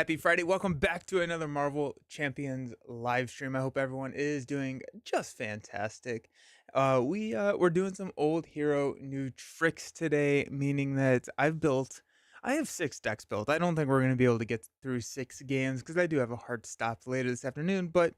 Happy Friday. Welcome back to another Marvel Champions live stream. I hope everyone is doing just fantastic. We're doing some old hero new tricks today, meaning that I have 6 decks built. I don't think we're going to be able to get through 6 games because I do have a hard stop later this afternoon, but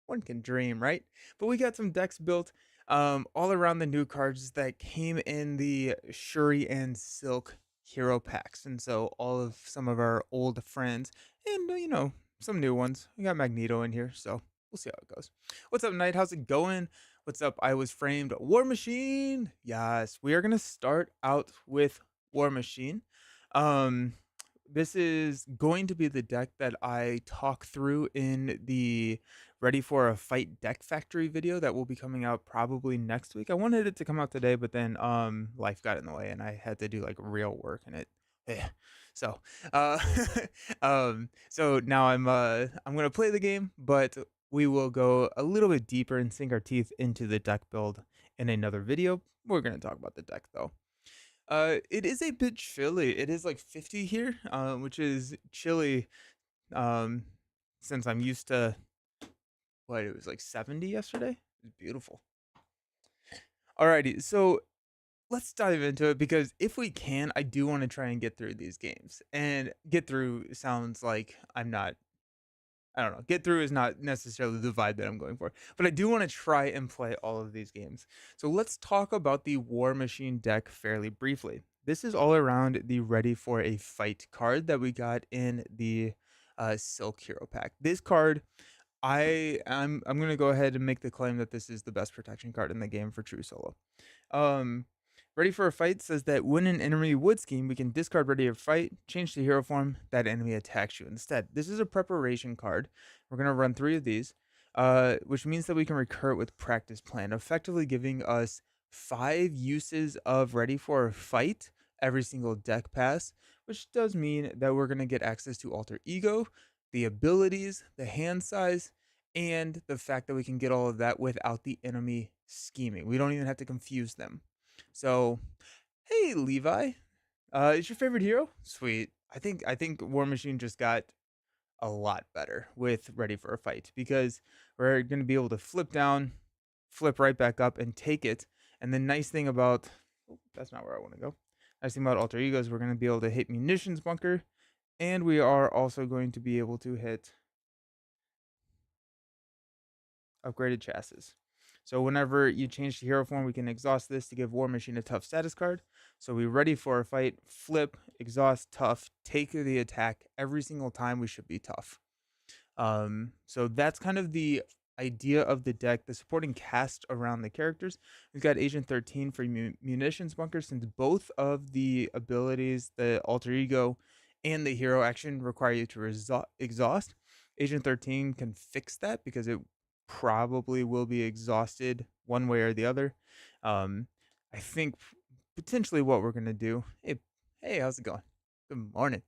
one can dream, right? But we got some decks built all around the new cards that came in the Shuri and Silk hero packs. And so all of some of our old friends and, some new ones. We got Magneto in here, so we'll see how it goes. What's up, Knight? How's it going? What's up? I was framed War Machine. Yes, we are going to start out with War Machine. Um, this is going to be the deck that I talk through in the Ready for a Fight deck factory video that will be coming out probably next week. I wanted it to come out today, but then life got in the way and I had to do like real work in it. Yeah. So uh so now I'm gonna play the game, but we will go a little bit deeper and sink our teeth into the deck build in another video. We're gonna talk about the deck though. It is a bit chilly. It is like 50 here, which is chilly um since I'm used to what it was like 70 yesterday. It was beautiful. Alrighty, so let's dive into it because if we can, I do want to try and get through these games. And get through sounds like I'm not. I don't know. Get through is not necessarily the vibe that I'm going for, but I do want to try and play all of these games. So let's talk about the War Machine deck fairly briefly. This is all around the Ready for a Fight card that we got in the Silk Hero pack. This card I'm gonna go ahead and make the claim that this is the best protection card in the game for true solo. Um, Ready for a Fight says that when an enemy would scheme, we can discard Ready for a Fight, change to hero form, that enemy attacks you instead. This is a preparation card. We're gonna run 3 of these, which means that we can recur it with Practice Plan, effectively giving us 5 uses of Ready for a Fight every single deck pass, which does mean that we're gonna get access to Alter Ego, the abilities, the hand size, and the fact that we can get all of that without the enemy scheming. We don't even have to confuse them. So, hey Levi, is your favorite hero? Sweet. I think War Machine just got a lot better with Ready for a Fight because we're going to be able to flip down, flip right back up, and take it. And the nice thing about that's not where I want to go. Nice thing about Alter Ego is we're going to be able to hit Munitions Bunker, and we are also going to be able to hit Upgraded Chassis. So whenever you change to hero form, we can exhaust this to give War Machine a tough status card. So we Ready for a Fight, flip, exhaust, tough, take the attack every single time. We should be tough. So that's kind of the idea of the deck. The supporting cast around the characters. We've got Agent 13 for Munitions Bunker, since both of the abilities, the Alter Ego and the hero action, require you to exhaust. Agent 13 can fix that because it probably will be exhausted one way or the other. Um, I think potentially what we're gonna do. Hey, how's it going? Good morning.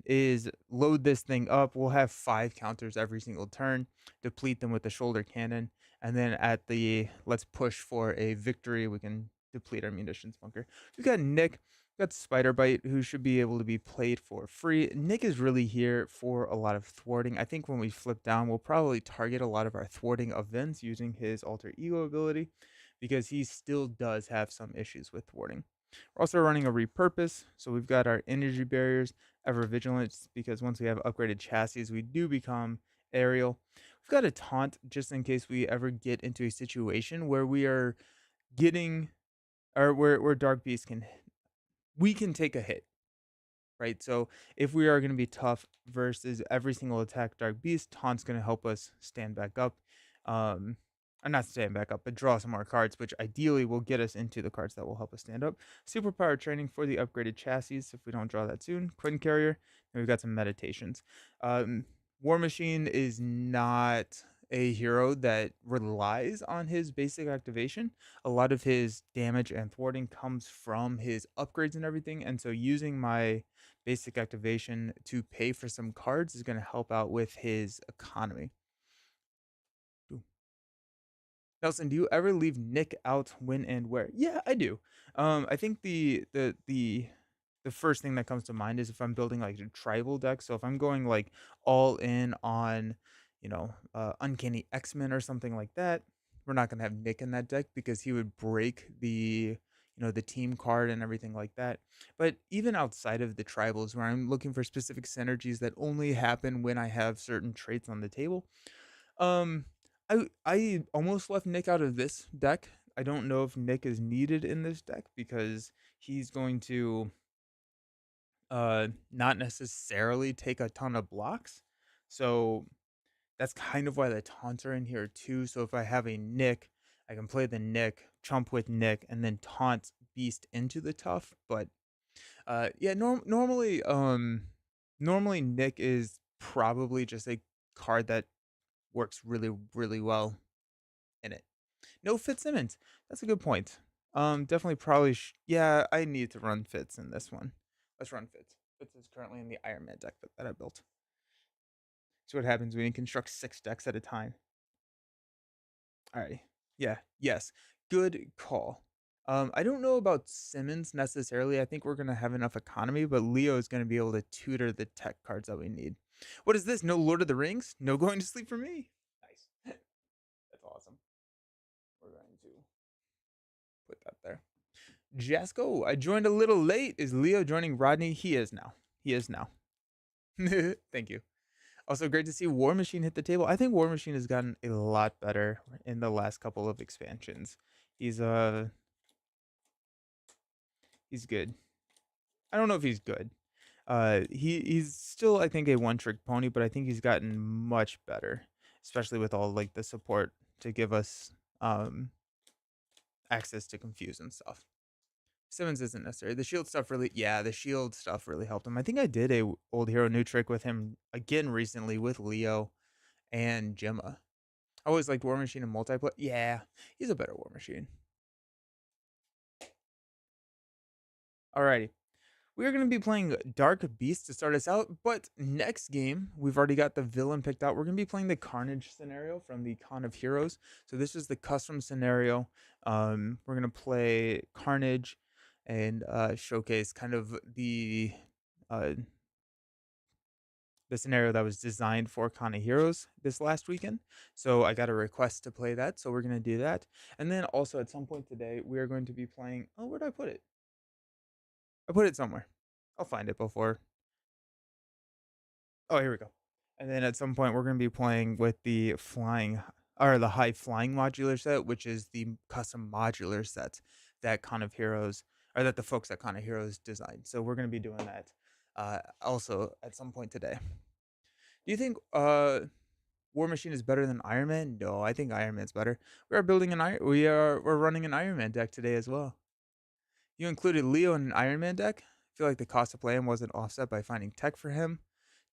Is load this thing up. We'll have 5 counters every single turn. Deplete them with the shoulder cannon, and then at the let's push for a victory, we can deplete our munitions bunker. We've got Nick. Got Spider Bite, who should be able to be played for free. Nick is really here for a lot of thwarting. I think when we flip down, we'll probably target a lot of our thwarting events using his Alter Ego ability because he still does have some issues with thwarting. We're also running a repurpose, so we've got our energy barriers, ever vigilance, because once we have upgraded chassis, we do become aerial. We've got a taunt just in case we ever get into a situation where we are getting, or where Dark Beast we can take a hit, right? So if we are going to be tough versus every single attack Dark Beast, Taunt's going to help us stand back up. Or not stand back up, but draw some more cards, which ideally will get us into the cards that will help us stand up. Superpower training for the upgraded chassis if we don't draw that soon. Quinn Carrier, and we've got some meditations. War Machine is not a hero that relies on his basic activation. A lot of his damage and thwarting comes from his upgrades and everything, and so using my basic activation to pay for some cards is going to help out with his economy. Nelson, do you ever leave Nick out when and where? Yeah, I do. I think the the first thing that comes to mind is if I'm building like a tribal deck. So if I'm going like all in on, Uncanny X-Men or something like that, we're not gonna have Nick in that deck because he would break the team card and everything like that. But even outside of the tribals, where I'm looking for specific synergies that only happen when I have certain traits on the table, um, I almost left Nick out of this deck. I don't know if Nick is needed in this deck because he's going to not necessarily take a ton of blocks. So that's kind of why the taunts are in here too. So if I have a Nick, I can play the Nick, chump with Nick, and then taunt Beast into the tough. But yeah, normally Nick is probably just a card that works really, really well in it. No Fitzsimmons. That's a good point. Definitely probably yeah, I need to run Fitz in this one. Let's run Fitz. Fitz is currently in the Iron Man deck that I built. See what happens when you construct 6 decks at a time. Alrighty. Yeah, yes. Good call. I don't know about Simmons necessarily. I think we're gonna have enough economy, but Leo is gonna be able to tutor the tech cards that we need. What is this? No Lord of the Rings? No going to sleep for me. Nice. That's awesome. We're going to put that there. Jasco, I joined a little late. Is Leo joining Rodney? He is now. He is now. Thank you. Also, great to see War Machine hit the table. I think War Machine has gotten a lot better in the last couple of expansions. He's good. I don't know if he's good. He's still, I think, a one trick pony, but I think he's gotten much better, especially with all like the support to give us access to confuse and stuff. Simmons isn't necessary. The shield stuff really helped him. I think I did a old hero new trick with him again recently with Leo and Gemma. I always liked War Machine and multiplayer. Yeah, he's a better War Machine. Alrighty. We're going to be playing Dark Beast to start us out, but next game, we've already got the villain picked out. We're going to be playing the Carnage scenario from the Con of Heroes. So this is the custom scenario. We're going to play Carnage and showcase kind of uh, the scenario that was designed for Con of Heroes this last weekend. So I got a request to play that, so we're going to do that. And then also at some point today, we are going to be playing... Oh, where did I put it? I put it somewhere. I'll find it before. Oh, here we go. And then at some point, we're going to be playing with the high flying modular set, which is the custom modular set that Con of Heroes, or that the folks at Con of Heroes designed. So we're going to be doing that also at some point today. Do you think War Machine is better than Iron Man? No, I think Iron Man's better. We're running an Iron Man deck today as well. You included Leo in an Iron Man deck? I feel like the cost of playing wasn't offset by finding tech for him.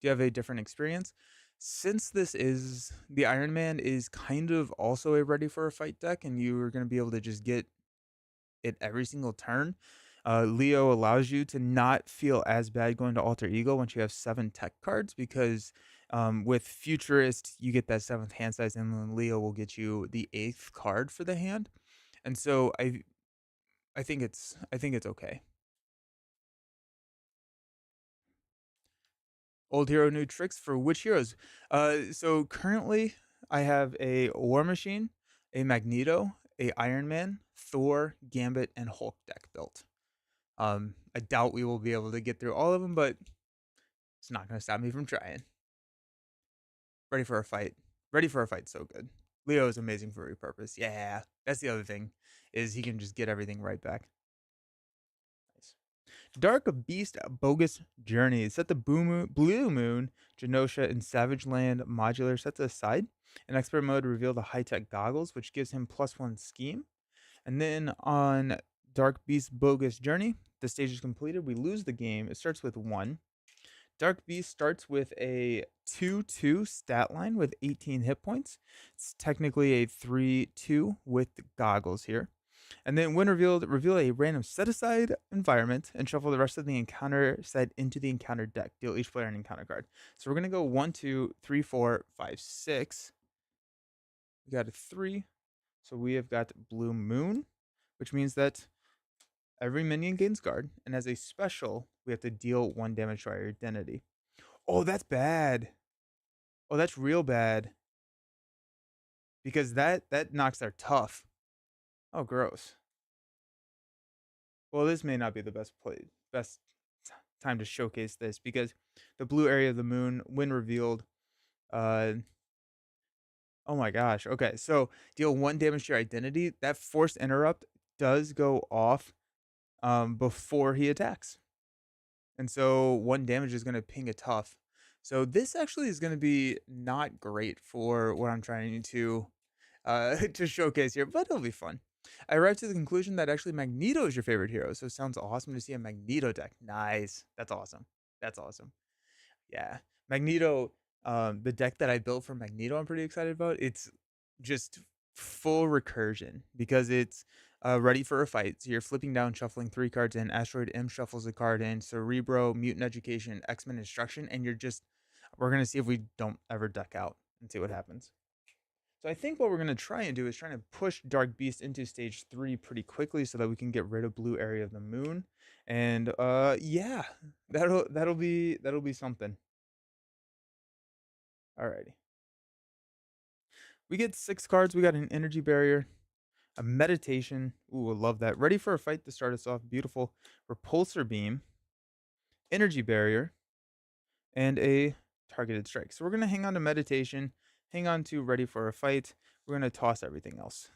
Do you have a different experience? Since this is the Iron Man is kind of also a ready for a fight deck, and you are going to be able to just get it every single turn. Leo allows you to not feel as bad going to Alter Ego once you have 7 tech cards because with Futurist you get that 7th hand size, and then Leo will get you the 8th card for the hand, and so I think it's okay. Old hero, new tricks for which heroes? So currently I have a War Machine, a Magneto, a Iron Man, Thor, Gambit, and Hulk deck built. I doubt we will be able to get through all of them, but it's not going to stop me from trying. Ready for a fight. Ready for a fight, so good. Leo is amazing for repurpose. Yeah, that's the other thing, is he can just get everything right back. Nice. Dark Beast Bogus Journey. Set the Blue Moon, Genosha, and Savage Land modular sets aside. In expert mode, reveal the high-tech goggles, which gives him +1 scheme. And then on Dark Beast Bogus Journey, the stage is completed. We lose the game. It starts with 1. Dark Beast starts with a 2/2 stat line with 18 hit points. It's technically a 3/2 with goggles here. And then when revealed, reveal a random set-aside environment and shuffle the rest of the encounter set into the encounter deck. Deal each player an encounter card. So we're going to go 1, 2, 3, 4, 5, 6. We got a 3. So we have got Blue Moon, which means that Every minion gains guard, and as a special, we have to deal 1 damage to our identity. Oh, that's bad. Oh, that's real bad because that knocks their tough. Oh, gross. Well, this may not be the best time to showcase this because the blue area of the moon, when revealed, uh, oh my gosh. Okay, so deal 1 damage to your identity. That forced interrupt does go off before he attacks. And so 1 damage is gonna ping a tough. So this actually is gonna be not great for what I'm trying to to showcase here, but it'll be fun. I arrived to the conclusion that actually Magneto is your favorite hero, so it sounds awesome to see a Magneto deck. Nice. That's awesome. That's awesome. Yeah. Magneto, the deck that I built for Magneto, I'm pretty excited about. It's just full recursion because it's ready for a fight. So you're flipping down, shuffling 3 cards in. Asteroid M shuffles a card in. Cerebro, Mutant Education, X-Men Instruction, and we're gonna see if we don't ever duck out and see what happens. So I think what we're gonna try and do is trying to push Dark Beast into stage 3 pretty quickly so that we can get rid of blue area of the moon. And yeah, that'll be something. Alrighty. We get 6 cards. We got an energy barrier, a meditation. Ooh, I love that. Ready for a fight to start us off. Beautiful. Repulsor beam, energy barrier, and a targeted strike. So we're gonna hang on to meditation, hang on to ready for a fight. We're gonna toss everything else.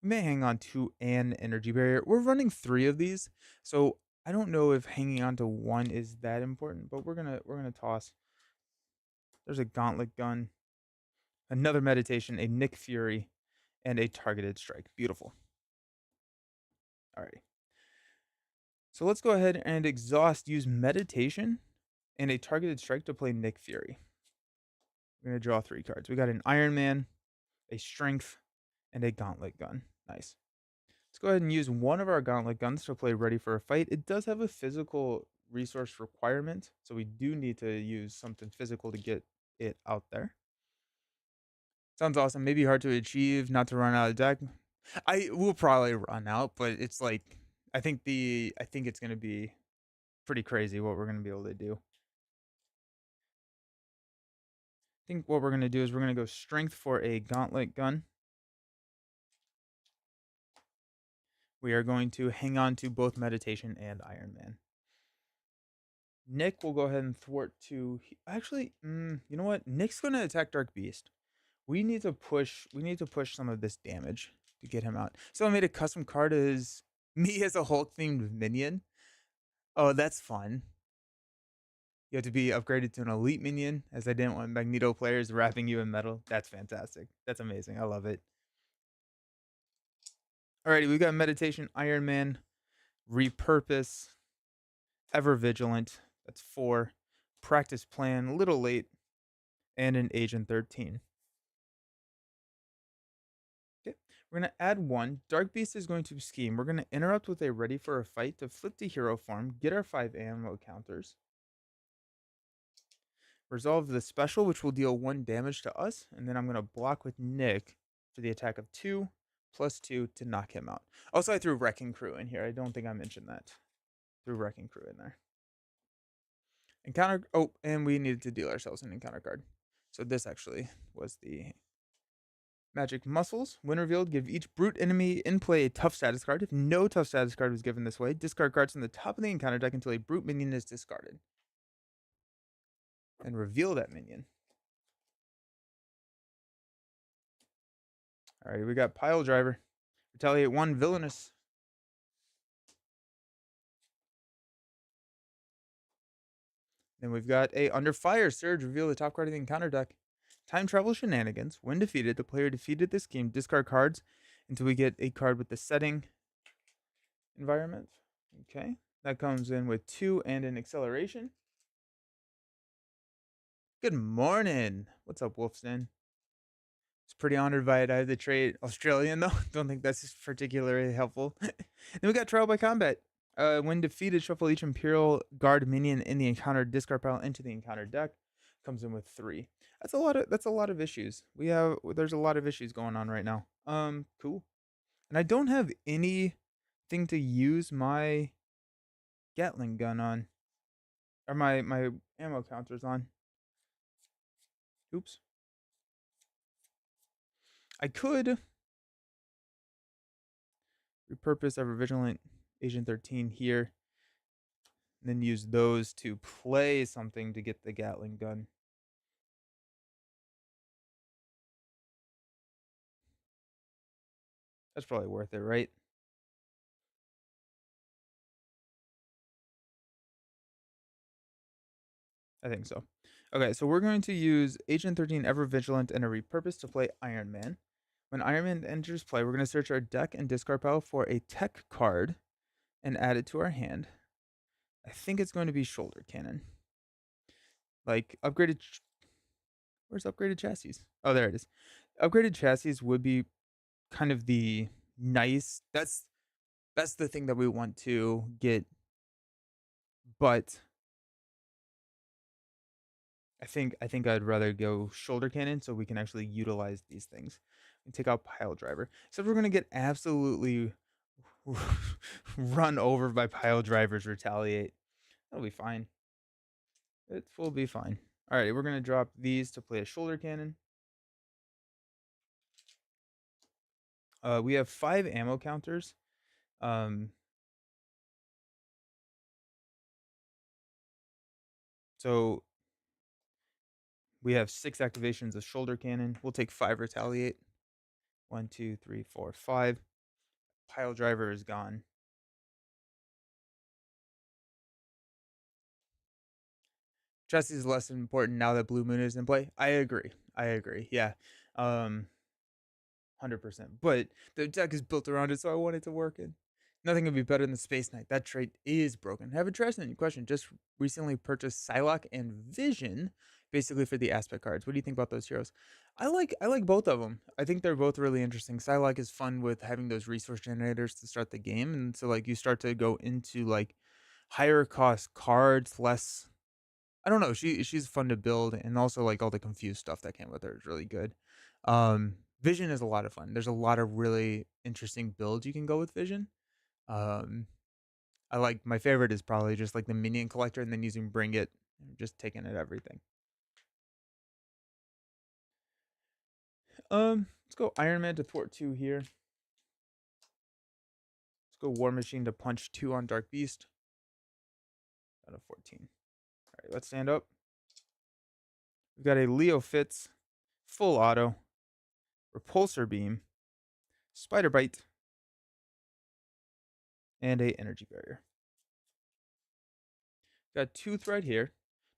We may hang on to an energy barrier. We're running 3 of these, so I don't know if hanging on to one is that important, but we're gonna toss. There's a gauntlet gun, another meditation, a Nick Fury, and a targeted strike. Beautiful. All right. So let's go ahead and use meditation and a targeted strike to play Nick Fury. We're going to draw 3 cards. We got an Iron Man, a Strength, and a Gauntlet Gun. Nice. Let's go ahead and use one of our Gauntlet Guns to play Ready for a Fight. It does have a physical resource requirement, so we do need to use something physical to get it out there. Sounds awesome. Maybe hard to achieve, not to run out of deck. I will probably run out, but it's like I think it's gonna be pretty crazy what we're gonna be able to do. I think what we're gonna do is we're gonna go strength for a gauntlet gun. We are going to hang on to both meditation and Iron Man. Nick will go ahead and thwart to actually, you know what? Nick's gonna attack Dark Beast. We need to push some of this damage to get him out. So I made a custom card as me as a Hulk themed minion. Oh, that's fun. You have to be upgraded to an elite minion, as I didn't want Magneto players wrapping you in metal. That's fantastic. That's amazing. I love it. Alrighty, we got Meditation, Iron Man, Repurpose, Ever Vigilant. That's 4. Practice Plan, a little late, and an Agent 13. Okay, we're going to add 1. Dark Beast is going to scheme. We're going to interrupt with a Ready for a Fight to flip to hero form, get our 5 ammo counters. Resolve the special, which will deal 1 damage to us, and then I'm going to block with Nick for the attack of 2, +2 to knock him out. Also, I threw Wrecking Crew in here. I don't think I mentioned that. Threw Wrecking Crew in there. Encounter. Oh, and we needed to deal ourselves an encounter card. So this actually was the Magic Muscles. When revealed, give each brute enemy in play a tough status card. If no tough status card was given this way, discard cards from the top of the encounter deck until a brute minion is discarded. And reveal that minion. Alright, we got Pile Driver. Retaliate 1, Villainous. Then we've got a Under Fire Surge. Reveal the top card of the encounter deck. Time Travel Shenanigans. When defeated, the player defeated this game. Discard cards until we get a card with the setting environment. Okay. That comes in with 2 and an acceleration. Good morning. What's up, Wolfson? It's pretty honored by it. I have the trait Australian, though. Don't think that's particularly helpful. Then we got Trial by Combat. When defeated, shuffle each Imperial Guard minion in the encounter discard pile into the encounter deck. Comes in with 3. That's a lot of issues. There's a lot of issues going on right now. Cool. And I don't have anything to use my Gatling gun on. Or my ammo counters on. Oops. I could repurpose Ever Vigilant Agent 13 here, and then use those to play something to get the Gatling gun. That's probably worth it, right? I think so. Okay, so we're going to use Agent 13 Ever Vigilant and a repurpose to play Iron Man. When Iron Man enters play, we're going to search our deck and discard pile for a tech card and add it to our hand. I think it's going to be Shoulder Cannon. Like, upgraded. Where's upgraded chassis? Oh, there it is. Upgraded chassis would be kind of the nice. That's the thing that we want to get, but I think I'd rather go shoulder cannon so we can actually utilize these things and take out pile driver. So we're gonna get absolutely run over by pile drivers. Retaliate. That'll be fine. It will be fine. All right, we're gonna drop these to play a shoulder cannon. We have 5 ammo counters. Um, so we have 6 activations of shoulder cannon. We'll take 5 retaliate. 1, 2, 3, 4, 5. Pile driver is gone. Chassis is less important now that Blue Moon is in play. I agree. I agree. Yeah. 100%. But the deck is built around it, so I want it to work. And nothing would be better than Space Knight. That trait is broken. Have a trust in question. Just recently purchased Psylocke and Vision, basically for the aspect cards. What do you think about those heroes? I like both of them. I think they're both really interesting. Psylocke is fun with having those resource generators to start the game, and so like you start to go into like higher cost cards, less. I don't know. She's fun to build, and also like all the confused stuff that came with her is really good. Vision is a lot of fun. There's a lot of really interesting builds you can go with Vision. Um, I like my favorite is probably just like the minion collector, and then using Bring It, just taking it everything. Let's go Iron Man to thwart 2 here. Let's go War Machine to punch 2 on Dark Beast. Out of 14. All right, let's stand up. We've got a Leo Fitz, full auto, Repulsor Beam, Spider Bite, and a Energy Barrier. Got 2 thread here.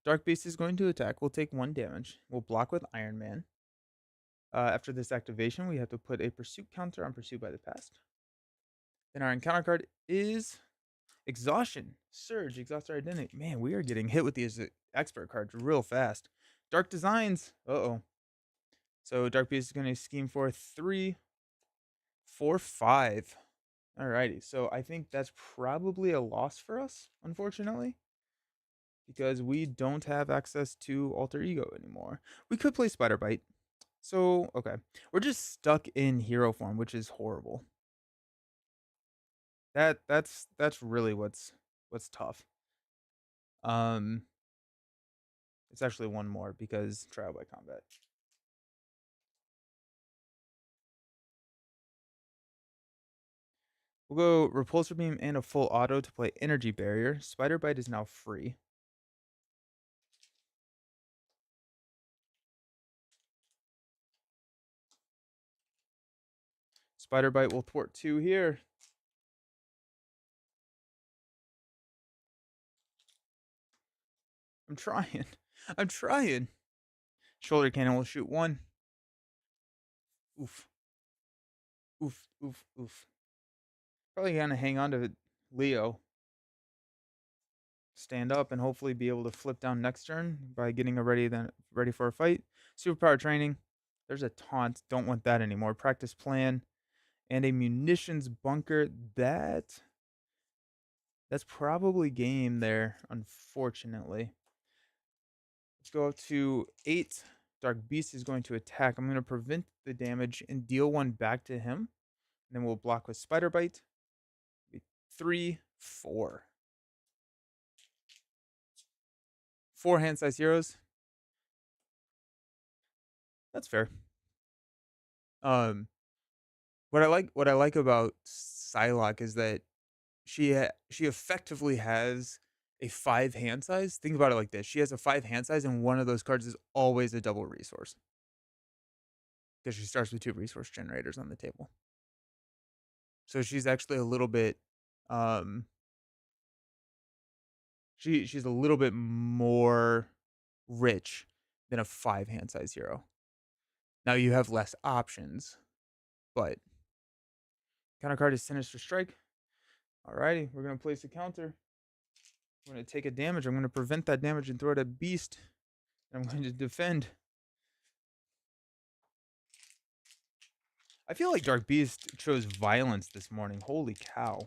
Dark Beast is going to attack. We'll take 1 damage. We'll block with Iron Man. After this activation, we have to put a pursuit counter on Pursuit by the Past. Then our encounter card is Exhaustion. Surge, exhaust our identity. Man, we are getting hit with these expert cards real fast. Dark Designs. Uh-oh. So Dark Beast is going to scheme for 3, 4, 5. Alrighty. So I think that's probably a loss for us, unfortunately, because we don't have access to Alter Ego anymore. We could play Spider Bite. So, okay. We're just stuck in hero form, which is horrible. That's really what's tough. Um it's actually one more because trial by combat. We'll go Repulsor Beam and a full auto to play Energy Barrier. Spider Bite is now free. Spider Bite will thwart 2 here. I'm trying. I'm trying. Shoulder Cannon will shoot 1. Oof. Oof, oof, oof. Probably gonna hang on to Leo. Stand up and hopefully be able to flip down next turn by getting ready for a fight. Superpower training. There's a taunt. Don't want that anymore. Practice plan and a munitions bunker. That's probably game there, unfortunately. Let's go up to 8. Dark Beast is going to attack. I'm going to prevent the damage and deal 1 back to him. And then we'll block with Spider Bite. 3, 4. 4 hand size heroes. That's fair. Um, what I like about Psylocke is that she effectively has a 5 hand size. Think about it like this: she has a 5 hand size, and one of those cards is always a double resource because she starts with 2 resource generators on the table. So she's actually a little bit, um, she's a little bit more rich than a 5 hand size hero. Now you have less options, but counter card is Sinister Strike. Alrighty, we're gonna place a counter. I'm gonna take a damage. I'm gonna prevent that damage and throw it at Beast. I'm going to defend. I feel like Dark Beast chose violence this morning. Holy cow.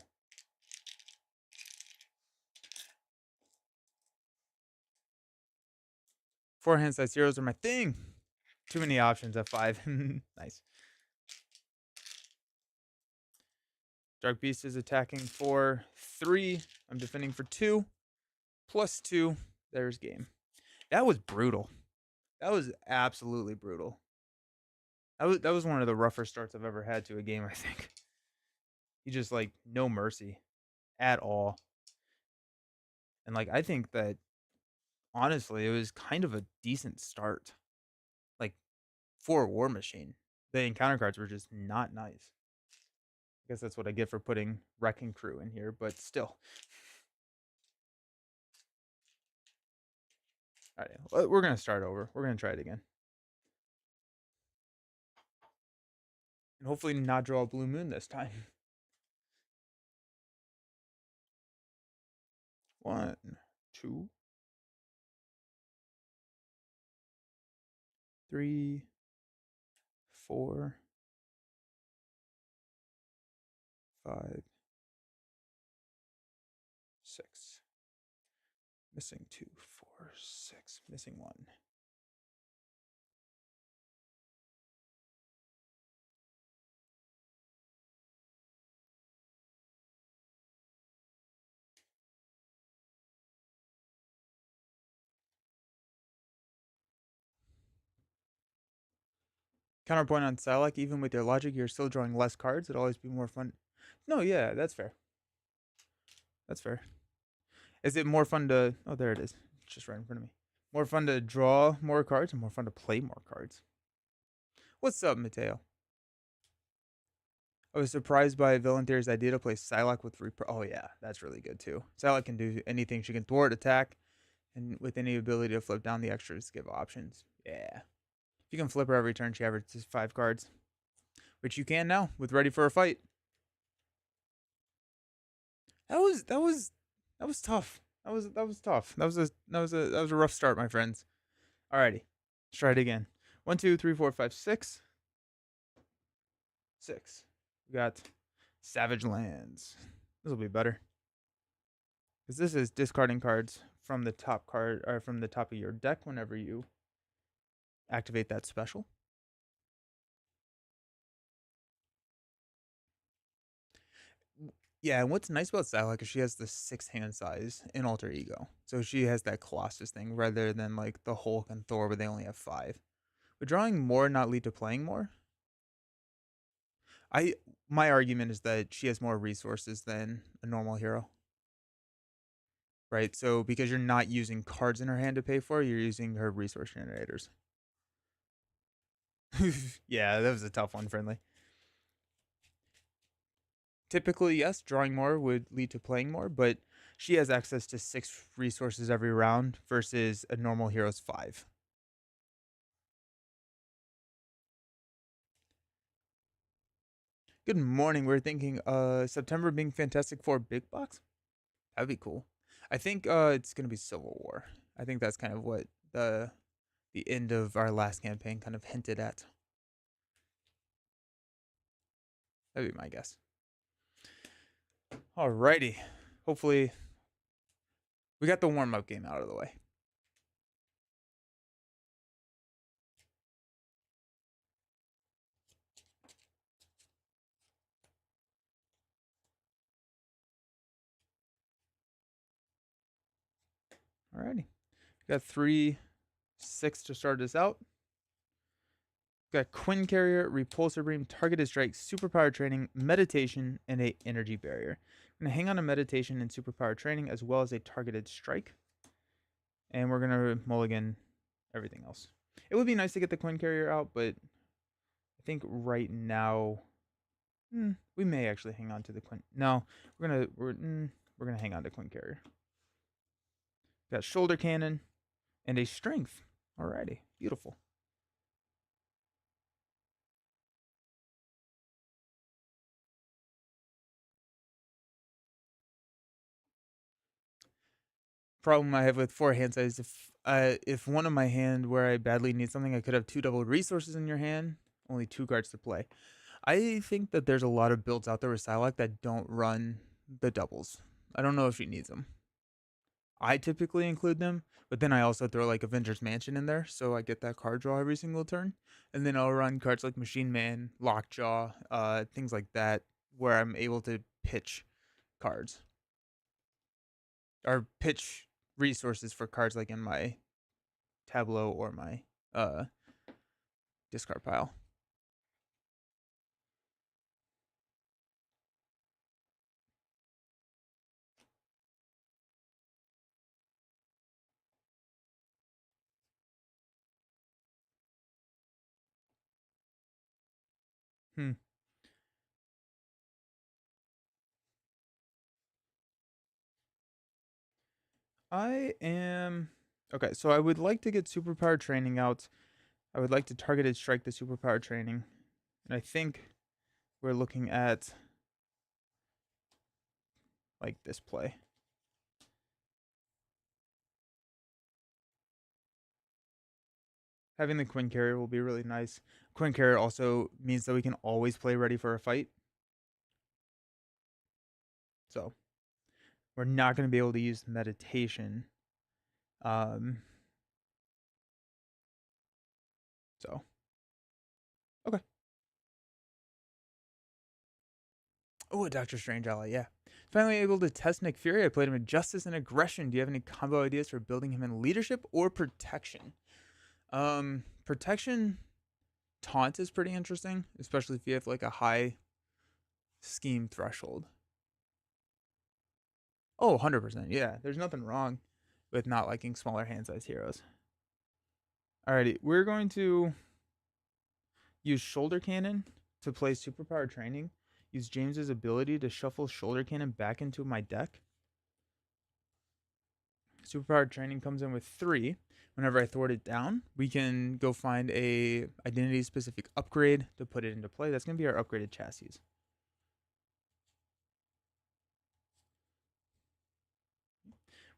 Four hand size heroes are my thing. Too many options at 5. Nice. Dark Beast is attacking for 3. I'm defending for 2. Plus 2. There's game. That was brutal. That was absolutely brutal. That was one of the rougher starts I've ever had to a game, I think. He just like no mercy at all. And like I think that honestly it was kind of a decent start. Like for War Machine. The encounter cards were just not nice. I guess that's what I get for putting Wrecking Crew in here, but still. Alright, we're gonna start over. We're gonna try it again. And hopefully not draw a Blue Moon this time. 1, 2, 3, 4, 5, 6. Missing 2, 4, 6. Missing 1. Counterpoint on Salak, even with your logic, you're still drawing less cards. It'll always be more fun. No, yeah, that's fair. That's fair. Is it more fun to... Oh, there it is. It's just right in front of me. More fun to draw more cards and more fun to play more cards. What's up, Mateo? I was surprised by Villain Theory's idea to play Psylocke with Oh, yeah, that's really good, too. Psylocke can do anything. She can thwart, attack, and with any ability to flip down the extras, give options. Yeah. If you can flip her every turn, she averages 5 cards. Which you can now, with Ready for a Fight. That was tough. That was tough. That was a rough start, my friends. Alrighty. Let's try it again. 1, 2, 3, 4, 5, 6. 6. We got Savage Lands. This will be better. Because this is discarding cards from the top card or from the top of your deck whenever you activate that special. Yeah, and what's nice about Psylocke is she has the 6 hand size in Alter Ego. So she has that Colossus thing rather than like the Hulk and Thor where they only have 5. Would drawing more not lead to playing more? My argument is that she has more resources than a normal hero. Right? So because you're not using cards in her hand to pay for, you're using her resource generators. Yeah, that was a tough one, Friendly. Typically, yes, drawing more would lead to playing more, but she has access to 6 resources every round versus a normal hero's 5. Good morning. We're thinking September being fantastic for big box. That'd be cool. I think it's gonna be Civil War. I think that's kind of what the end of our last campaign kind of hinted at. That'd be my guess. Alrighty. Hopefully we got the warm-up game out of the way. Alrighty. Got 3/6 to start us out. Got Quinn Carrier, Repulsor Beam, Targeted Strike, Superpower Training, Meditation, and a Energy Barrier. I'm going to hang on to Meditation and Superpower Training as well as a Targeted Strike. And we're going to mulligan everything else. It would be nice to get the Quinn Carrier out, but I think right now we may actually hang on to the Quinn. No, we're gonna hang on to Quinn Carrier. Got Shoulder Cannon and a Strength. Alrighty, beautiful. Problem I have with 4 hand size, if one of my hand where I badly need something, I could have 2 double resources in your hand, only 2 cards to play. I think that there's a lot of builds out there with Psylocke that don't run the doubles. I don't know if she needs them. I typically include them, but then I also throw like Avengers Mansion in there, so I get that card draw every single turn. And then I'll run cards like Machine Man, Lockjaw, things like that, where I'm able to pitch cards or pitch resources for cards like in my tableau or my uh, discard pile. Hmm. I am okay. So I would like to get superpower training out. I would like to targeted strike the superpower training, and I think we're looking at like this play. Having the Quinn Carrier will be really nice. Quinn Carrier also means that we can always play ready for a fight. So we're not going to be able to use meditation. Um, so okay. Oh, a Doctor Strange ally, yeah. Finally able to test Nick Fury. I played him in Justice and Aggression. Do you have any combo ideas for building him in leadership or protection? Protection taunt is pretty interesting, especially if you have like a high scheme threshold. Oh, 100%. Yeah, there's nothing wrong with not liking smaller hand size heroes. Alrighty, we're going to use Shoulder Cannon to play Superpower Training. Use James's ability to shuffle Shoulder Cannon back into my deck. Superpower Training comes in with 3. Whenever I thwart it down, we can go find a identity specific upgrade to put it into play. That's going to be our upgraded chassis.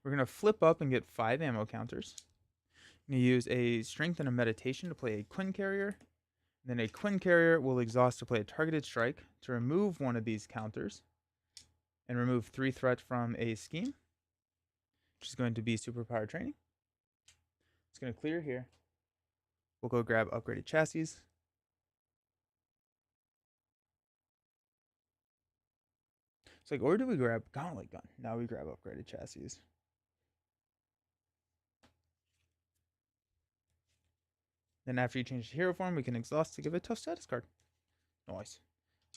We're going to flip up and get 5 ammo counters. I'm going to use a Strength and a Meditation to play a Quinn Carrier. Then a Quinn Carrier will exhaust to play a Targeted Strike to remove one of these counters and remove 3 threats from a scheme, which is going to be Superpower Training. It's going to clear here. We'll go grab upgraded chassis. It's like, or do we grab Gauntlet Gun? Now we grab upgraded chassis. Then after you change the hero form, we can exhaust to give a tough status card. Nice.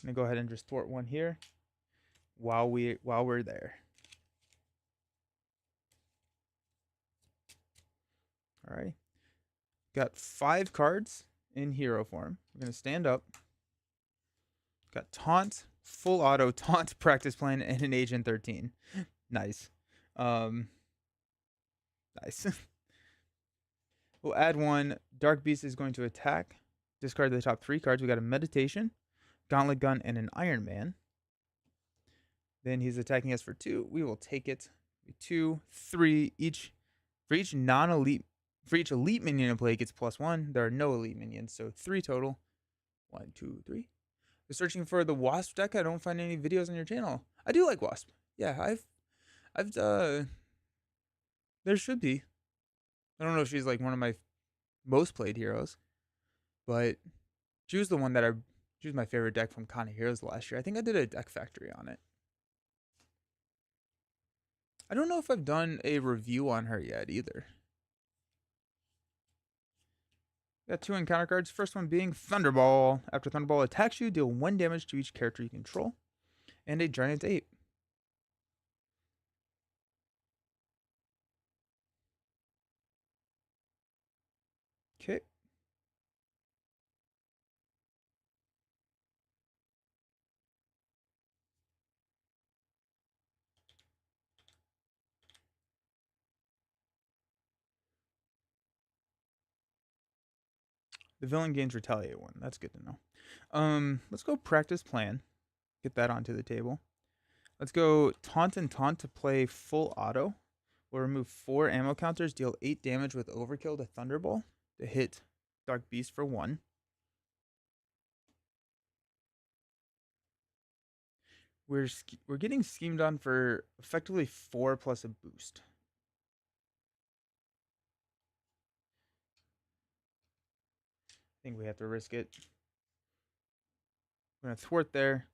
I'm gonna go ahead and just thwart one here while we're there. Alrighty. Got 5 cards in hero form. We're gonna stand up. Got Taunt, Full Auto, Taunt, Practice Plan, and an Agent 13. Nice. Nice. We'll add 1. Dark Beast is going to attack. Discard the top 3 cards. We got a Meditation, Gauntlet Gun, and an Iron Man. Then he's attacking us for 2. We will take it. 2, 3 each. For each non-elite, for each elite minion in play, it gets +1. There are no elite minions, so 3 total. 1, 2, 3. We're searching for the Wasp deck. I don't find any videos on your channel. I do like Wasp. Yeah, there should be. I don't know if she's like one of my most played heroes, but she was the one that she was my favorite deck from Con of Heroes last year. I think I did a deck factory on it. I don't know if I've done a review on her yet either. Got 2 encounter cards. First one being Thunderball. After Thunderball attacks you, deal 1 damage to each character you control. And a Giant Ape. Okay. The villain gains Retaliate 1. That's good to know. Let's go Practice Plan. Get that onto the table. Let's go Taunt and Taunt to play full auto. We'll remove 4 ammo counters, deal 8 damage with Overkill to Thunderball to hit Dark Beast for 1. We're getting schemed on for effectively 4 plus a boost. I think we have to risk it. We're going to thwart there.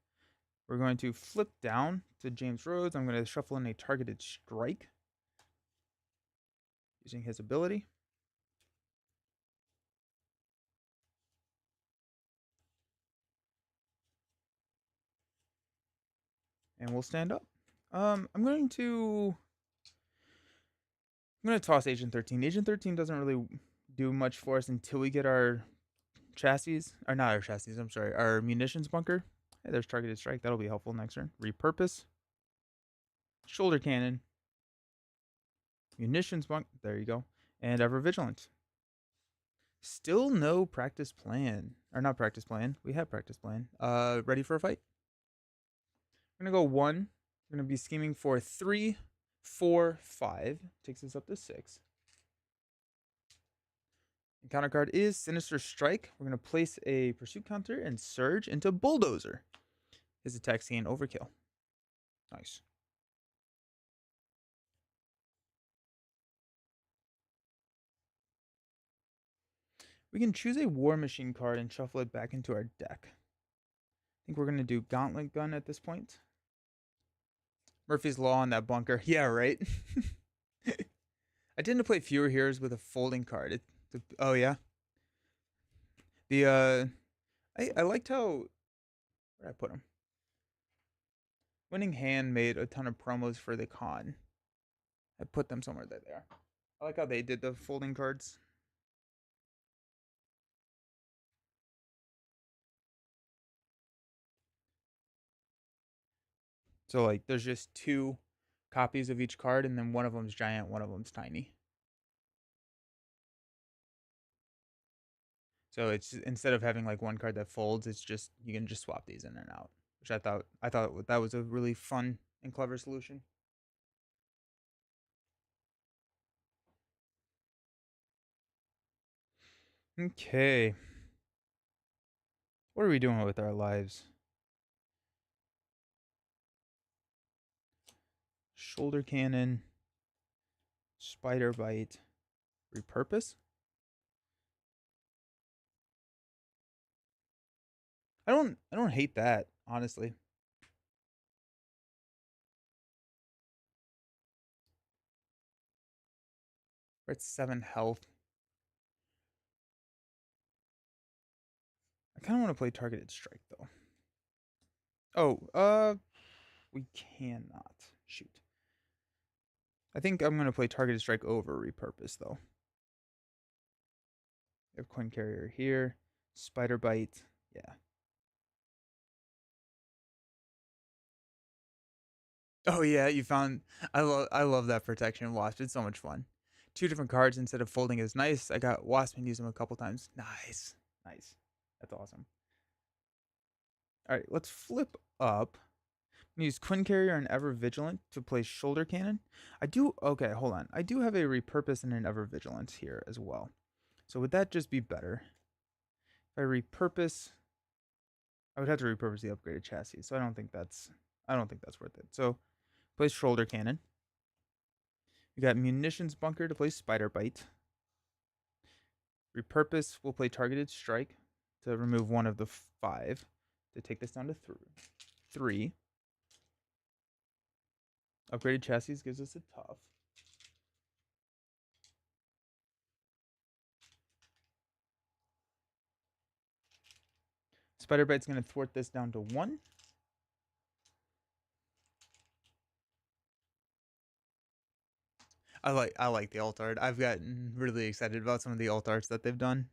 We're going to flip down to James Rhodes. I'm going to shuffle in a targeted strike using his ability. And we'll stand up. I'm going to toss Agent 13. Agent 13 doesn't really do much for us until we get our chassis, or not our chassis, I'm sorry, our munitions bunker. Hey, there's targeted strike. That'll be helpful next turn. Repurpose. Shoulder cannon. Munitions bunker. There you go. And ever vigilant. Still no practice plan. Or not practice plan. We have practice plan. Ready for a fight? We're gonna go 1. We're gonna be scheming for 3, 4, 5. Takes us up to 6. Encounter card is Sinister Strike. We're going to place a Pursuit counter and Surge into Bulldozer. His attacks gain Overkill. Nice. We can choose a War Machine card and shuffle it back into our deck. I think we're going to do Gauntlet Gun at this point. Murphy's Law on that bunker. Yeah, right? I tend to play fewer heroes with a folding card. Oh, yeah? I liked how... Where did I put him? Winning Hand made a ton of promos for the con. I put them somewhere there they are. I like how they did the folding cards. So like there's just 2 copies of each card, and then one of them's giant, one of them's tiny. So it's instead of having like one card that folds, it's just you can just swap these in and out, which I thought that was a really fun and clever solution. Okay. What are we doing with our lives? Shoulder cannon, spider bite, repurpose. I don't hate that, honestly. We're at 7 health. I kind of want to play targeted strike though. Oh, we cannot. Shoot. I think I'm going to play targeted strike over repurpose though. We have coin carrier here. Spider bite. Yeah. Oh yeah, you found I love that protection wasp. It's so much fun. 2 different cards instead of folding is nice. I got wasp and used them a couple times. Nice. Nice. That's awesome. All right, let's flip up. Use Quinn Carrier and Ever Vigilant to place Shoulder Cannon. Okay, hold on. I do have a Repurpose and an Ever Vigilant here as well. So would that just be better? If I repurpose, I would have to repurpose the upgraded chassis. So I don't think that's worth it. So place Shoulder Cannon. We got Munitions Bunker to play Spider Bite. Repurpose will play Targeted Strike to remove 1 of the 5 to take this down to 3. Upgraded chassis gives us a tough. Spider Bite's going to thwart this down to 1. I like the alt art. I've gotten really excited about some of the alt arts that they've done.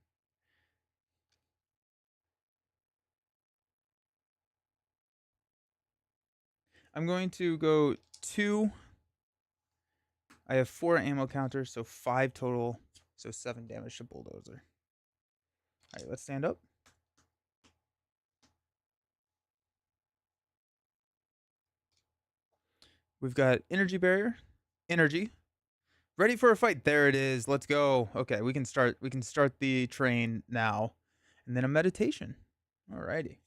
I'm going to go 2. I have 4 ammo counters, so 5 total. So 7 damage to Bulldozer. Alright, let's stand up. We've got energy barrier. Energy. Ready for a fight. There it is. Let's go. Okay, we can start the train now. And then a meditation. Alrighty.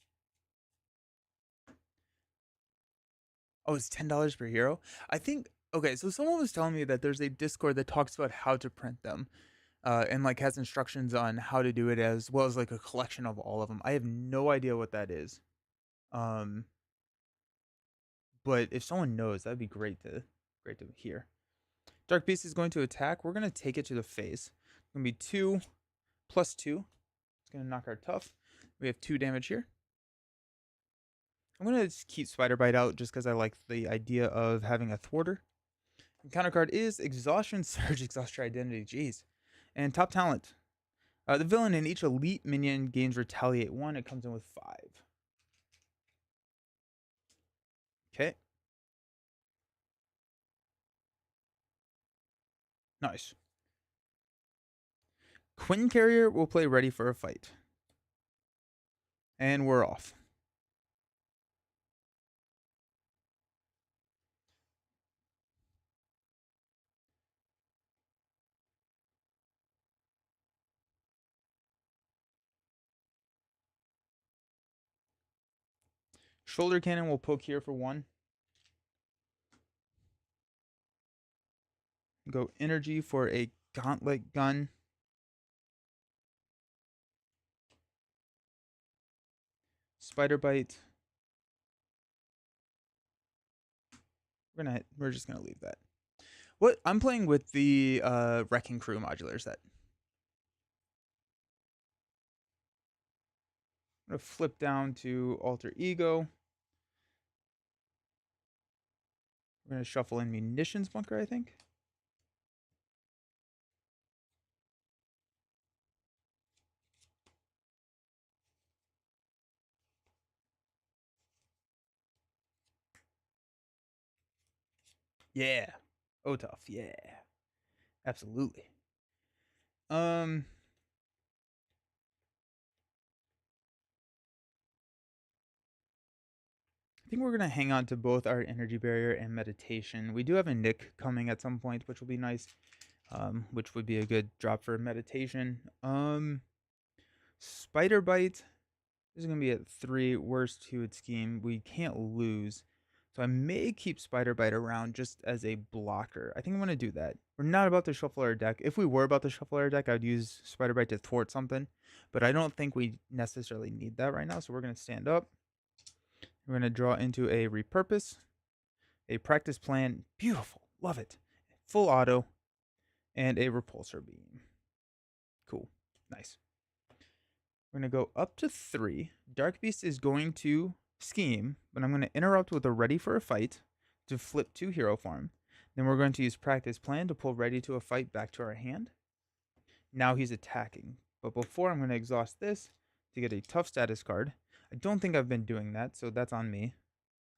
Oh, it's $10 per hero? I think okay, so someone was telling me that there's a Discord that talks about how to print them. And like has instructions on how to do it as well as like a collection of all of them. I have no idea what that is. But if someone knows, that'd be great to hear. Dark Beast is going to attack. We're going to take it to the face. It's going to be 2 plus 2. It's going to knock our tough. We have 2 damage here. I'm going to keep Spider Bite out just because I like the idea of having a thwarter. And counter card is Exhaustion Surge, Exhaust Your Identity. Jeez. And top talent. The villain in each elite minion gains Retaliate 1. It comes in with 5. Okay. Nice. Quinn Carrier will play Ready for a Fight. And we're off. Shoulder Cannon will poke here for 1. Go energy for a Gauntlet Gun. Spider Bite. We're just gonna leave that. What I'm playing with the Wrecking Crew modular set. I'm gonna flip down to Alter Ego. We're gonna shuffle in Munitions Bunker, I think. Yeah. Oh, tough. Yeah. Absolutely. I think we're gonna hang on to both our energy barrier and meditation. We do have a Nick coming at some point, which will be nice. Which would be a good drop for meditation. Spider Bite. This is gonna be at 3. Worst 2 scheme. We can't lose. So I may keep Spider Bite around just as a blocker. I think I'm going to do that. We're not about to shuffle our deck. If we were about to shuffle our deck, I'd use Spider Bite to thwart something. But I don't think we necessarily need that right now. So we're going to stand up. We're going to draw into a repurpose. A practice plan. Beautiful. Love it. Full auto. And a repulsor beam. Cool. Nice. We're going to go up to 3. Dark Beast is going to scheme, but I'm going to interrupt with a Ready for a Fight to flip 2 hero farm. Then we're going to use Practice Plan to pull Ready to a Fight back to our hand. Now he's attacking. But before, I'm going to exhaust this to get a tough status card. I don't think I've been doing that, so that's on me.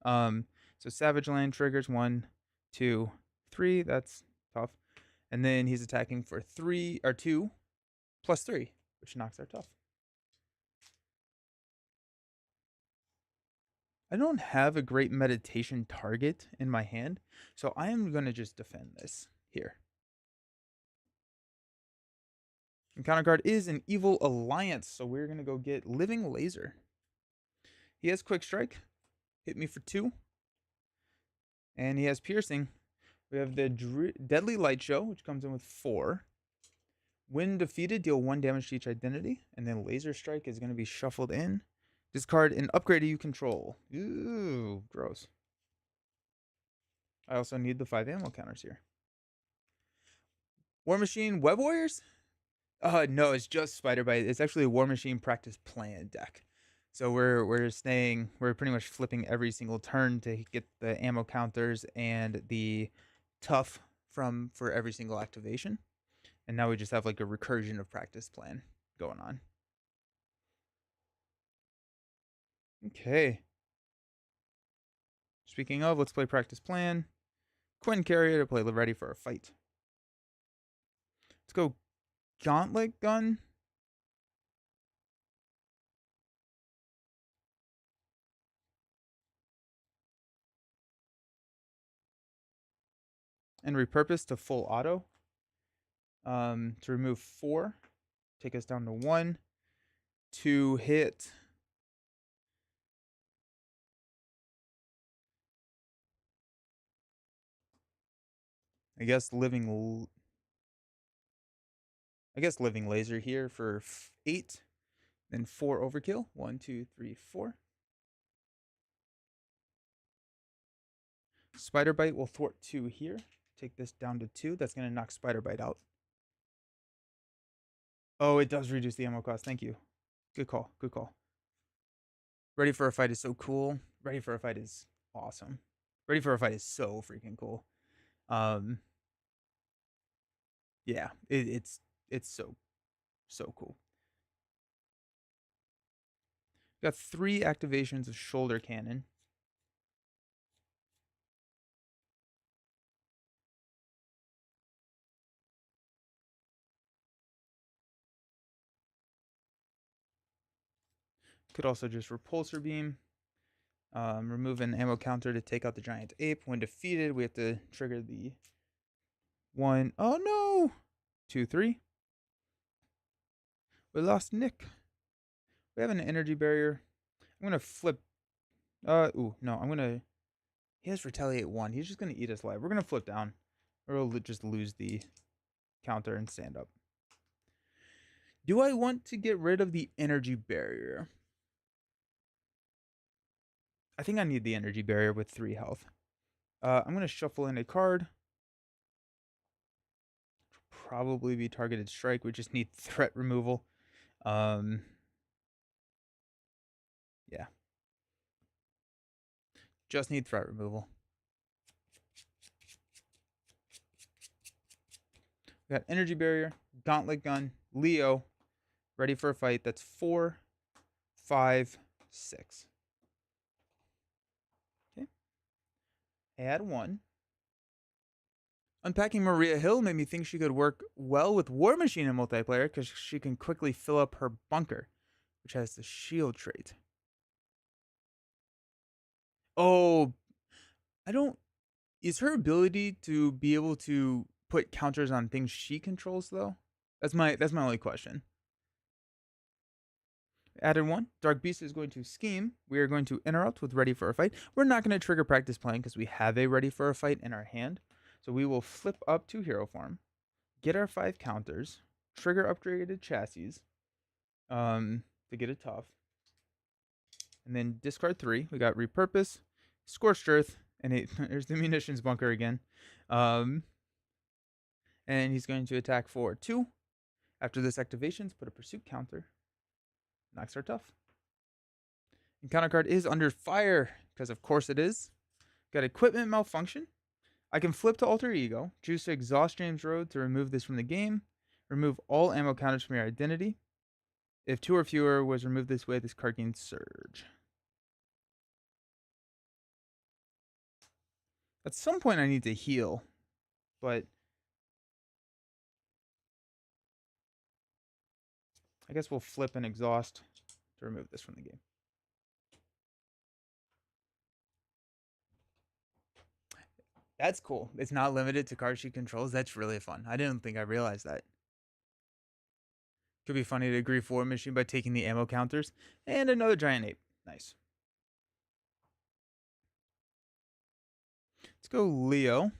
So Savage Land triggers 1, 2, 3. That's tough. And then he's attacking for 2 plus 3, which knocks our tough. I don't have a great meditation target in my hand, so I am going to just defend this here. And counter card is an Evil Alliance, so we're going to go get Living Laser. He has Quick Strike, hit me for 2, and he has Piercing. We have the Deadly Light Show, which comes in with 4. When defeated, deal 1 damage to each identity, and then Laser Strike is going to be shuffled in. Discard an upgrade you control. Ooh, gross. I also need the 5 ammo counters here. War Machine Web Warriors? No, it's just Spider Bite. It's actually a War Machine practice plan deck. So we're pretty much flipping every single turn to get the ammo counters and the tough for every single activation. And now we just have like a recursion of practice plan going on. Okay. Speaking of, let's play practice plan. Quinn Carrier to play ready for a fight. Let's go Gauntlet Gun. And repurpose to full auto. To remove 4. Take us down to 1. To hit. I guess living laser here for 8. Then 4 overkill. 1, 2, 3, 4. Spider Bite will thwart 2 here. Take this down to 2. That's going to knock Spider Bite out. Oh, it does reduce the ammo cost. Thank you. Good call. Good call. Ready for a Fight is so cool. Ready for a Fight is awesome. Ready for a Fight is so freaking cool. Yeah, it's so cool. Got 3 activations of Shoulder Cannon. Could also just Repulsor Beam. Remove an ammo counter to take out the giant ape. When defeated, we have to trigger the 1. Oh no! 2, 3. We lost Nick. We have an energy barrier. I'm gonna flip. No, I'm gonna. He has retaliate 1. He's just gonna eat us alive. We're gonna flip down, or we'll just lose the counter and stand up. Do I want to get rid of the energy barrier? I think I need the energy barrier with 3 health. I'm gonna shuffle in a card. Probably be targeted strike. We just need threat removal. Yeah. Just need threat removal. We got energy barrier, gauntlet gun, Leo, ready for a fight. That's 4, 5, 6. Okay. Add 1. Unpacking Maria Hill made me think she could work well with War Machine in multiplayer because she can quickly fill up her bunker, which has the shield trait. Oh, I don't. Is her ability to be able to put counters on things she controls though? That's my only question. Added 1. Dark Beast is going to scheme. We are going to interrupt with Ready for a Fight. We're not going to trigger practice playing because we have a Ready for a Fight in our hand. So we will flip up to hero form, get our 5 counters, trigger upgraded chassis to get a tough, and then discard 3. We got Repurpose, Scorched Earth, and there's the munitions bunker again. And he's going to attack for 2. After this activations, put a pursuit counter. Knocks our tough. Encounter card is under fire, because of course it is. Got equipment malfunction. I can flip to alter ego, choose to exhaust James Road to remove this from the game, remove all ammo counters from your identity. If 2 or fewer was removed this way, this card gains surge. At some point I need to heal, but I guess we'll flip and exhaust to remove this from the game. That's cool. It's not limited to card she controls. That's really fun. I didn't think I realized that. Could be funny to agree for a machine by taking the ammo counters. And another giant ape. Nice. Let's go Leo.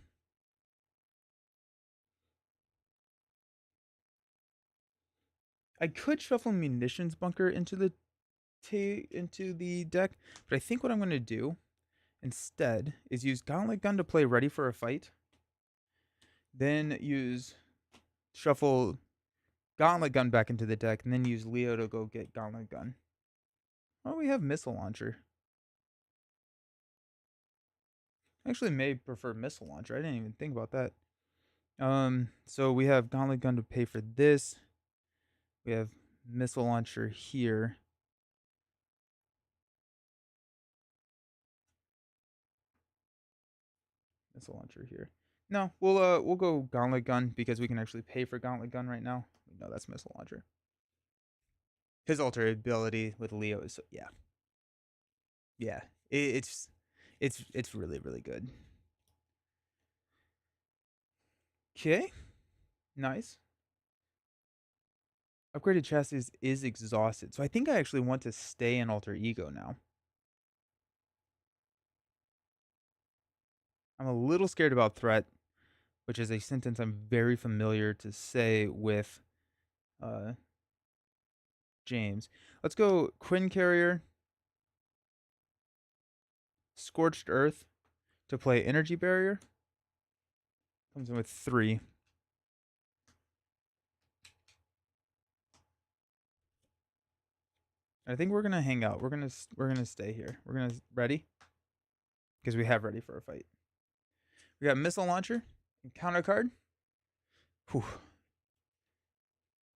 I could shuffle munitions bunker into the deck, but I think what I'm going to do instead is use Gauntlet Gun to play ready for a fight. Then use shuffle Gauntlet Gun back into the deck, and then use Leo to go get Gauntlet Gun. Oh, we have Missile Launcher. I actually may prefer Missile Launcher. I didn't even think about that. So we have Gauntlet Gun to pay for this. We have Missile Launcher here. Missile Launcher here. No, we'll go Gauntlet Gun because we can actually pay for Gauntlet Gun right now. We know that's Missile Launcher. His alter ability with Leo is yeah. It's really really good. Okay, nice. Upgraded chassis is exhausted, so I think I actually want to stay in Alter Ego now. I'm a little scared about threat, which is a sentence I'm very familiar to say with James. Let's go Quinn Carrier, Scorched Earth to play Energy Barrier. Comes in with 3. I think we're gonna hang out. We're gonna stay here. We're gonna ready because we have ready for a fight. We got Missile Launcher and counter card. Whew.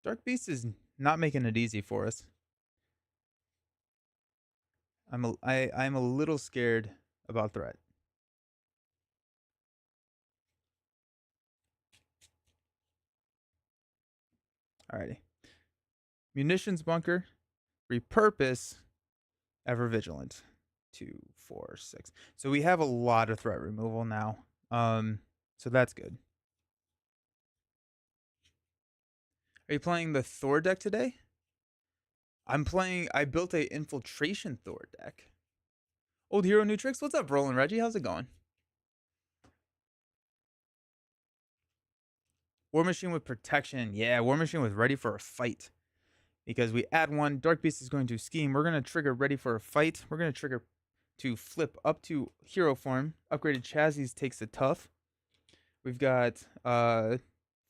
Dark Beast is not making it easy for us. I'm a little scared about threat. Alrighty. Munitions bunker, repurpose, ever vigilant. 2, 4, 6. So we have a lot of threat removal now. So that's good. Are you playing the Thor deck today? I built a infiltration Thor deck. Old Hero New Tricks, what's up, Roland Reggie? How's it going? War Machine with protection. Yeah, War Machine with ready for a fight. Because we add 1, Dark Beast is going to scheme. We're going to trigger ready for a fight. We're going to trigger to flip up to hero form. Upgraded chassis takes the tough. We've got 5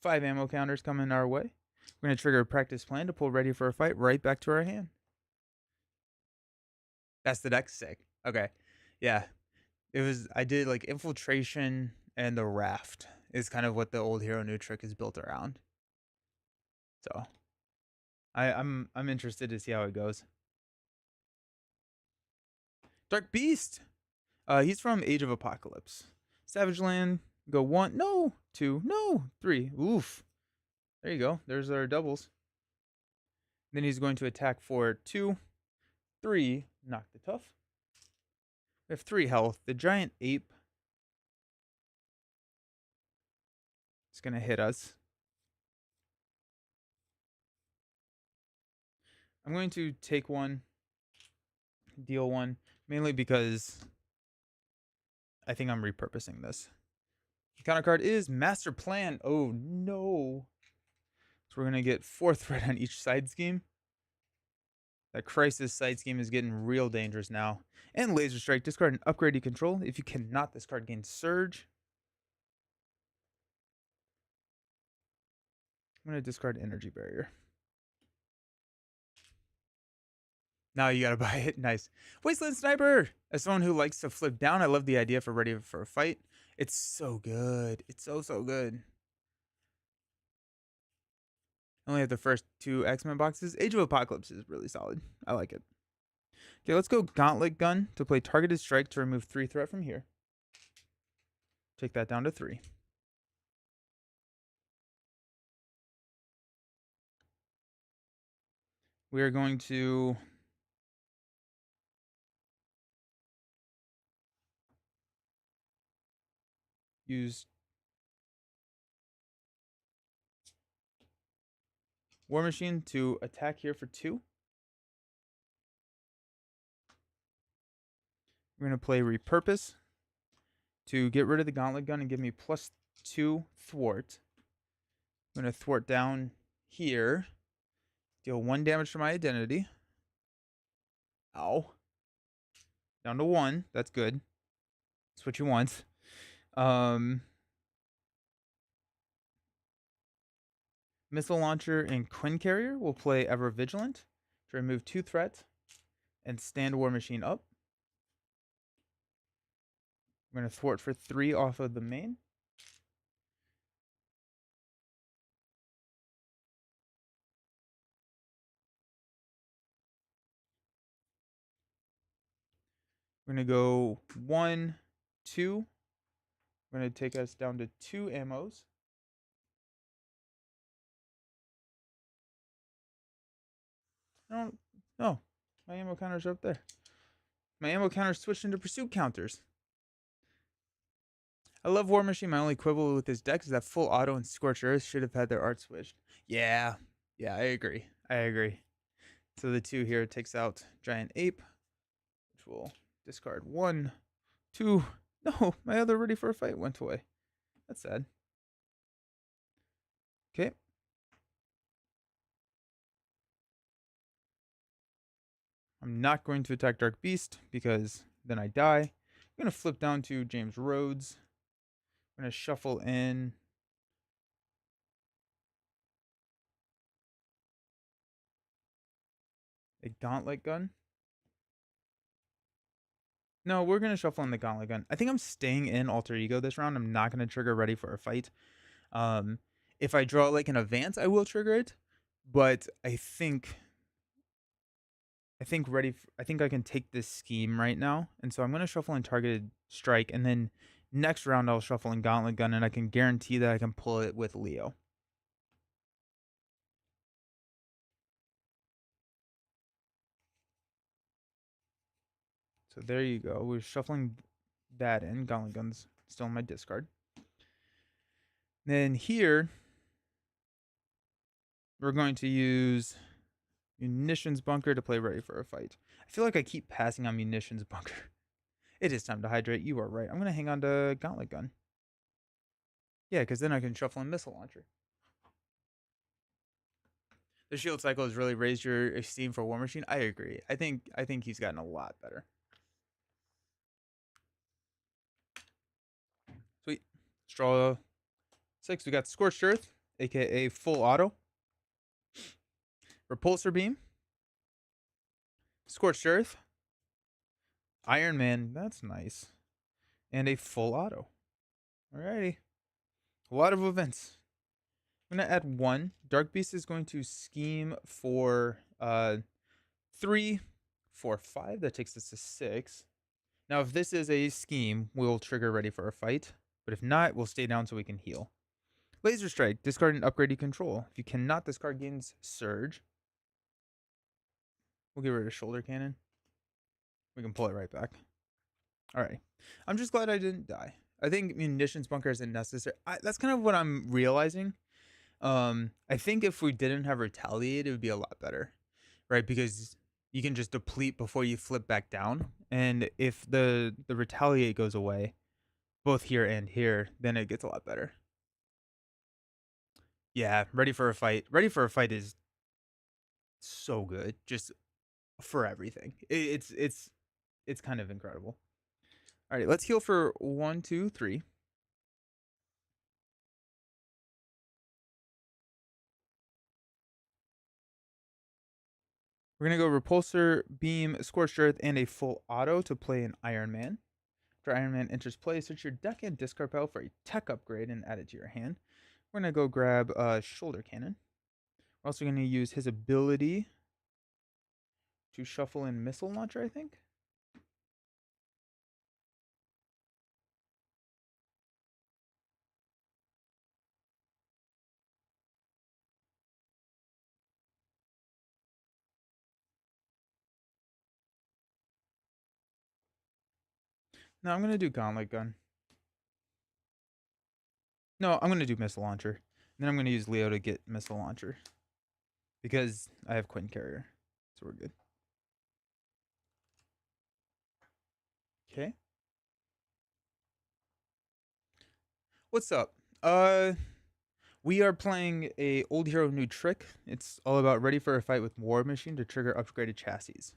ammo counters coming our way. We're going to trigger a practice plan to pull ready for a fight right back to our hand. That's the deck. Sick. Okay. Yeah. I did like infiltration and the raft is kind of what the old hero new trick is built around. So I'm interested to see how it goes. Dark Beast. He's from Age of Apocalypse. Savage Land. Go 1. No. 2. No. 3. Oof. There you go. There's our doubles. Then he's going to attack for 2. 3. Knock the tough. We have 3 health. The giant ape is going to hit us. I'm going to take 1, deal 1, mainly because I think I'm repurposing this. The counter card is Master Plan. Oh no. So we're going to get 4 threat on each side scheme. That Crisis side scheme is getting real dangerous now. And Laser Strike. Discard an upgraded control. If you cannot, this card gains Surge. I'm going to discard Energy Barrier. Now you gotta buy it. Nice. Wasteland Sniper! As someone who likes to flip down, I love the idea for ready for a fight. It's so good. It's so good. I only have the first 2 X-Men boxes. Age of Apocalypse is really solid. I like it. Okay, let's go Gauntlet Gun to play Targeted Strike to remove 3 threat from here. Take that down to 3. We are going to use War Machine to attack here for 2. We're going to play Repurpose to get rid of the Gauntlet Gun and give me +2 thwart. I'm going to thwart down here. Deal 1 damage to my identity. Ow. Down to 1. That's good. That's what you want. Um, Missile Launcher and Quinn Carrier will play Ever Vigilant to remove 2 threats and stand War Machine up. We're going to thwart for 3 off of the main. We're going to go 1, 2. We're going to take us down to 2 ammos. No, no. My ammo counter's up there. My ammo counter switched into pursuit counters. I love War Machine. My only quibble with his deck is that full auto and Scorched Earth should have had their art switched. Yeah, I agree. So the 2 here takes out Giant Ape, which will discard 1, 2. No, my other Ready for a Fight went away. That's sad. Okay. I'm not going to attack Dark Beast because then I die. I'm going to flip down to James Rhodes. I'm going to shuffle in a Gauntlet Gun. No, we're going to shuffle in the Gauntlet Gun. I think I'm staying in Alter Ego this round. I'm not going to trigger Ready for a Fight. If I draw like an advance, I will trigger it. But I think I think I can take this scheme right now. And so I'm going to shuffle in Targeted Strike. And then next round, I'll shuffle in Gauntlet Gun. And I can guarantee that I can pull it with Leo. So there you go. We're shuffling that in. Gauntlet Gun's still in my discard. Then here, we're going to use Munitions Bunker to play Ready for a Fight. I feel like I keep passing on Munitions Bunker. It is time to hydrate. You are right. I'm going to hang on to Gauntlet Gun. Yeah, because then I can shuffle in Missile Launcher. The shield cycle has really raised your esteem for War Machine. I agree. I think he's gotten a lot better. Sweet. Straw 6. We got Scorched Earth, aka full auto. Repulsor Beam. Scorched Earth. Iron Man. That's nice. And a full auto. Alrighty. A lot of events. I'm going to add 1. Dark Beast is going to scheme for 3, 4, 5. That takes us to 6. Now, if this is a scheme, we'll trigger Ready for a Fight. But if not, we'll stay down so we can heal. Laser Strike. Discard and upgrade you control. If you cannot, this card gains Surge. We'll get rid of Shoulder Cannon. We can pull it right back. Alright. I'm just glad I didn't die. I think Munitions Bunker isn't necessary. That's kind of what I'm realizing. I think if we didn't have Retaliate, it would be a lot better. Right? Because you can just deplete before you flip back down. And if the Retaliate goes away, both here and here, then it gets a lot better. Yeah, Ready for a Fight. Ready for a Fight is so good. Just for everything. It's kind of incredible. All right, let's heal for 1, 2, 3. We're going to go Repulsor, Beam, Scorched Earth, and a full auto to play an Iron Man. After Iron Man enters play, search your deck and discard pile for a tech upgrade and add it to your hand. We're going to go grab Shoulder Cannon. We're also going to use his ability to shuffle in Missile Launcher, I think. No, I'm going to do Gauntlet Gun. No, I'm going to do Missile Launcher. And then I'm going to use Leo to get Missile Launcher. Because I have Quinn Carrier. So we're good. Okay. What's up? We are playing a old hero new trick. It's all about Ready for a Fight with War Machine to trigger upgraded chassis.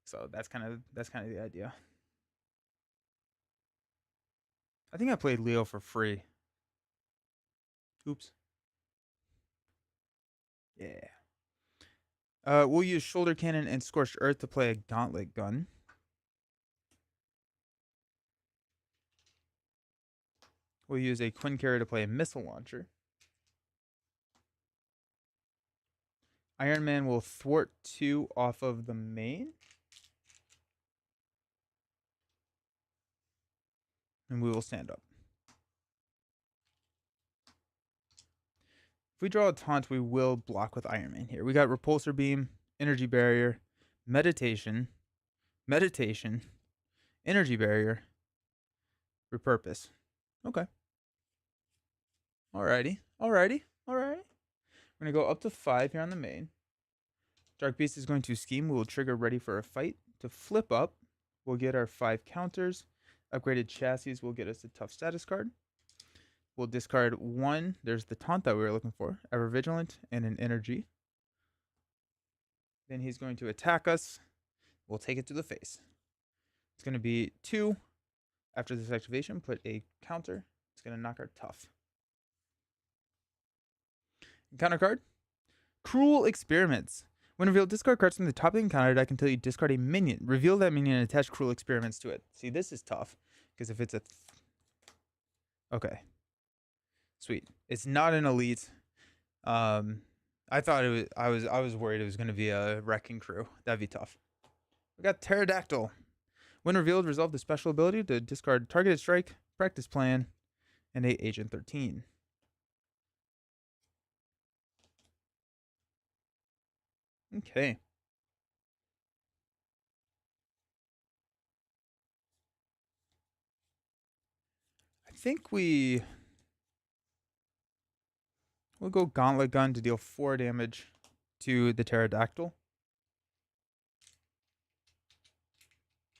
So that's kind of the idea. I think I played Leo for free. Oops. Yeah. We'll use Shoulder Cannon and Scorched Earth to play a Gauntlet Gun. We'll use a Quinn Carrier to play a Missile Launcher. Iron Man will thwart 2 off of the main. And we will stand up. If we draw a taunt, we will block with Iron Man here. We got Repulsor Beam, Energy Barrier, Meditation, Energy Barrier, Repurpose. Okay. Alrighty. We're going to go up to 5 here on the main. Dark Beast is going to scheme. We will trigger Ready for a Fight. To flip up, we'll get our 5 counters. Upgraded Chassis will get us a tough status card. We'll discard 1. There's the taunt that we were looking for. Ever Vigilant and an Energy. Then he's going to attack us. We'll take it to the face. It's going to be 2. After this activation, put a counter. It's going to knock our tough. Counter card. Cruel Experiments. When revealed, discard cards from the top of the encounter deck until you discard a minion. Reveal that minion and attach Cruel Experiments to it. See, this is tough. Because if it's a... Okay. Sweet. It's not an elite. I thought it was... I was worried it was going to be a Wrecking Crew. That'd be tough. We got Pterodactyl. When revealed, resolve the special ability to discard Targeted Strike, Practice Plan, and a Agent 13. Okay. I think we'll go Gauntlet Gun to deal 4 damage to the Pterodactyl.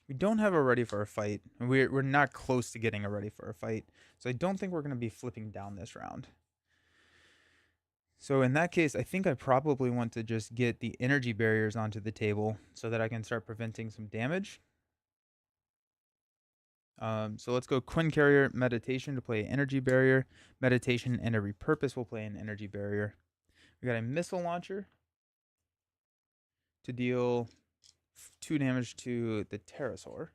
We don't have a Ready for a Fight. We're not close to getting a Ready for a Fight. So I don't think we're going to be flipping down this round. So in that case, I think I probably want to just get the energy barriers onto the table so that I can start preventing some damage. So let's go Quinn Carrier, Meditation to play an energy barrier. Meditation and a Repurpose will play an energy barrier. We got a Missile Launcher to deal 2 damage to the Pterosaur.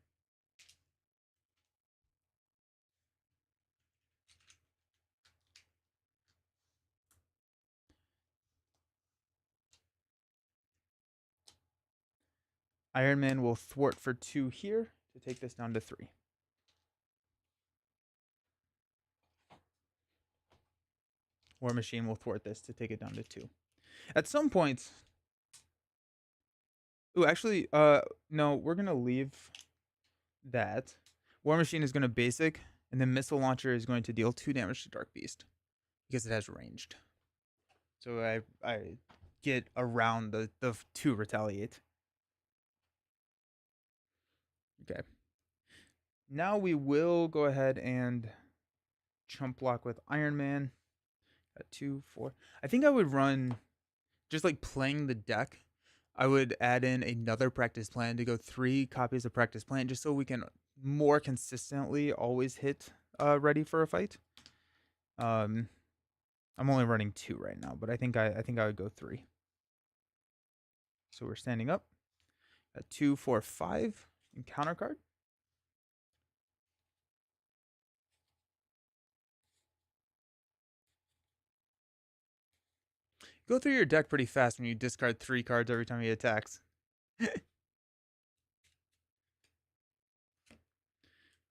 Iron Man will thwart for 2 here to take this down to 3. War Machine will thwart this to take it down to 2. At some points... Ooh, actually, no, we're going to leave that. War Machine is going to basic, and then Missile Launcher is going to deal 2 damage to Dark Beast because it has ranged. So I get around the 2 retaliate. Okay. Now we will go ahead and chump block with Iron Man. At 2, 4. I think I would run, just like playing the deck, I would add in another Practice Plan to go 3 copies of Practice Plan just so we can more consistently always hit Ready for a Fight. I'm only running 2 right now, but I think I would go 3. So we're standing up at 2, 4, 5 in counter card. Go through your deck pretty fast when you discard 3 cards every time he attacks. We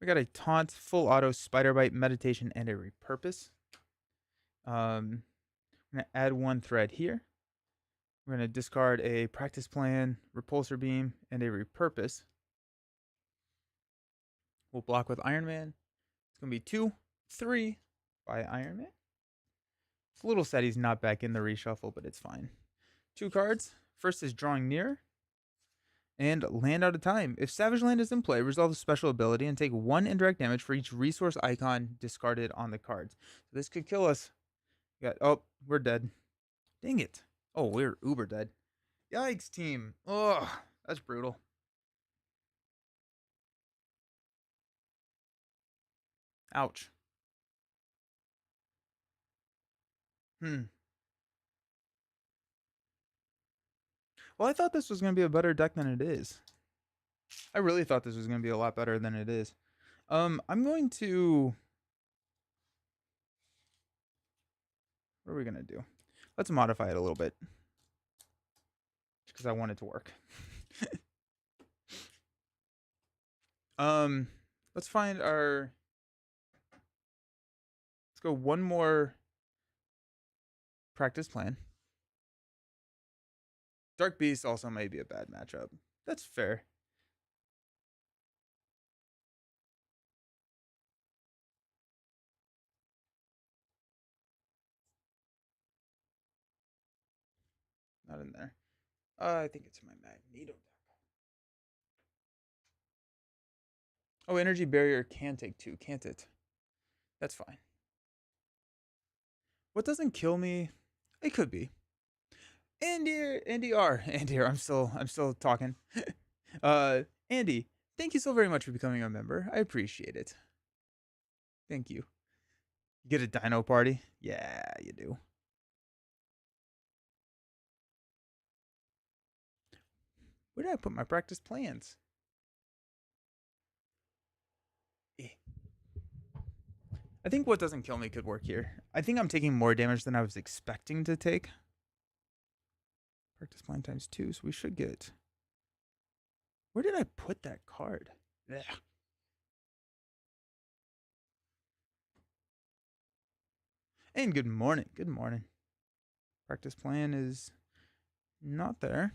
got a Taunt, Full Auto, Spider Bite, Meditation, and a Repurpose. I'm going to add 1 thread here. We're going to discard a Practice Plan, Repulsor Beam, and a Repurpose. We'll block with Iron Man. It's going to be 2, 3 by Iron Man. It's a little sad he's not back in the reshuffle, but it's fine. 2 cards. First is Drawing Near and Land Out of Time. If Savage Land is in play, resolve the special ability and take 1 indirect damage for each resource icon discarded on the cards. So this could kill us. Oh, we're dead. Dang it. Oh, we're uber dead. Yikes, team. Oh, that's brutal. Ouch. Hmm. Well, I thought this was going to be a better deck than it is. I really thought this was going to be a lot better than it is. I'm going to. What are we going to do? Let's modify it a little bit because I want it to work. um, let's find our. Let's go one more practice plan. Dark Beast also may be a bad matchup. That's fair. Not in there. I think it's in my Magneto deck. Oh, Energy Barrier can take two, can't it? That's fine. What doesn't kill me? It could be. Andy R. Andy R. I'm still talking. uh, Andy, thank you so very much for becoming a member. I appreciate it. Thank you. You get a dino party? Yeah, you do. Where did I put my practice plans? Eh. I think what doesn't kill me could work here. I think I'm taking more damage than I was expecting to take. Practice plan times 2, so we should get. Where did I put that card? Yeah. And good morning. Good morning. Practice plan is not there.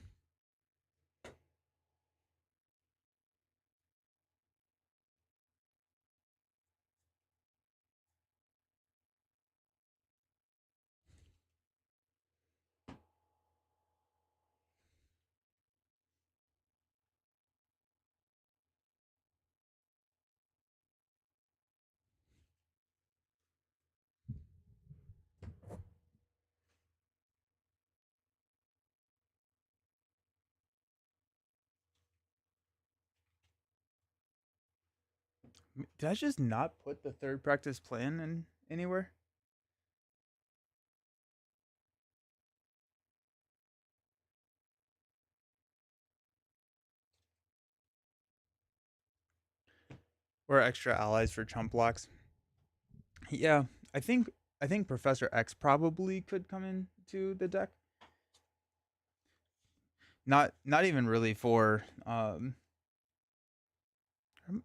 Did I just not put the third practice plan in anywhere? Or extra allies for chump blocks? Yeah, I think I think Professor X probably could come into the deck. Not even really for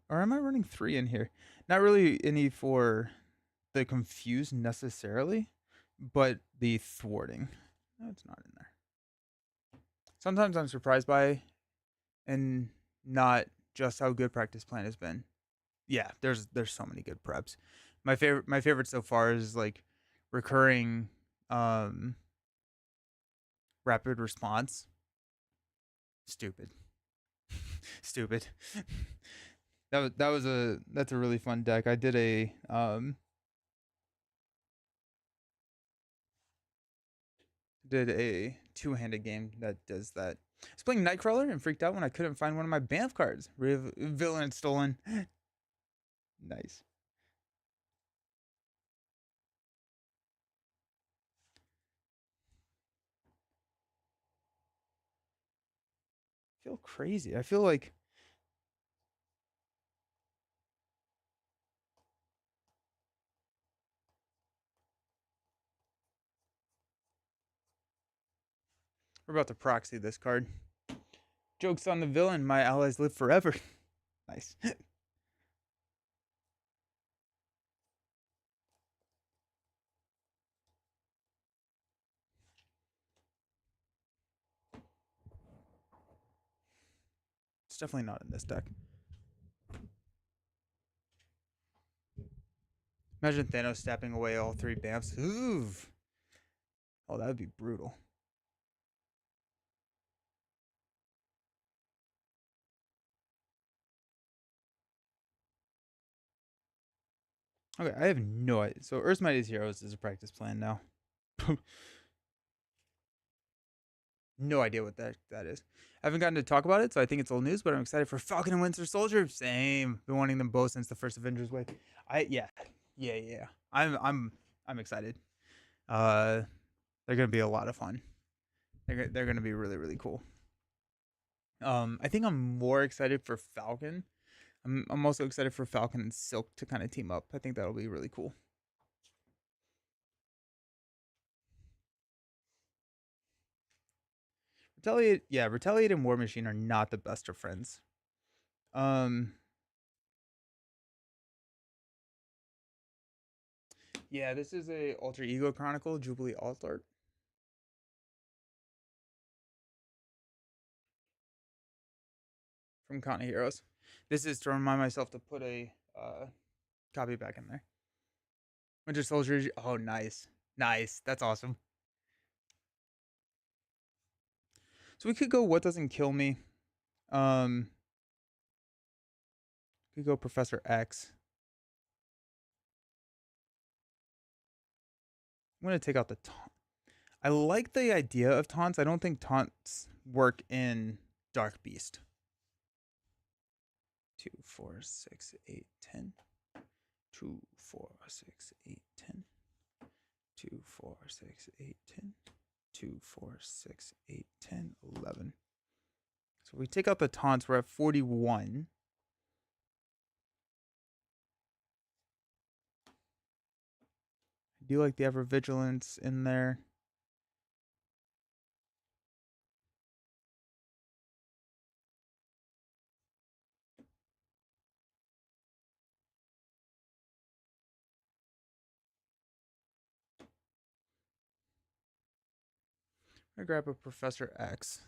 or am I running 3 in here? Not really any for the confused necessarily, but the thwarting. No, it's not in there. Sometimes I'm surprised by and not just how good practice plan has been. Yeah, there's so many good preps. My favorite so far is like recurring um rapid response. Stupid. Stupid. That's a really fun deck. I did a two-handed game that does that. I was playing Nightcrawler and freaked out when I couldn't find one of my Banff cards. Villain stolen. Nice. I feel crazy. I feel like we're about to proxy this card. Joke's on the villain. My allies live forever. Nice. It's definitely not in this deck. Imagine Thanos snapping away all 3 Bamfs. Ooh. Oh, that would be brutal. Okay, I have no idea. So Earth's Mightiest Heroes is a practice plan now. No idea what that is. I haven't gotten to talk about it, so I think it's old news. But I'm excited for Falcon and Winter Soldier. Same. Been wanting them both since the first Avengers wave. Yeah. I'm excited. Uh, they're gonna be a lot of fun. They're gonna be really cool. I think I'm more excited for Falcon. I'm also excited for Falcon and Silk to kind of team up. I think that'll be really cool. Retaliate and War Machine are not the best of friends. Um, yeah, this is a Alter Ego Chronicle, Jubilee Alt Art from Continent Heroes. This is to remind myself to put a copy back in there. Winter Soldier. Oh, nice. That's awesome. So we could go. What doesn't kill me? Um, we could go Professor X. I'm gonna take out the taunt. I like the idea of taunts. I don't think taunts work in Dark Beast. 2, 4, 6, 8, 10. 2, 4, 6, 8, 10. 2, 4, 6, 8, 10. 2, 4, 6, 8, 10, 11. So we take out the taunts, we're at 41. I do like the Ever Vigilance in there. I'm gonna grab a Professor X.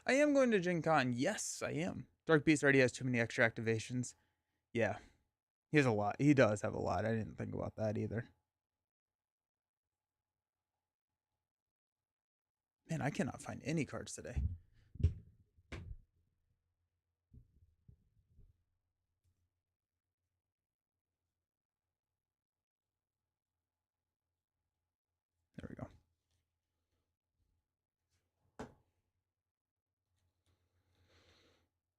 I am going to Gen Con. Yes, I am. Dark Beast already has too many extra activations. Yeah, he has a lot. He does have a lot. I didn't think about that either. Man, I cannot find any cards today. There we go.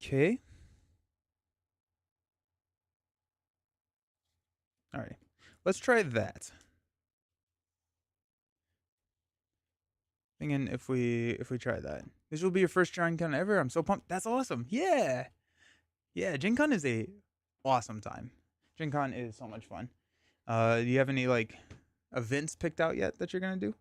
Okay. All right. Let's try that. Thinking if we try that, this will be your first Gen Con ever. I'm so pumped. That's awesome. Yeah. Gen Con is a awesome time. Gen Con is so much fun. Do you have any like events picked out yet that you're gonna do?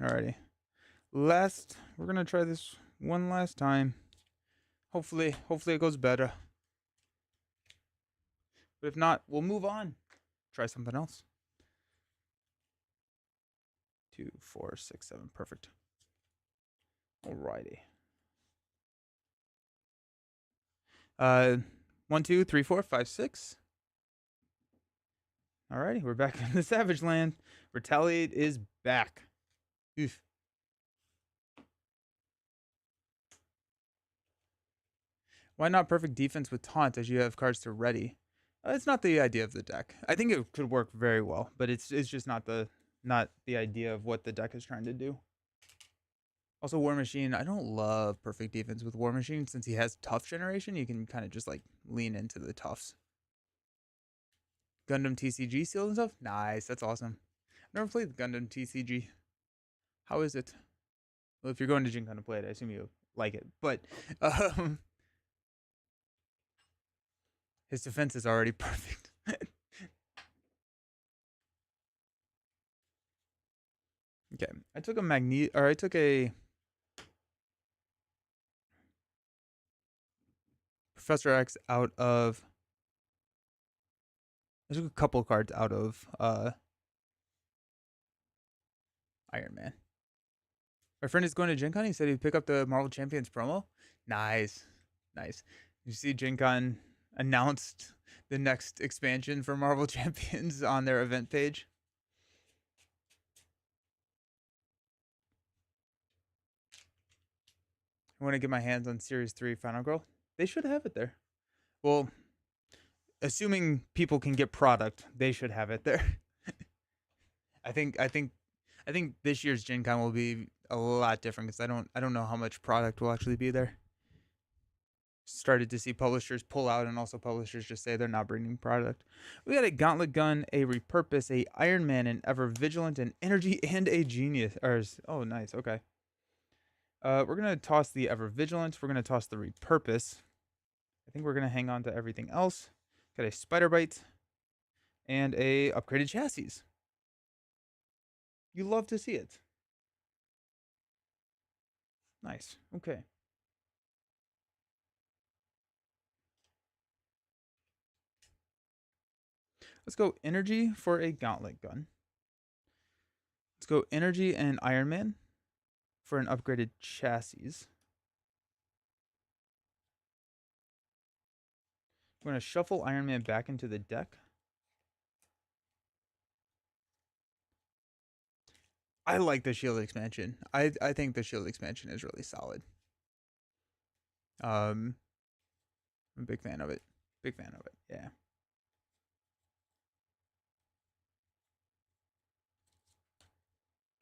Alrighty. We're gonna try this one last time. Hopefully it goes better. But if not, we'll move on. Try something else. 2, 4, 6, 7. Perfect. Alrighty. 1, 2, 3, 4, 5, 6. Alrighty, we're back in the Savage Land. Retaliate is back. Oof. Why not perfect defense with taunt as you have cards to ready? It's not the idea of the deck. I think it could work very well, but it's just not the idea of what the deck is trying to do. Also, War Machine. I don't love perfect defense with War Machine since he has tough generation. You can kind of just like lean into the toughs. Gundam TCG seals and stuff. Nice, that's awesome. I've never played Gundam TCG. How is it? Well, if you're going to Gen Con to play it, I assume you like it. But his defense is already perfect. Okay, I took a Professor X out of. I took a couple cards out of Iron Man. My friend is going to Gen Con. He said he'd pick up the Marvel Champions promo. Nice. Nice. You see Gen Con announced the next expansion for Marvel Champions on their event page. I want to get my hands on Series 3 Final Girl. They should have it there. Well, assuming people can get product, they should have it there. I think this year's Gen Con will be a lot different because I don't know how much product will actually be there. Started to see publishers pull out and also publishers just say they're not bringing product. We got a Gauntlet Gun, a Repurpose, a Iron Man, an Ever Vigilant, an Energy, and a Genius. Oh, nice. Okay. We're gonna toss the Ever Vigilant. We're gonna toss the Repurpose. I think we're gonna hang on to everything else. Got a Spider Bite and a upgraded chassis. You love to see it. Nice. Okay. Let's go Energy for a Gauntlet Gun. Let's go Energy and Iron Man for an upgraded chassis. We're going to shuffle Iron Man back into the deck. I like the shield expansion. I think the shield expansion is really solid. I'm a big fan of it. Big fan of it. Yeah.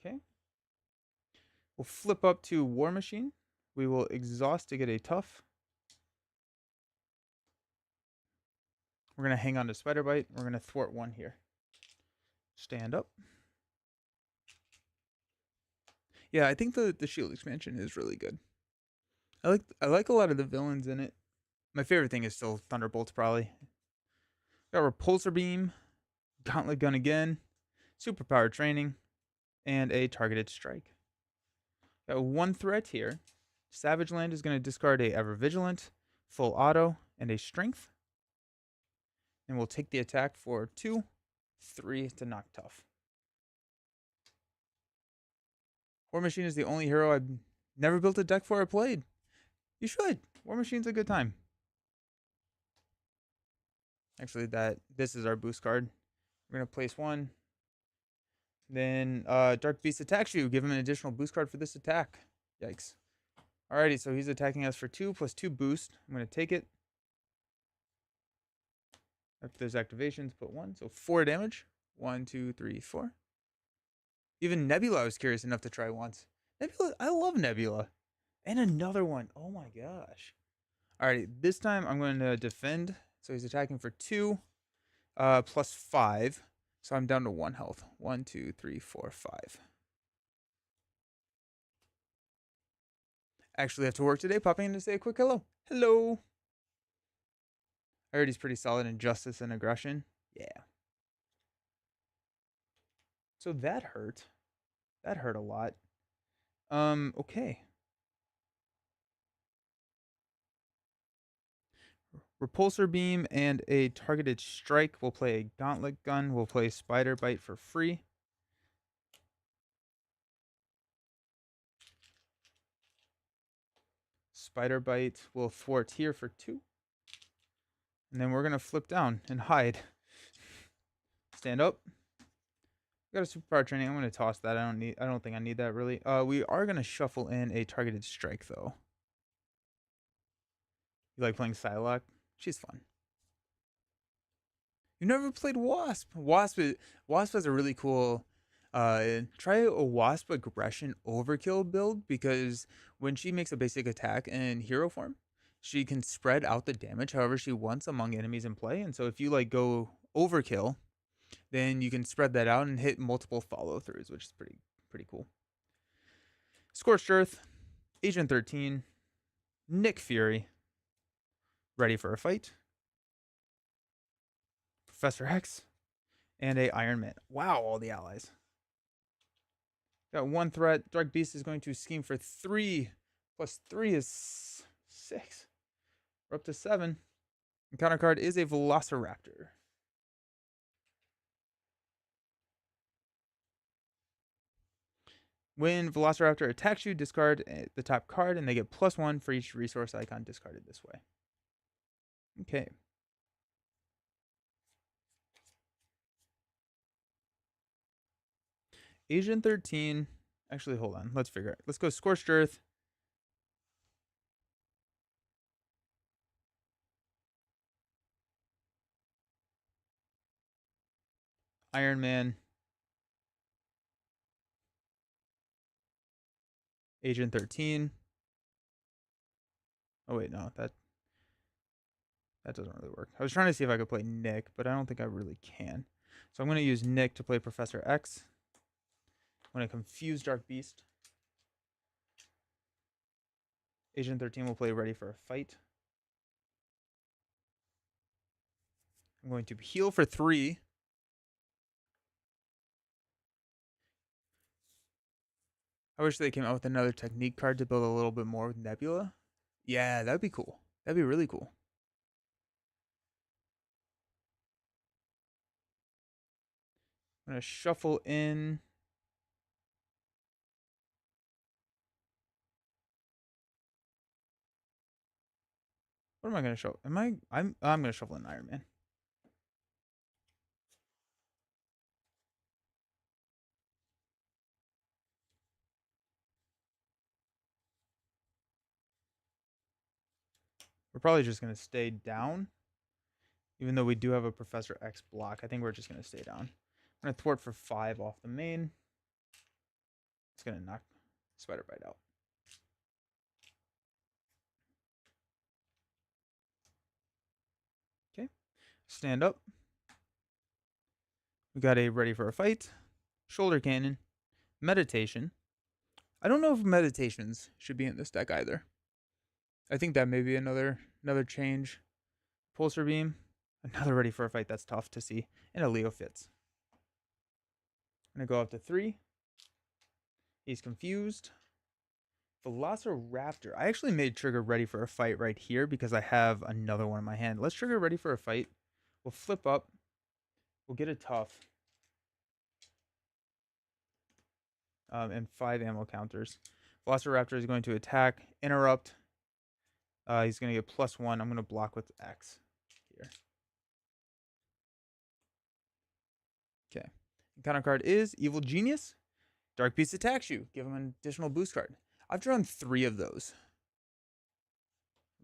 Okay. We'll flip up to War Machine. We will exhaust to get a tough. We're going to hang on to Spider Bite. We're going to thwart one here. Stand up. Yeah, I think the shield expansion is really good. I like a lot of the villains in it. My favorite thing is still Thunderbolts, probably. Got Repulsor Beam, Gauntlet Gun again, Superpower Training, and a Targeted Strike. Got one threat here. Savage Land is going to discard a Ever Vigilant, Full Auto, and a Strength. And we'll take the attack for 2, 3 to knock tough. War Machine is the only hero I've never built a deck for or played. You should. War Machine's a good time. Actually, this is our boost card. We're going to place one. Then Dark Beast attacks you. Give him an additional boost card for this attack. Yikes. Alrighty, so he's attacking us for 2 plus 2 boost. I'm going to take it. After those activations, put 1. So 4 damage. 1, 2, 3, 4. Even Nebula I was curious enough to try once. Nebula, I love Nebula. And another one. Oh my gosh. Alrighty, this time I'm going to defend. So he's attacking for 2 plus 5. So I'm down to 1 health. 1, 2, 3, 4, 5. Actually have to work today. Popping in to say a quick hello. Hello. I heard he's pretty solid in justice and aggression. Yeah. So that hurt. That hurt a lot. Okay. Repulsor Beam and a Targeted Strike. We'll play a Gauntlet Gun. We'll play Spider Bite for free. Spider Bite will thwart here for 2. And then we're going to flip down and hide. Stand up. Got a Superpower Training. I'm going to toss that. I don't think I need that really. We are going to shuffle in a Targeted Strike though. You like playing Psylocke? She's fun. You never played Wasp. Wasp has a really cool try a Wasp Aggression Overkill build, because when she makes a basic attack in hero form, she can spread out the damage however she wants among enemies in play. And so if you like go Overkill, then you can spread that out and hit multiple follow throughs, which is pretty cool. Scorched Earth, Agent 13, Nick Fury, ready for a fight. Professor X, and a Iron Man. Wow, all the allies. Got 1 threat. Dark Beast is going to scheme for 3. Plus 3 is 6. We're up to 7. And counter card is a Velociraptor. When Velociraptor attacks you, discard the top card, and they get +1 for each resource icon discarded this way. Okay. Asian 13. Actually, hold on. Let's figure it. Let's go Scorched Earth. Iron Man. Agent 13. Oh, wait, no. That doesn't really work. I was trying to see if I could play Nick, but I don't think I really can. So I'm going to use Nick to play Professor X. I'm going to confuse Dark Beast. Agent 13 will play Ready for a Fight. I'm going to heal for 3. I wish they came out with another technique card to build a little bit more with Nebula. Yeah, that'd be cool. That'd be really cool. I'm going to shuffle in. What am I going to shuffle? I'm going to shuffle in Iron Man. We're probably just going to stay down. Even though we do have a Professor X block, I think we're just going to stay down. I'm going to thwart for 5 off the main. It's going to knock Spider Bite out. Okay. Stand up. We got a Ready for a Fight. Shoulder Cannon. Meditation. I don't know if Meditations should be in this deck either. I think that may be another change. Pulsar Beam. Another Ready for a Fight. That's tough to see. And a Leo Fitz. I'm going to go up to 3. He's confused. Velociraptor. I actually made trigger Ready for a Fight right here because I have another one in my hand. Let's trigger Ready for a Fight. We'll flip up. We'll get a tough. And 5 ammo counters. Velociraptor is going to attack, interrupt. He's going to get +1. I'm going to block with X here. Okay. Counter card is Evil Genius. Dark Beast attacks you. Give him an additional boost card. I've drawn 3 of those.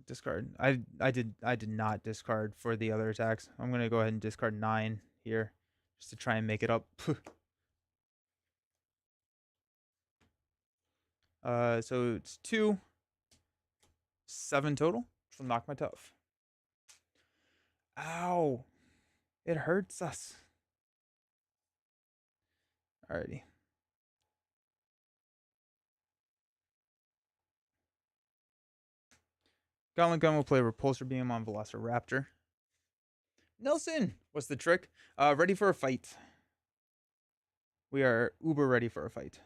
Discard. I did not discard for the other attacks. I'm going to go ahead and discard 9 here just to try and make it up. So it's 2, 7 total, which will knock my tough. Ow. It hurts us. Alrighty. Gauntlet Gun will play Repulsor Beam on Velociraptor. Nelson, what's the trick? Ready for a fight. We are uber ready for a fight.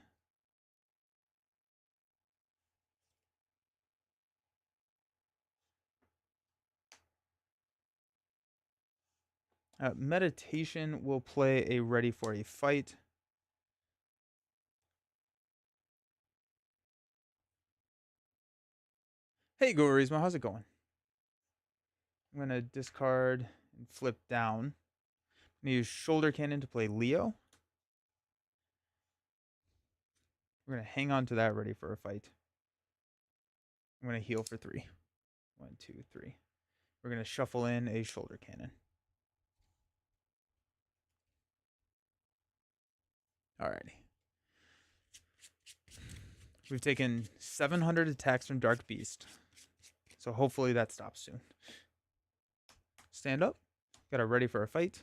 Meditation will play a Ready for a Fight. Hey, Gorisma, how's it going? I'm going to discard and flip down. I'm going to use Shoulder Cannon to play Leo. We're going to hang on to that Ready for a Fight. I'm going to heal for 3. 1, 2, 3. We're going to shuffle in a Shoulder Cannon. Alrighty. We've taken 700 attacks from Dark Beast. So hopefully that stops soon. Stand up. Got a Ready for a Fight.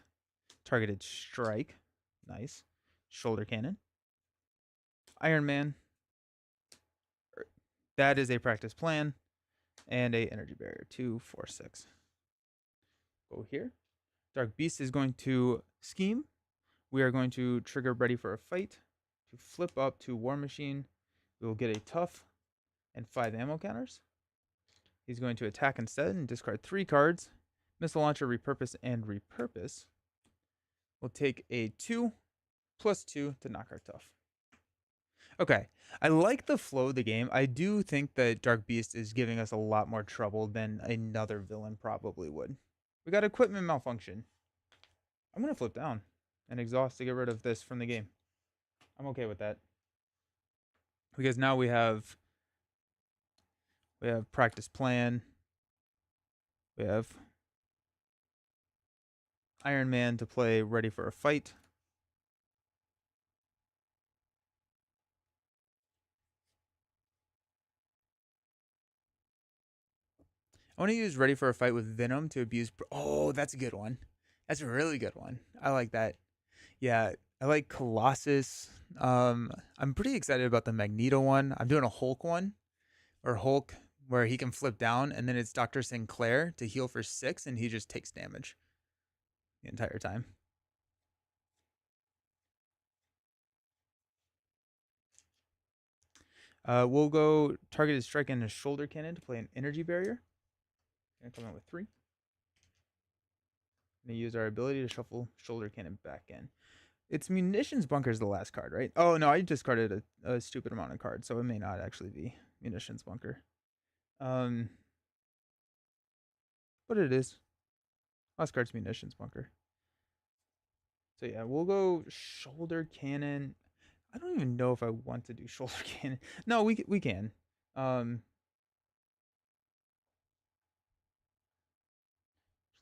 Targeted Strike. Nice. Shoulder Cannon. Iron Man. That is a practice plan. And a Energy Barrier. 2, 4, 6. Go here. Dark Beast is going to scheme. We are going to trigger Ready for a Fight to flip up to War Machine. We will get a tough and 5 ammo counters. He's going to attack instead and discard 3 cards. Missile Launcher, Repurpose, and Repurpose. We'll take a 2 +2 to knock our tough. Okay. I like the flow of the game. I do think that Dark Beast is giving us a lot more trouble than another villain probably would. We got equipment malfunction. I'm gonna flip down and exhaust to get rid of this from the game. I'm okay with that. Because now we have practice plan. We have Iron Man to play ready for a fight. I want to use ready for a fight with Venom to abuse. Oh, that's a good one. That's a really good one. I like that. Yeah, I like Colossus. I'm pretty excited about the Magneto one. I'm doing a Hulk one, or Hulk where he can flip down, and then it's Dr. Sinclair to heal for 6, and he just takes damage the entire time. We'll go targeted strike and a shoulder cannon to play an energy barrier. Gonna come out with 3. Gonna use our ability to shuffle shoulder cannon back in. It's munitions bunker is the last card, right? Oh no, I discarded a stupid amount of cards, so it may not actually be munitions bunker. Um, but it is. Last card's munitions bunker. So yeah, we'll go shoulder cannon. I don't even know if I want to do shoulder cannon. No, we can.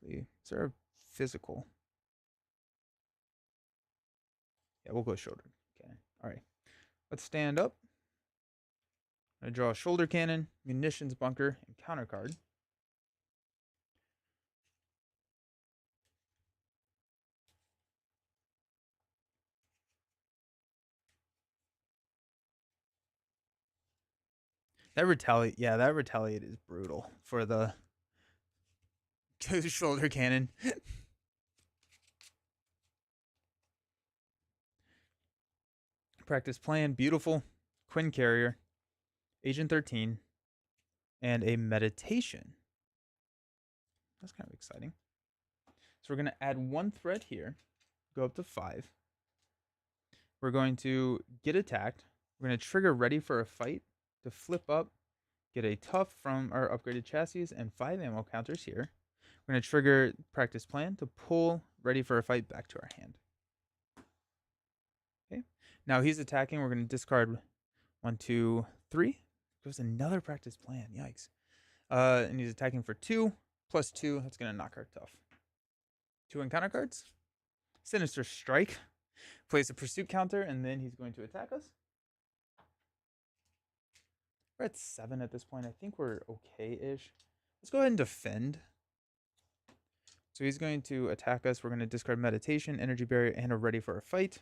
Actually, is there a physical? Yeah, we'll go shoulder cannon. All right, let's stand up. I draw a shoulder cannon, munitions bunker, and counter card. That retaliate, yeah, that retaliate is brutal for the shoulder cannon. Practice plan, beautiful. Quinn carrier, Agent 13, and a meditation. That's kind of exciting. So we're going to add 1 threat here, go up to 5. We're going to get attacked. We're going to trigger ready for a fight to flip up, get a tough from our upgraded chassis, and 5 ammo counters here. We're going to trigger practice plan to pull ready for a fight back to our hand. Okay. Now he's attacking. We're going to discard 1, 2, 3. There's another practice plan. Yikes. And he's attacking for 2 plus 2. That's going to knock our tough. 2 encounter cards. Sinister Strike. Plays a pursuit counter, and then he's going to attack us. We're at 7 at this point. I think we're okay-ish. Let's go ahead and defend. So he's going to attack us. We're going to discard meditation, energy barrier, and a ready for a fight.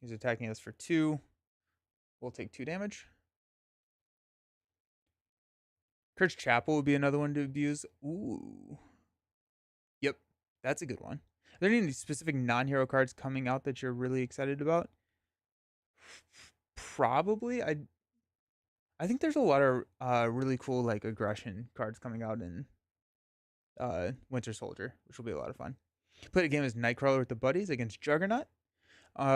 He's attacking us for 2. We'll take 2 damage. Kurt's Chapel would be another one to abuse. Ooh. Yep, that's a good one. Are there any specific non-hero cards coming out that you're really excited about? Probably. I think there's a lot of really cool like aggression cards coming out in Winter Soldier, which will be a lot of fun. Played a game as Nightcrawler with the buddies against Juggernaut.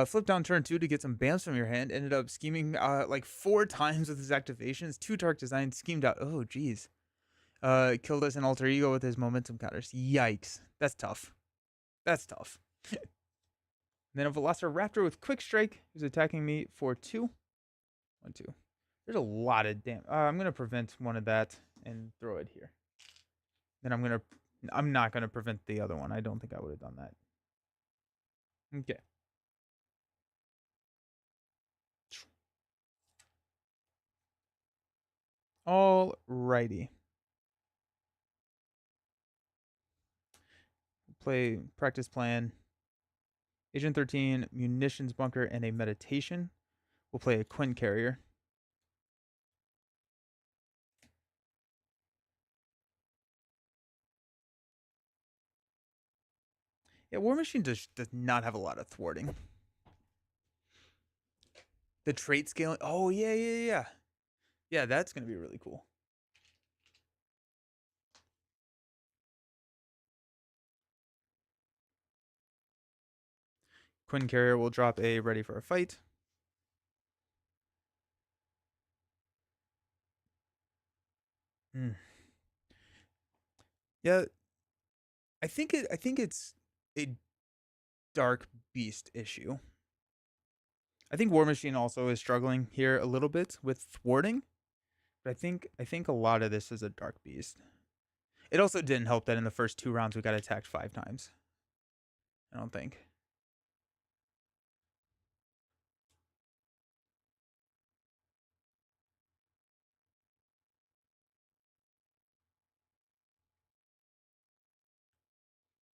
Flip down turn 2 to get some bams from your hand. Ended up scheming like 4 times with his activations. 2 Dark Design schemed out. Oh, geez. Killed us in Alter Ego with his momentum counters. Yikes. That's tough. That's tough. Then a Velociraptor with Quick Strike who's attacking me for 2. 1, 2. There's a lot of damage. I'm going to prevent one of that and throw it here. Then I'm not going to prevent the other one. I don't think I would have done that. Okay. Alrighty. Play practice plan. Agent 13, munitions bunker, and a meditation. We'll play a Quinn carrier. Yeah, War Machine does not have a lot of thwarting. The trait scaling. Oh, yeah. Yeah, that's going to be really cool. Quinn carrier will drop a ready for a fight. Mm. Yeah, I think it's a Dark Beast issue. I think War Machine also is struggling here a little bit with thwarting, but I think a lot of this is a Dark Beast. It also didn't help that in the first 2 rounds we got attacked 5 times. I don't think.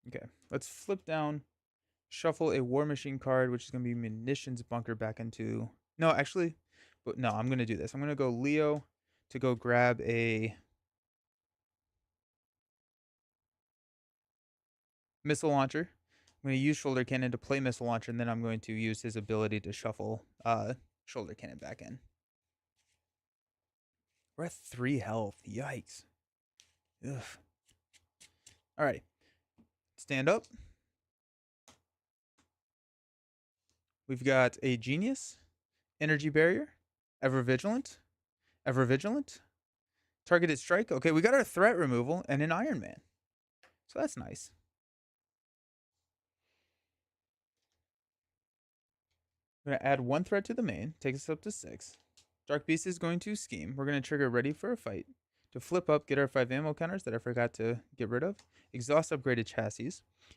Okay, let's flip down, shuffle a War Machine card, which is going to be Munitions Bunker back into. No, actually, but no, I'm going to do this. I'm going to go Leo to go grab a missile launcher. I'm going to use Shoulder Cannon to play missile launcher, and then I'm going to use his ability to shuffle Shoulder Cannon back in. We're at 3 health. Yikes. Ugh. Alrighty. Stand up. We've got a Genius, Energy Barrier, Ever Vigilant, Ever Vigilant, Targeted Strike. Okay, we got our threat removal and an Iron Man. So that's nice. I'm going to add 1 threat to the main, take us up to 6. Dark Beast is going to scheme. We're going to trigger Ready for a Fight to flip up, get our 5 ammo counters that I forgot to get rid of, exhaust upgraded chassis,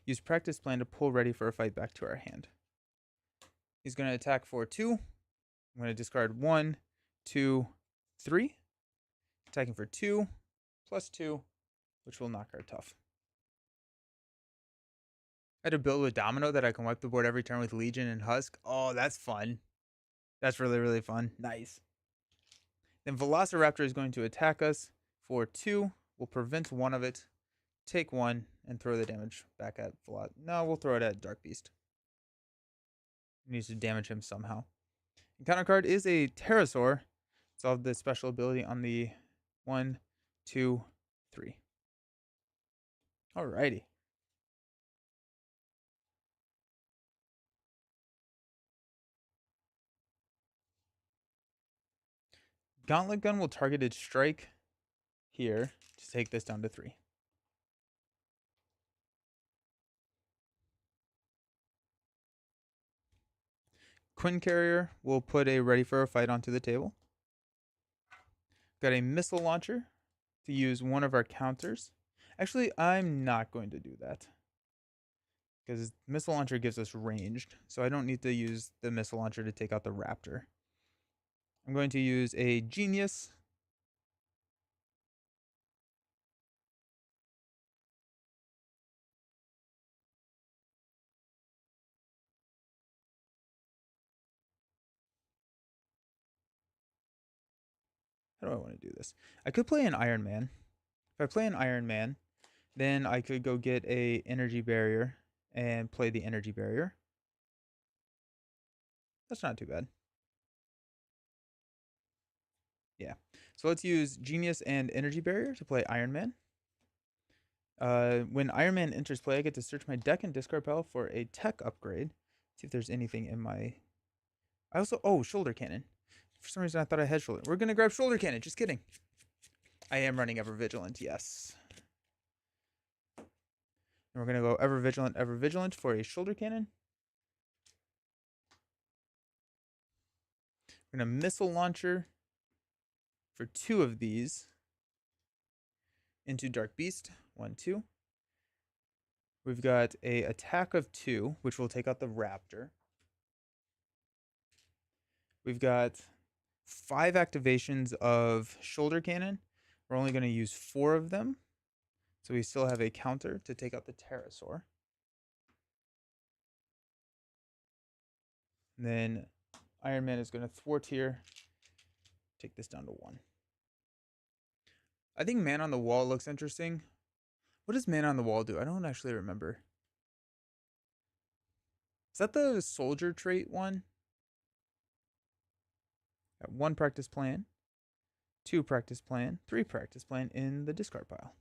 use Practice Plan to pull Ready for a Fight back to our hand. He's going to attack for 2. I'm going to discard 1, 2, 3. Attacking for 2, plus 2, which will knock our tough. I had to build a domino that I can wipe the board every turn with Legion and Husk. Oh, that's fun. That's really, really fun. Nice. Then Velociraptor is going to attack us for 2. We'll prevent 1 of it, take 1, and throw the damage back at Velociraptor. No, we'll throw it at Dark Beast. It needs to damage him somehow. Encounter card is a Pterosaur. Solve the special ability on the 1, 2, 3. Alrighty. Gauntlet Gun will targeted strike here to take this down to 3. Quinn Carrier will put a Ready for a Fight onto the table. Got a missile launcher to use one of our counters. Actually, I'm not going to do that because missile launcher gives us ranged, so I don't need to use the missile launcher to take out the raptor. I'm going to use a Genius. How do I want to do this? I could play an Iron Man. If I play an Iron Man, then I could go get a energy barrier and play the energy barrier. That's not too bad. Yeah. So let's use Genius and Energy Barrier to play Iron Man. When Iron Man enters play, I get to search my deck and discard pile for a tech upgrade. See if there's anything in my. I also Shoulder Cannon. For some reason, I thought I had shoulder. We're gonna grab Shoulder Cannon. Just kidding. I am running Ever Vigilant. Yes. And we're gonna go Ever Vigilant for a Shoulder Cannon. We're gonna Missile Launcher for 2 of these into Dark Beast. 1, 2. We've got a attack of 2, which will take out the Raptor. We've got 5 activations of Shoulder Cannon. We're only going to use 4 of them. So we still have a counter to take out the Pterosaur. And then Iron Man is going to thwart here. Take this down to 1. I think Man on the Wall looks interesting. What does Man on the Wall do? I don't actually remember. Is that the soldier trait one? Got 1 practice plan, 2 practice plan, 3 practice plan in the discard pile.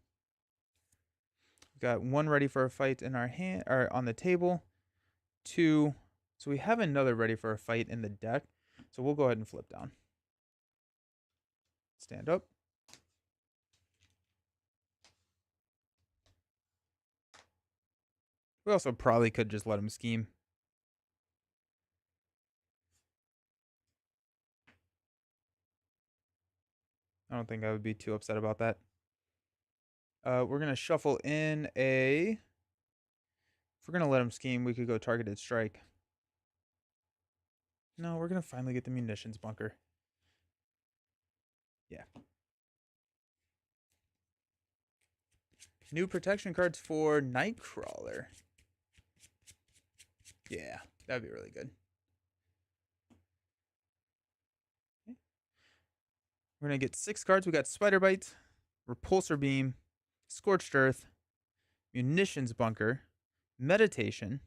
We've got 1 Ready for a Fight in our hand or on the table. 2. So we have another Ready for a Fight in the deck. So we'll go ahead and flip down. Stand up. We also probably could just let him scheme. I don't think I would be too upset about that. We're going to shuffle in a... If we're going to let him scheme, we could go targeted strike. No, we're going to finally get the munitions bunker. Yeah. New protection cards for Nightcrawler. Yeah, that'd be really good. Okay. We're going to get 6 cards. We got Spider Bite, Repulsor Beam, Scorched Earth, Munitions Bunker, Meditation,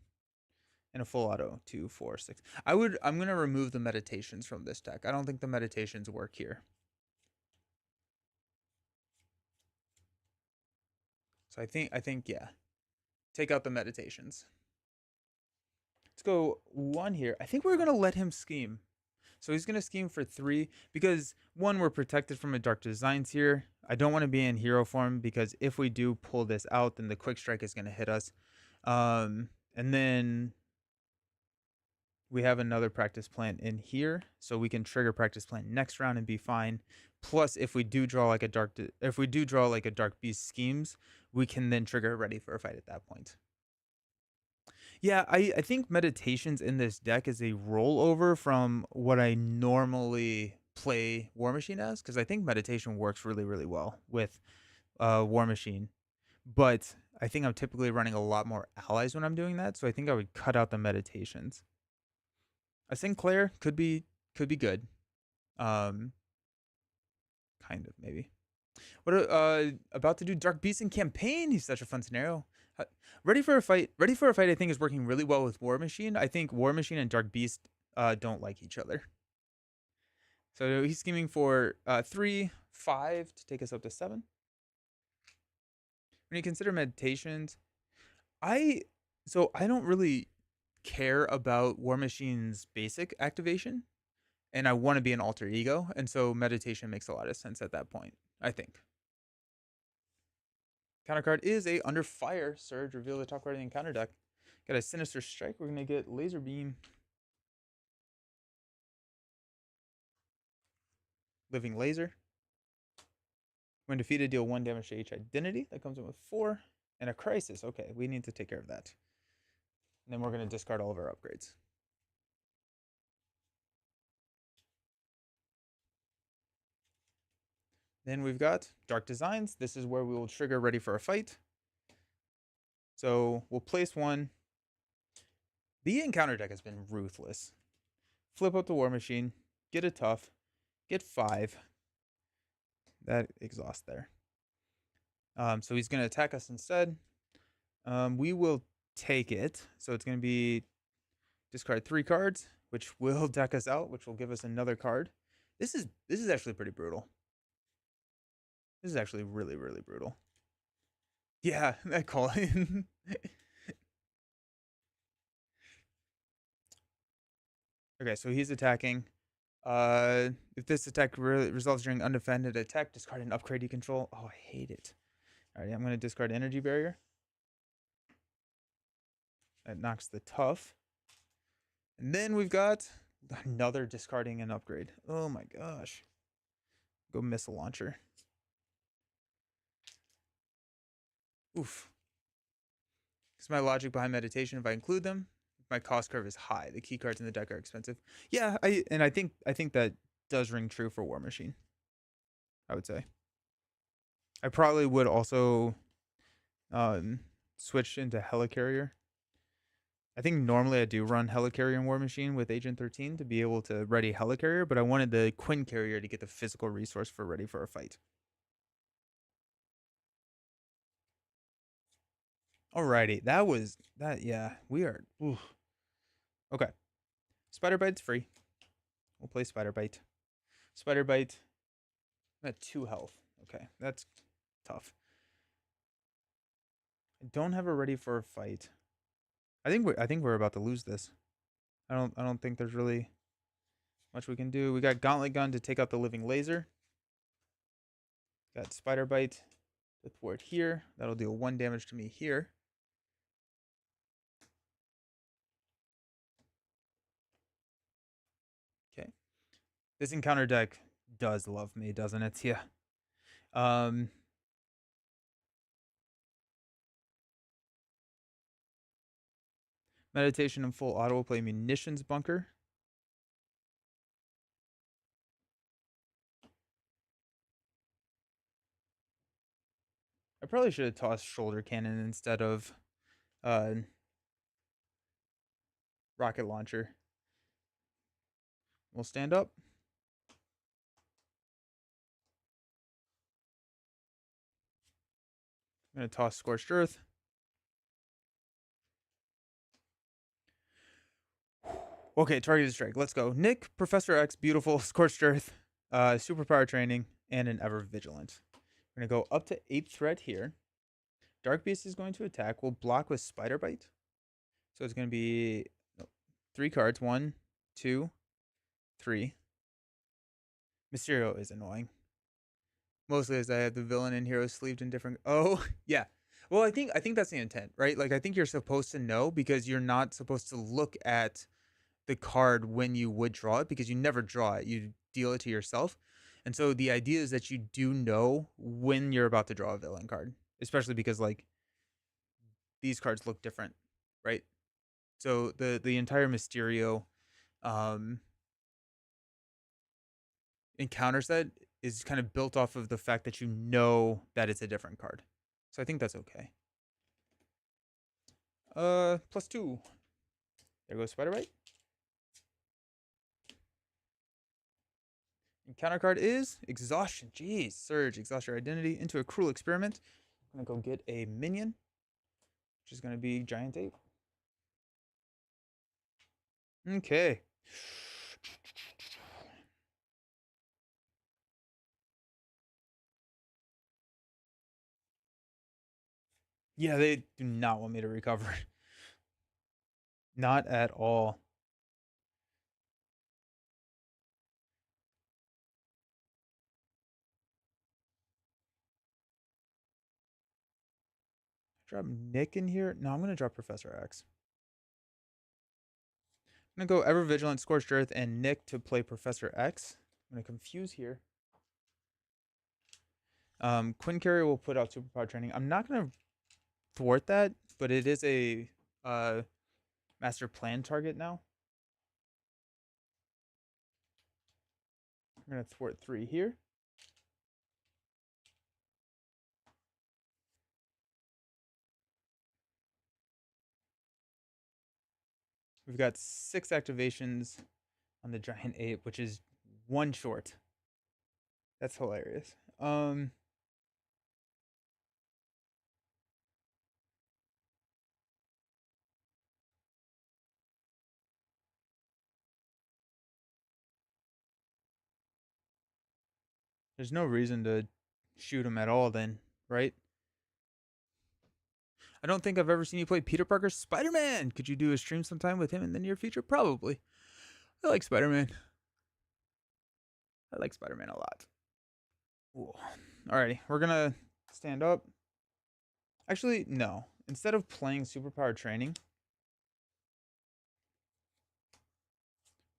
and a full auto 2, 4, 6. I'm gonna remove the meditations from this deck. I don't think the meditations work here. So I think yeah. Take out the meditations. Let's go 1 here. I think we're gonna let him scheme. So he's gonna scheme for 3 because 1, we're protected from a Dark Designs here. I don't want to be in hero form because if we do pull this out, then the quick strike is gonna hit us. And then we have another practice plan in here, so we can trigger practice plan next round and be fine. Plus, if we do draw like a dark beast schemes, we can then trigger ready for a fight at that point. Yeah, I think meditations in this deck is a rollover from what I normally play War Machine as, because I think meditation works really, really well with War Machine. But I think I'm typically running a lot more allies when I'm doing that, so I think I would cut out the meditations. A Sinclair could be good. Kind of maybe. What about to do Dark Beast in campaign? He's such a fun scenario. Ready for a fight. Ready for a fight. I think is working really well with War Machine. I think War Machine and Dark Beast don't like each other. So he's scheming for 3, 5 to take us up to 7. When you consider meditations, I don't really care about War Machine's basic activation, and I want to be an alter ego, and so meditation makes a lot of sense at that point, I think. Counter card is a Under Fire Surge. Reveal the top card of the encounter deck. Got a Sinister Strike. We're going to get Laser Beam. Living Laser. When defeated, deal 1 damage to each identity. That comes in with 4. And a Crisis. Okay, we need to take care of that. And then we're going to discard all of our upgrades. Then we've got Dark Designs. This is where we will trigger Ready for a Fight. So we'll place 1. The encounter deck has been ruthless. Flip up the War Machine. Get a Tough. Get 5. That exhaust there. So he's going to attack us instead. We will take it. So it's going to be discard 3 cards, which will deck us out, which will give us another card. This is actually pretty brutal. This is actually really, really brutal. Yeah, that call. Okay, so he's attacking. If this attack results during undefended attack, discard an upgrade you control. Oh, I hate it. All right, I'm going to discard Energy Barrier. That knocks the Tough. And then we've got another discarding an upgrade. Oh my gosh. Go Missile Launcher. Oof. It's my logic behind meditation. If I include them, my cost curve is high. The key cards in the deck are expensive. Yeah, I think that does ring true for War Machine. I would say. I probably would also switch into Helicarrier. I think normally I do run Helicarrier and War Machine with Agent 13 to be able to ready Helicarrier, but I wanted the Quinn Carrier to get the physical resource for Ready for a Fight. Alrighty, yeah, we are, oof. Okay. Spider Bite's free. We'll play Spider Bite. Spider Bite, I'm at 2 health. Okay, that's tough. I don't have a Ready for a Fight. I think we're about to lose this. I don't think there's really much we can do. We got Gauntlet Gun to take out the Living Laser. Got Spider Bite to thwart here. That'll deal 1 damage to me here. This encounter deck does love me, doesn't it? Yeah. Um, Meditation and full auto play munitions bunker. I probably should have tossed shoulder cannon instead of uh, rocket launcher. We'll stand up. I'm going to toss Scorched Earth. Okay, targeted strike. Let's go. Nick, Professor X, beautiful, Scorched Earth, superpower training, and an ever vigilant. We're going to go up to 8th threat here. Dark Beast is going to attack. We'll block with Spider Bite. So it's going to be 3 cards. 1, 2, 3. Mysterio is annoying. Mostly as I have the villain and hero sleeved in different. Oh, yeah. Well, I think that's the intent, right? Like I think you're supposed to know because you're not supposed to look at the card when you would draw it because you never draw it. You deal it to yourself. And so the idea is that you do know when you're about to draw a villain card, especially because like these cards look different, right? So the entire Mysterio um encounter set is kind of built off of the fact that you know that it's a different card. So I think that's okay. +2. There goes Spider Bite. And counter card is Exhaustion. Jeez, Surge, exhaust your identity into a cruel experiment. I'm gonna go get a minion, which is gonna be Giant Ape. Okay. Yeah, they do not want me to recover. Not at all. Drop Nick in here? No, I'm gonna drop Professor X. I'm gonna go Ever Vigilant, Scorched Earth, and Nick to play Professor X. I'm gonna confuse here. Quinn Carrier will put out superpower training. I'm not gonna thwart that, but it is a master plan target now. I'm gonna thwart 3 here. We've got 6 activations on the Giant Ape, which is 1 short. That's hilarious. There's no reason to shoot him at all then, right? I don't think I've ever seen you play Peter Parker's Spider-Man. Could you do a stream sometime with him in the near future? Probably. I like Spider-Man. I like Spider-Man a lot. Ooh. Alrighty, we're gonna stand up. Actually, no. Instead of playing superpower training,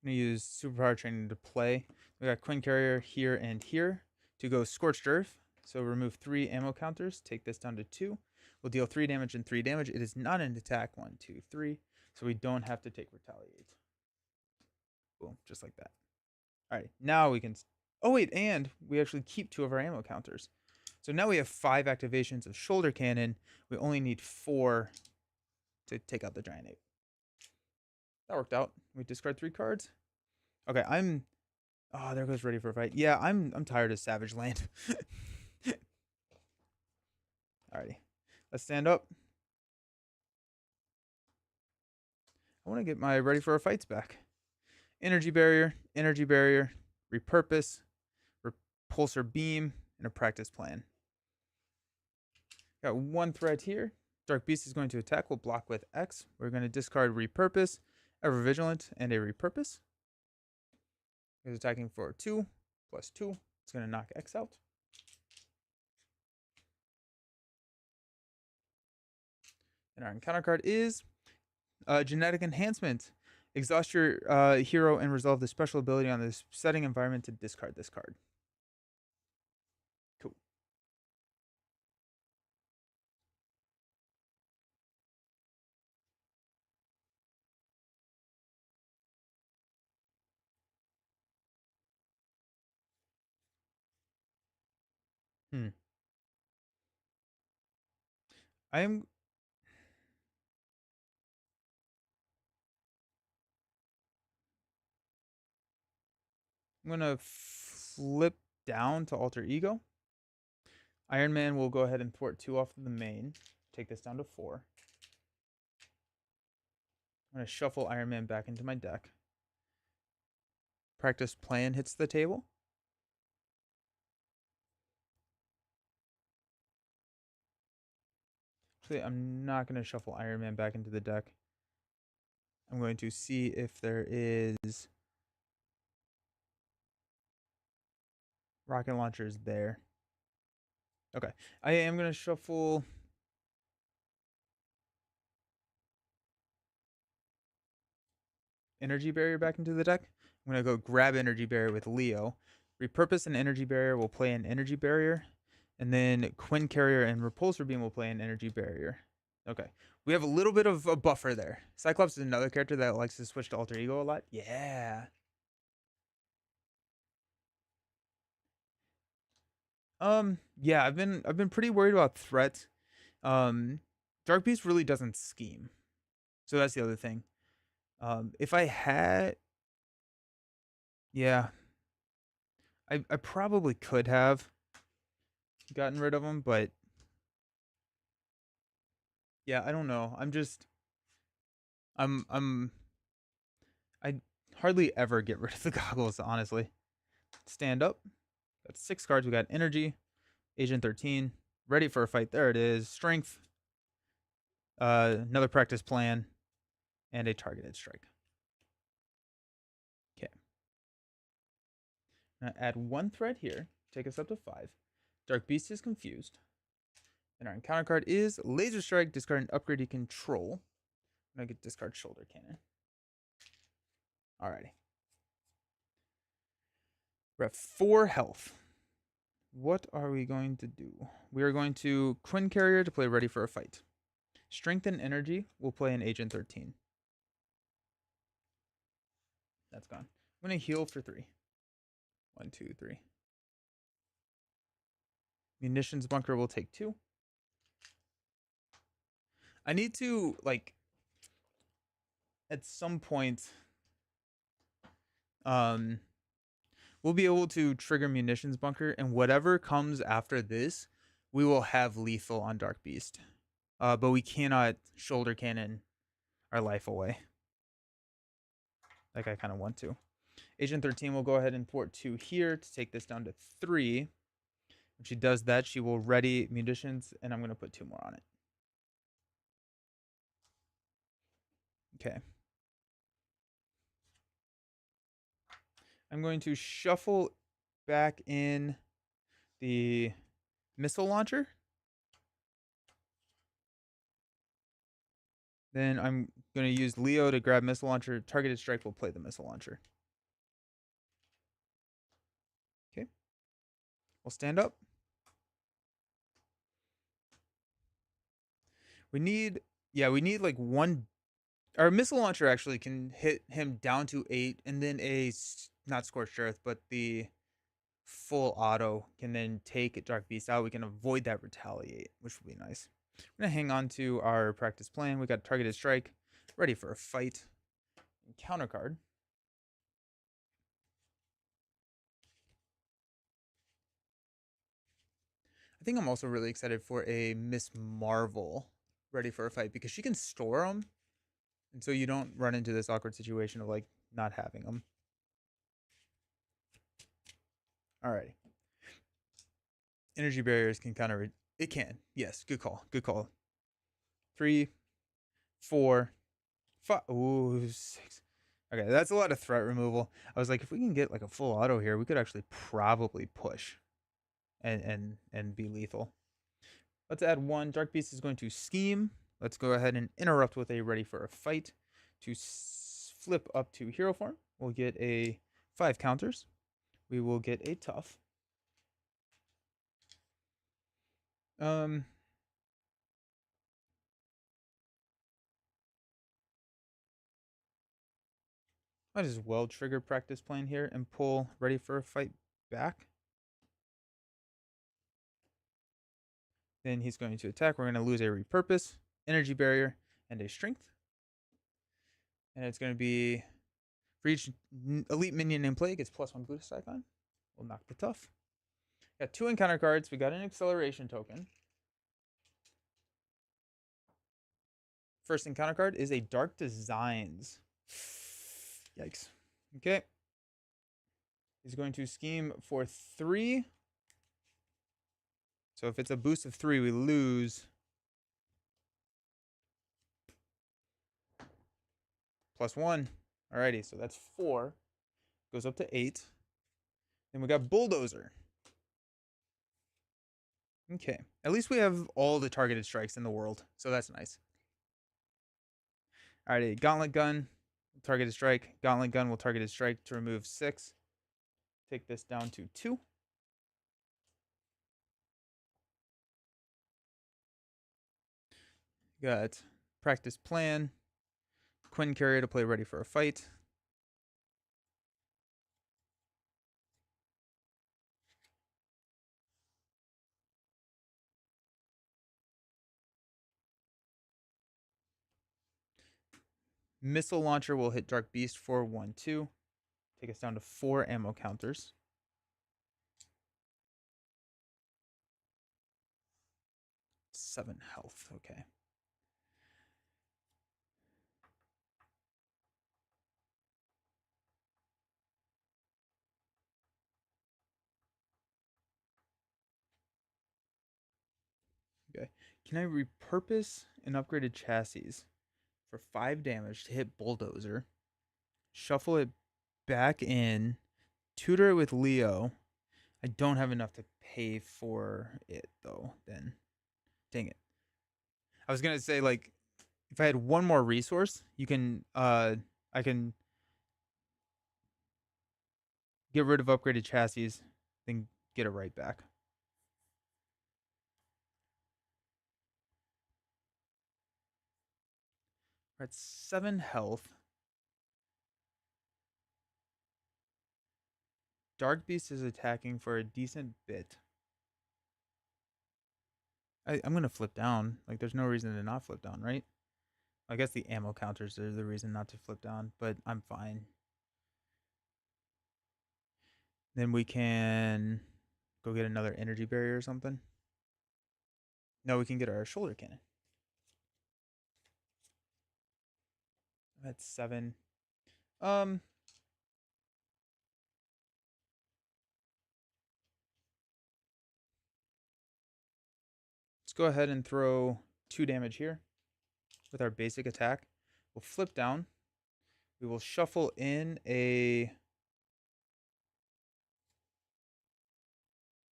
I'm gonna use superpower training to play. We got Quinn Carrier here and here to go Scorched Earth. So remove 3 ammo counters. Take this down to 2. We'll deal 3 damage and 3 damage. It is not an attack. 1, 2, 3. So we don't have to take retaliate. Boom, just like that. All right, now we can. Oh wait, and we actually keep 2 of our ammo counters. So now we have 5 activations of shoulder cannon. We only need 4 to take out the Giant Ape. That worked out. We discard 3 cards. Okay, I'm. Oh, there goes Ready for a Fight. Yeah, I'm tired of Savage Land. Alrighty, let's stand up. I want to get my Ready for a Fights back. Energy barrier, repurpose, repulsor beam, and a practice plan. Got 1 threat here. Dark Beast is going to attack. We'll block with X. We're going to discard repurpose, ever vigilant, and a repurpose. He's attacking for 2 plus 2. It's going to knock X out. And our encounter card is genetic enhancement. Exhaust your hero and resolve the special ability on this setting environment to discard this card. Cool. Hmm. I'm gonna flip down to alter ego. Iron Man will go ahead and thwart 2 off of the main. Take this down to 4. I'm gonna shuffle Iron Man back into my deck. Practice plan hits the table. Actually, I'm not gonna shuffle Iron Man back into the deck. I'm going to see if there is rocket launchers there. Okay. I am going to shuffle energy barrier back into the deck. I'm going to go grab energy barrier with Leo. Repurpose an energy barrier will play an energy barrier. And then Quinn Carrier and Repulsor Beam will play an energy barrier. Okay. We have a little bit of a buffer there. Cyclops is another character that likes to switch to alter ego a lot. Yeah. Yeah, I've been pretty worried about threat. Dark Beast really doesn't scheme. So that's the other thing. If I had, yeah, I probably could have gotten rid of him, but yeah, I don't know. I'm I hardly ever get rid of the goggles, honestly. Stand up. Got 6 cards. We got energy, Agent 13, ready for a fight. There it is. Strength, another practice plan, and a targeted strike. Okay. Now add 1 threat here. Take us up to 5. Dark Beast is confused. And our encounter card is Laser Strike. Discard an upgrade you control. I'm gonna get discard Shoulder Cannon. Alrighty. We're at 4 health. What are we going to do? We are going to Quinn Carrier to play Ready for a Fight. Strength and Energy will play an Agent 13. That's gone. I'm gonna heal for 3. 1, 2, 3. Munitions Bunker will take 2. I need to, like, at some point, um, we'll be able to trigger Munitions Bunker, and whatever comes after this, we will have lethal on Dark Beast. But we cannot Shoulder Cannon our life away, like I kind of want to. Agent 13 will go ahead and thwart 2 here to take this down to 3. When she does that, she will ready munitions, and I'm going to put 2 more on it. Okay. I'm going to shuffle back in the missile launcher. Then I'm going to use Leo to grab missile launcher. Targeted strike will play the missile launcher. Okay. We'll stand up. We need like 1. Our missile launcher actually can hit him down to 8, and then not Scorched Earth, but the full auto can then take Dark Beast out. We can avoid that retaliate, which would be nice. We're gonna hang on to our practice plan. We got targeted strike, ready for a fight. Counter card. I think I'm also really excited for a Miss Marvel ready for a fight because she can store them, and so you don't run into this awkward situation of like not having them. Alrighty. Energy barriers can counter it. It can. Yes, good call. Good call. 3, 4, 5. Ooh, 6. Okay, that's a lot of threat removal. I was like, if we can get like a full auto here, we could actually probably push and be lethal. Let's add 1. Dark Beast is going to scheme. Let's go ahead and interrupt with a ready for a fight to flip up to hero form. We'll get a 5 counters. We will get a tough. Might as well trigger practice plan here and pull ready for a fight back. Then he's going to attack. We're going to lose a repurpose, energy barrier, and a strength. And it's going to be for each elite minion in play, gets +1 boost icon. We'll knock the tough. Got 2 encounter cards. We got an acceleration token. First encounter card is a Dark Designs. Yikes. Okay. He's going to scheme for 3. So if it's a boost of 3, we lose +1. Alrighty, so that's 4. Goes up to 8. Then we got Bulldozer. Okay. At least we have all the targeted strikes in the world, so that's nice. Alrighty, Gauntlet Gun, targeted strike. Gauntlet Gun will targeted strike to remove 6. Take this down to 2. Got Practice Plan. Quinn Carrier to play ready for a fight. Missile Launcher will hit Dark Beast for 1/2. Take us down to 4 ammo counters. Seven health. Okay. Okay. Can I repurpose an upgraded chassis for 5 damage to hit Bulldozer? Shuffle it back in. Tutor it with Leo. I don't have enough to pay for it though. Then, dang it. I was gonna say like, if I had one more resource, you can I can get rid of upgraded chassis, then get it right back. We're at 7 health. Dark Beast is attacking for a decent bit. I'm gonna flip down. Like, there's no reason to not flip down, right? I guess the ammo counters are the reason not to flip down, but I'm fine. Then we can go get another energy barrier or something. No, we can get our shoulder cannon. That's 7. Let's go ahead and throw 2 damage here with our basic attack. We'll flip down. We will shuffle in a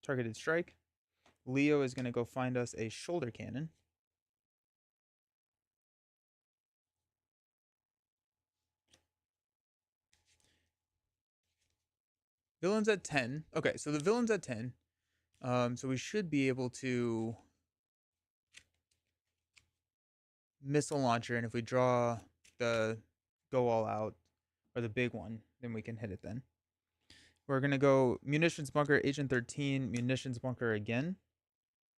targeted strike. Leo is going to go find us a shoulder cannon. Villain's at 10. Okay, so the villain's at 10. So we should be able to missile launcher, and if we draw the go all out or the big one, then we can hit it then. We're going to go munitions bunker, agent 13, munitions bunker again.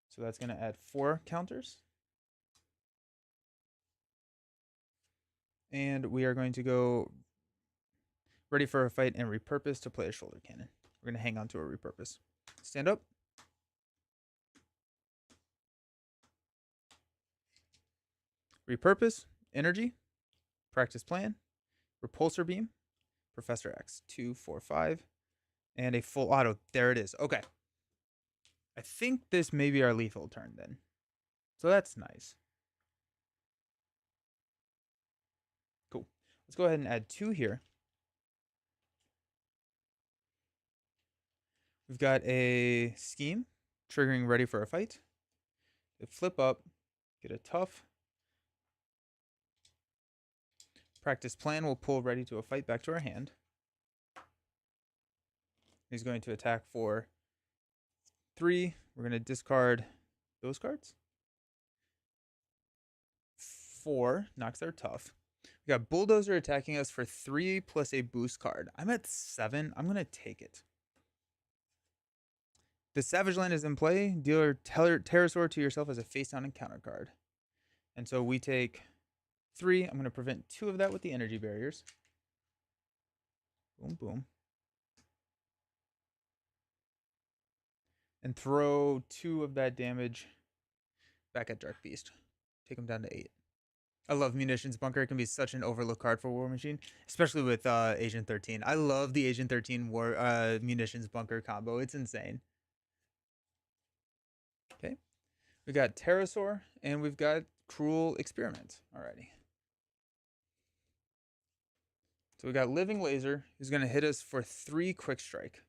So that's going to add 4 counters. And we are going to go ready for a fight and repurpose to play a shoulder cannon. We're going to hang on to a repurpose. Stand up. Repurpose, energy, practice plan, repulsor beam, Professor X, 2, 4, 5, and a full auto. There it is. Okay. I think this may be our lethal turn then. So that's nice. Cool. Let's go ahead and add 2 here. We've got a scheme, triggering ready for a fight. They flip up, get a tough. Practice plan will pull ready to a fight back to our hand. He's going to attack for 3. We're going to discard those cards. 4 knocks their tough. We got Bulldozer attacking us for 3 plus a boost card. I'm at 7. I'm going to take it. The Savage Land is in play. Deal Pterosaur to yourself as a face down encounter card. And so we take 3. I'm going to prevent 2 of that with the energy barriers. Boom, boom. And throw 2 of that damage back at Dark Beast. Take him down to 8. I love Munitions Bunker. It can be such an overlooked card for War Machine, especially with Agent 13. I love the Agent 13 Munitions Bunker combo. It's insane. Okay. We got Pterosaur, and we've got Cruel Experiment already. So we got Living Laser, who's going to hit us for 3 Quick Strike.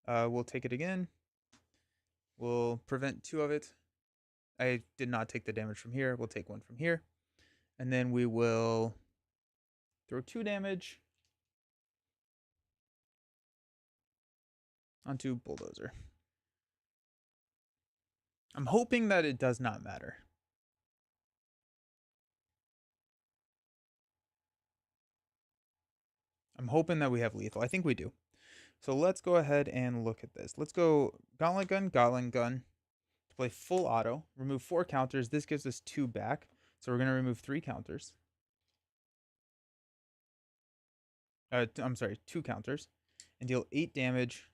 We'll take it again. We'll prevent 2 of it. I did not take the damage from here. We'll take 1 from here. And then we will throw 2 damage onto Bulldozer. I'm hoping that it does not matter. I'm hoping that we have lethal. I think we do. So let's go ahead and look at this. Let's go Gauntlet Gun, Gauntlet Gun. Play full auto. Remove 4 counters. This gives us 2 back. So we're going to remove 3 counters. I'm sorry, 2 counters. And deal 8 damage.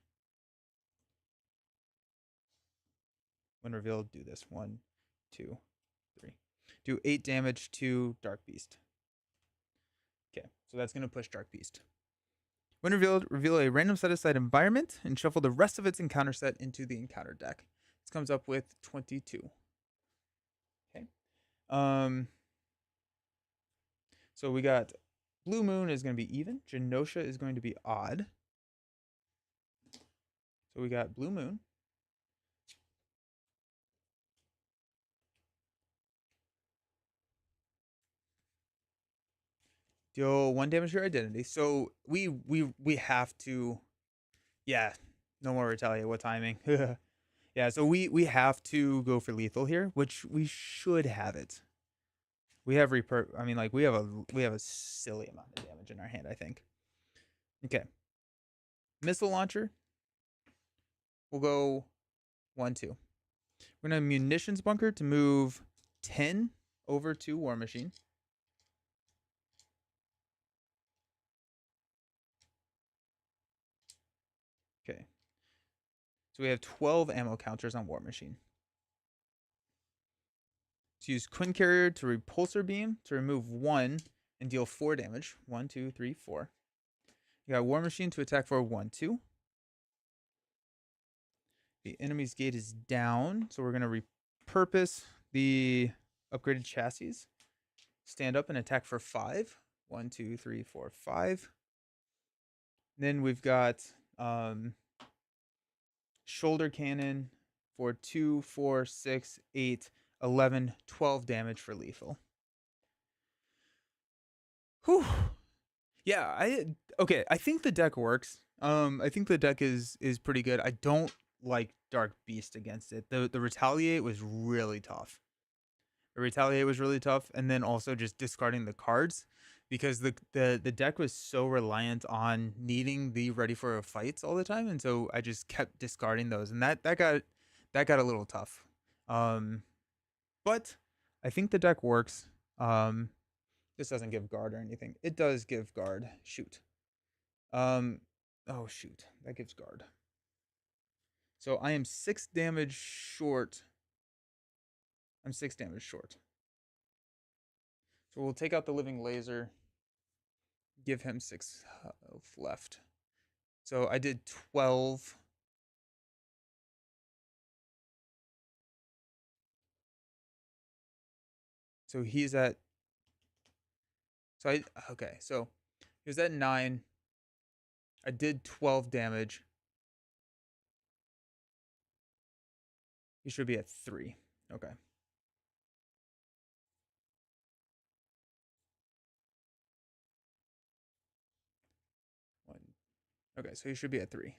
When revealed, do this. 1, 2, 3. Do 8 damage to Dark Beast. Okay, so that's going to push Dark Beast. When revealed, reveal a random set-aside environment and shuffle the rest of its encounter set into the encounter deck. This comes up with 22. Okay. So we got Blue Moon is going to be even. Genosha is going to be odd. So we got Blue Moon. Deal 1 damage to your identity. So we have to, yeah, no more retaliate. What timing? Yeah, so we have to go for lethal here, which we should have it. We have I mean, like we have a silly amount of damage in our hand, I think. Okay. Missile launcher. We'll go 1, 2. We're gonna Munitions Bunker to move 10 over to War Machine. Okay. So we have 12 ammo counters on War Machine. Let's use Quinn Carrier to Repulsor Beam to remove 1 and deal 4 damage. 1, 2, 3, 4. You got War Machine to attack for 1, 2. The enemy's gate is down, so we're going to repurpose the upgraded chassis. Stand up and attack for 5. 1, 2, 3, 4, 5. Then we've got shoulder cannon for 2, 4, 6, 8, 11, 12 damage for lethal. Whew. Yeah, I think the deck works. I think the deck is pretty good. I don't like Dark Beast against it. The Retaliate was really tough. The Retaliate was really tough, and then also just discarding the cards because the deck was so reliant on needing the ready for a fights all the time, and so I just kept discarding those, and that got a little tough. But I think the deck works. This doesn't give guard or anything. It does give guard. Shoot. Oh shoot, that gives guard. So I am 6 damage short. I'm 6 damage short. So we'll take out the Living Laser. Give him 6 health left. So I did 12. So he's at. Okay. So he was at 9. I did 12 damage. He should be at 3. Okay. Okay, so he should be at 3.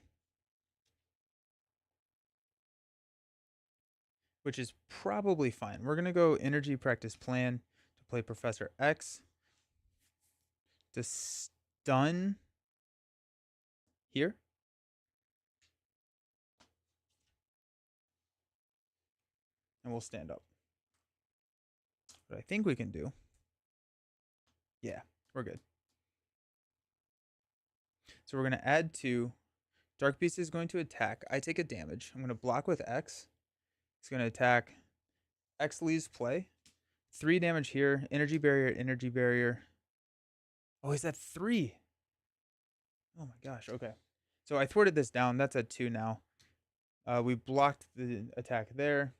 Which is probably fine. We're going to go energy practice plan to play Professor X to stun here. And we'll stand up. What I think we can do. Yeah, we're good. So we're going to add 2. Dark Beast is going to attack. I take a damage. I'm going to block with X. It's going to attack. X leaves play. 3 damage here. Energy barrier, energy barrier. Oh, he's at 3. Oh my gosh. Okay. So I thwarted this down. That's at 2 now. We blocked the attack there.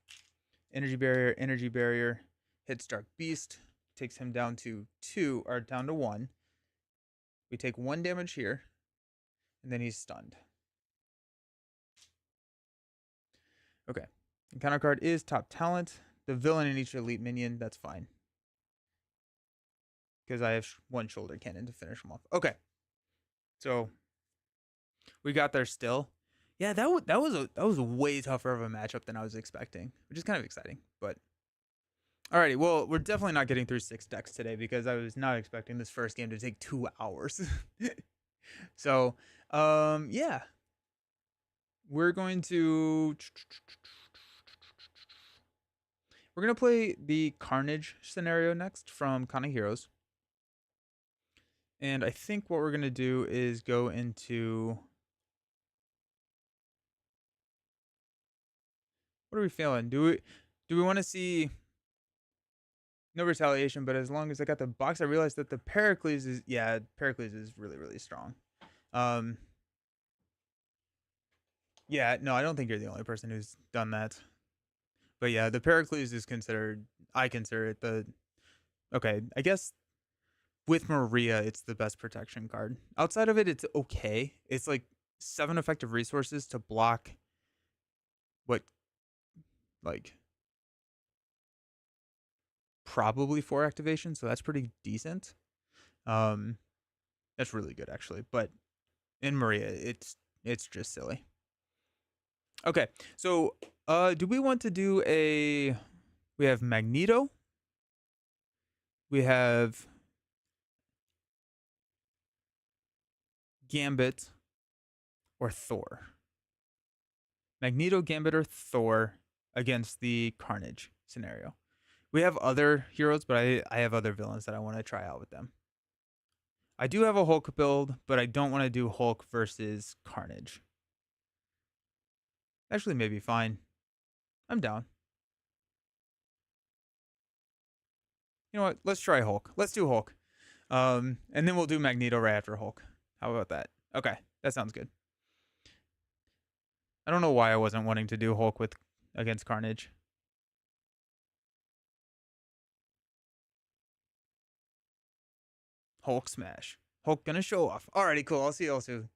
Energy barrier. Hits Dark Beast. Takes him down to 2, or down to 1. We take 1 damage here. And then he's stunned. Okay. The counter card is top talent. The villain in each elite minion. That's fine. Because I have 1 shoulder cannon to finish him off. Okay. So we got there still. Yeah, that was a way tougher of a matchup than I was expecting, which is kind of exciting. But alrighty, well, we're definitely not getting through 6 decks today because I was not expecting this first game to take 2 hours. So, yeah, we're going to play the Carnage scenario next from Con of Heroes. And I think what we're going to do is go into... What are we feeling? Do we want to see... No retaliation, but as long as I got the box, I realized that the Pericles is... Yeah, Pericles is really, really strong. Yeah, no, I don't think you're the only person who's done that. But yeah, the Pericles is considered... I consider it the... Okay, I guess... With Maria, it's the best protection card. Outside of it, it's okay. It's like 7 effective resources to block what, like, probably 4 activations. So that's pretty decent. That's really good, actually. But in Maria, it's just silly. Okay, so do we want to do a... We have Magneto. We have... Gambit or Thor. Magneto, Gambit, or Thor against the Carnage scenario. We have other heroes, but I have other villains that I want to try out with them. I do have a Hulk build, but I don't want to do Hulk versus Carnage. Actually, maybe fine. I'm down. You know what? Let's try Hulk. Let's do Hulk. And then we'll do Magneto right after Hulk. How about that? Okay, that sounds good. I don't know why I wasn't wanting to do Hulk against Carnage. Hulk smash. Hulk gonna show off. Alrighty, cool. I'll see you all soon.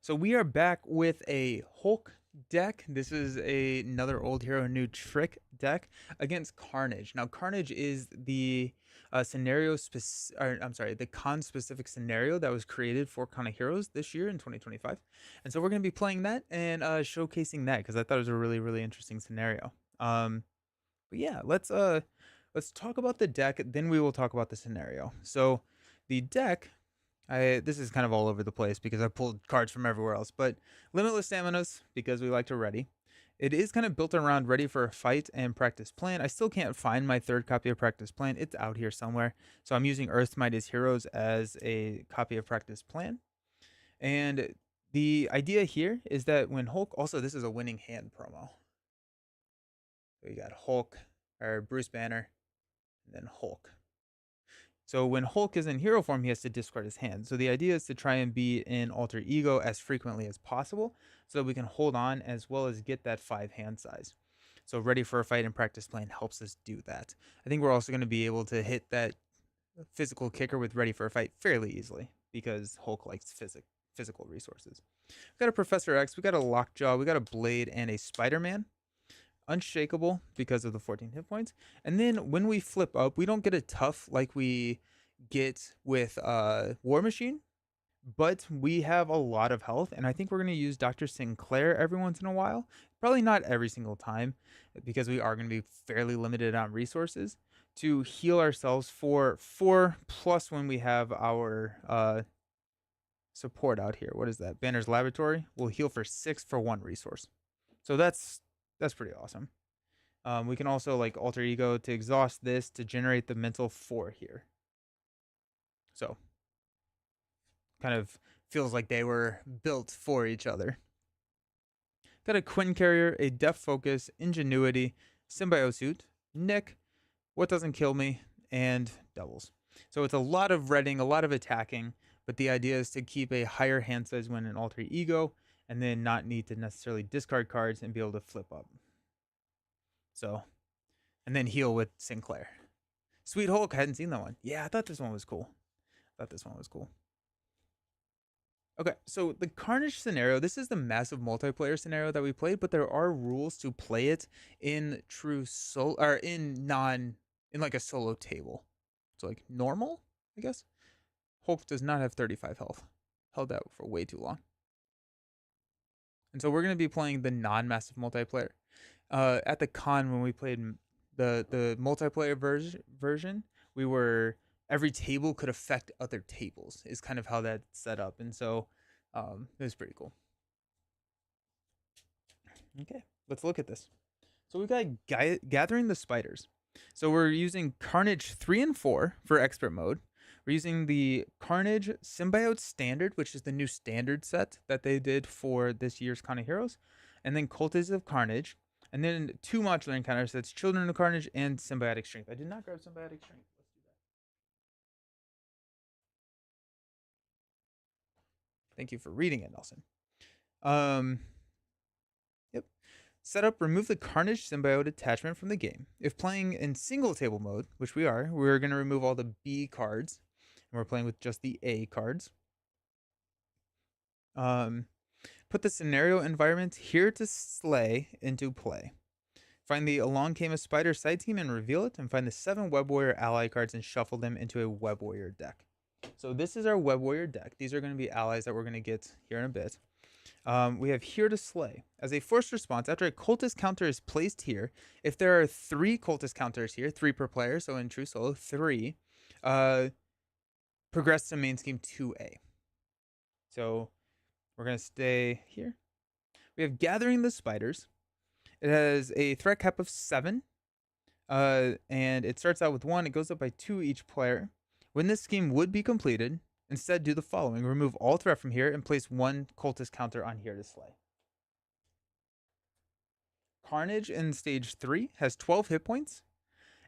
So we are back with a Hulk deck. This is another old hero new trick deck against Carnage. Now Carnage is the the con specific scenario that was created for Con of Heroes this year in 2025, and so we're going to be playing that and showcasing that because I thought it was a really interesting scenario. But yeah, let's talk about the deck. Then we will talk about the scenario. So the deck, this is kind of all over the place because I pulled cards from everywhere else, but limitless staminas because we like to ready. It is kind of built around ready for a fight and practice plan. I still can't find my third copy of practice plan. It's out here somewhere. So I'm using Earth Might is Heroes as a copy of practice plan. And the idea here is that when Hulk, also this is a winning hand promo. So you got Hulk or Bruce Banner and then Hulk. So when Hulk is in hero form, he has to discard his hand. So the idea is to try and be in alter ego as frequently as possible so that we can hold on as well as get that 5 hand size. So ready for a fight and practice plan helps us do that. I think we're also going to be able to hit that physical kicker with ready for a fight fairly easily because Hulk likes physical resources. We got a Professor X, we got a Lockjaw, we got a Blade, and a Spider-Man. Unshakable because of the 14 hit points. And then when we flip up, we don't get a tough like we get with War Machine, but we have a lot of health. And I think we're going to use Dr. Sinclair every once in a while. Probably not every single time because we are going to be fairly limited on resources to heal ourselves for 4+ when we have our support out here. What is that? Banner's Laboratory. We'll heal for 6 for 1 resource. So that's pretty awesome. We can also like alter ego to exhaust this to generate the mental 4 here. So kind of feels like they were built for each other. Got a Quinn Carrier, a Depth Focus, Ingenuity, Symbiosuit, Nick, What Doesn't Kill Me, and Doubles. So it's a lot of reading, a lot of attacking, but the idea is to keep a higher hand size when in alter ego and then not need to necessarily discard cards and be able to flip up. So, and then heal with Sinclair. Sweet Hulk, I hadn't seen that one. Yeah, I thought this one was cool. Okay, so the Carnage scenario, this is the massive multiplayer scenario that we played, but there are rules to play it in true solo or in like a solo table. So like normal, I guess. Hulk does not have 35 health. Held that for way too long. And so we're going to be playing the non-massive multiplayer. At the con when we played the multiplayer version, we were every table could affect other tables. Is kind of how that's set up, and so it was pretty cool. Okay, let's look at this. So we've got gathering the spiders. So we're using Carnage 3 and 4 for expert mode. We're using the Carnage Symbiote Standard, which is the new standard set that they did for this year's Con of Heroes, and then Cultists of Carnage, and then 2 modular encounters. That's Children of Carnage and Symbiotic Strength. I did not grab Symbiotic Strength. Let's do that. Thank you for reading it, Nelson. Yep. Setup, remove the Carnage Symbiote attachment from the game. If playing in single table mode, which we're going to remove all the B cards, and we're playing with just the A cards. Put the scenario environment here to slay into play. Find the Along Came a Spider side team and reveal it, and find the 7 Web Warrior ally cards and shuffle them into a Web Warrior deck. So this is our Web Warrior deck. These are going to be allies that we're going to get here in a bit. We have Here to Slay. As a forced response, after a cultist counter is placed here, if there are 3 cultist counters here, 3 per player, so in true solo, 3, progress to main scheme 2A. So we're going to stay here. We have Gathering the Spiders. It has a threat cap of 7, and it starts out with 1. It goes up by 2 each player. When this scheme would be completed, instead do the following. Remove all threat from here and place 1 cultist counter on Here to Slay. Carnage in stage 3 has 12 hit points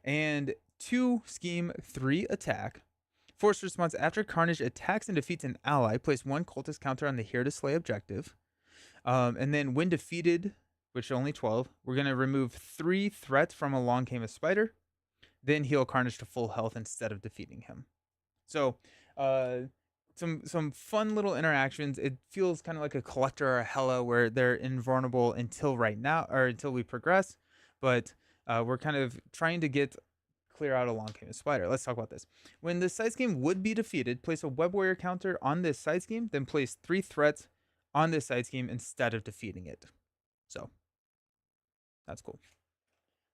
and 2 scheme 3 attack. Forced response, after Carnage attacks and defeats an ally, place 1 cultist counter on the Here to Slay objective. And then when defeated, which are only 12, we're going to remove 3 threats from Along Came a Spider, then heal Carnage to full health instead of defeating him. So some fun little interactions. It feels kind of like a collector or a Hella where they're invulnerable until right now or until we progress, but we're kind of trying to get clear out a long game of spider. Let's talk about this. When the side scheme would be defeated, place a web warrior counter on this side scheme, then place 3 threats on this side scheme instead of defeating it. So that's cool.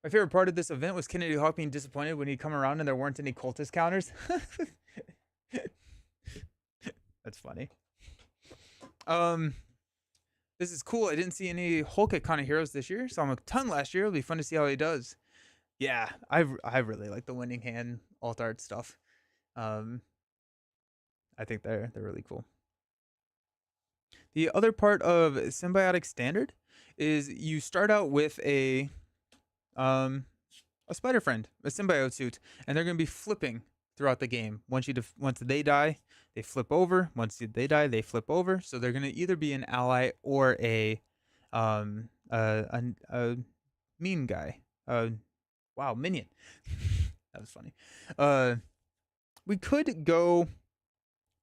My favorite part of this event was Kennedy Hawk being disappointed when he'd come around and there weren't any cultist counters. That's funny. This is cool. I didn't see any Hulk at Con of Heroes this year. Saw him a ton last year. It'll be fun to see how he does. Yeah, I really like the winning hand alt art stuff. I think they're really cool. The other part of Symbiotic Standard is you start out with a spider friend, a symbiote suit, and they're going to be flipping throughout the game. Once they die, they flip over. Once they die, they flip over. So they're going to either be an ally or a mean guy. Wow, minion. That was funny. We could go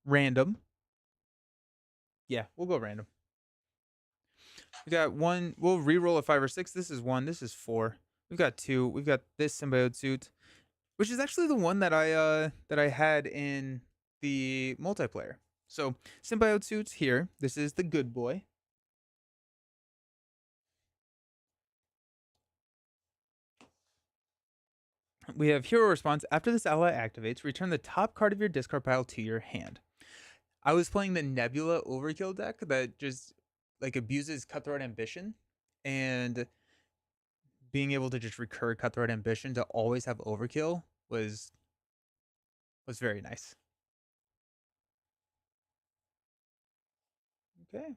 random. Yeah, we'll go random. We got 1. We'll reroll a 5 or 6. This is 1. This is 4. We've got 2. We've got this symbiote suit, which is actually the one that I had in the multiplayer. So symbiote suits here. This is the good boy. We have hero response. After this ally activates, return the top card of your discard pile to your hand. I was playing the Nebula Overkill deck that just like abuses Cutthroat Ambition, and being able to just recur Cutthroat Ambition to always have Overkill was very nice. Okay.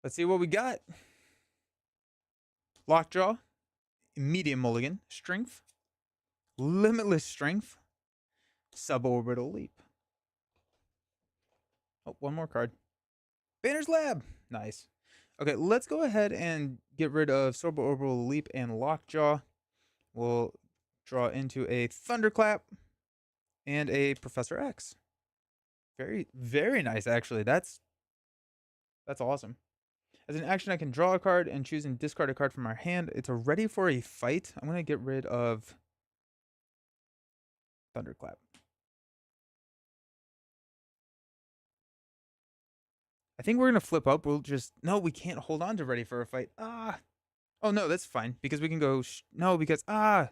Let's see what we got. Lockjaw, medium mulligan, strength, limitless strength, suborbital leap. Oh, one more card. Banner's Lab. Nice. Okay, let's go ahead and get rid of suborbital leap and lockjaw. We'll draw into a thunderclap and a Professor X. Very, very nice, actually. That's awesome. As an action, I can draw a card and choose and discard a card from our hand. It's a ready for a fight. I'm going to get rid of Thunderclap. I think we're going to flip up. We'll just... No, we can't hold on to ready for a fight. Ah. Oh, no, that's fine. Because we can go... No, because... Ah.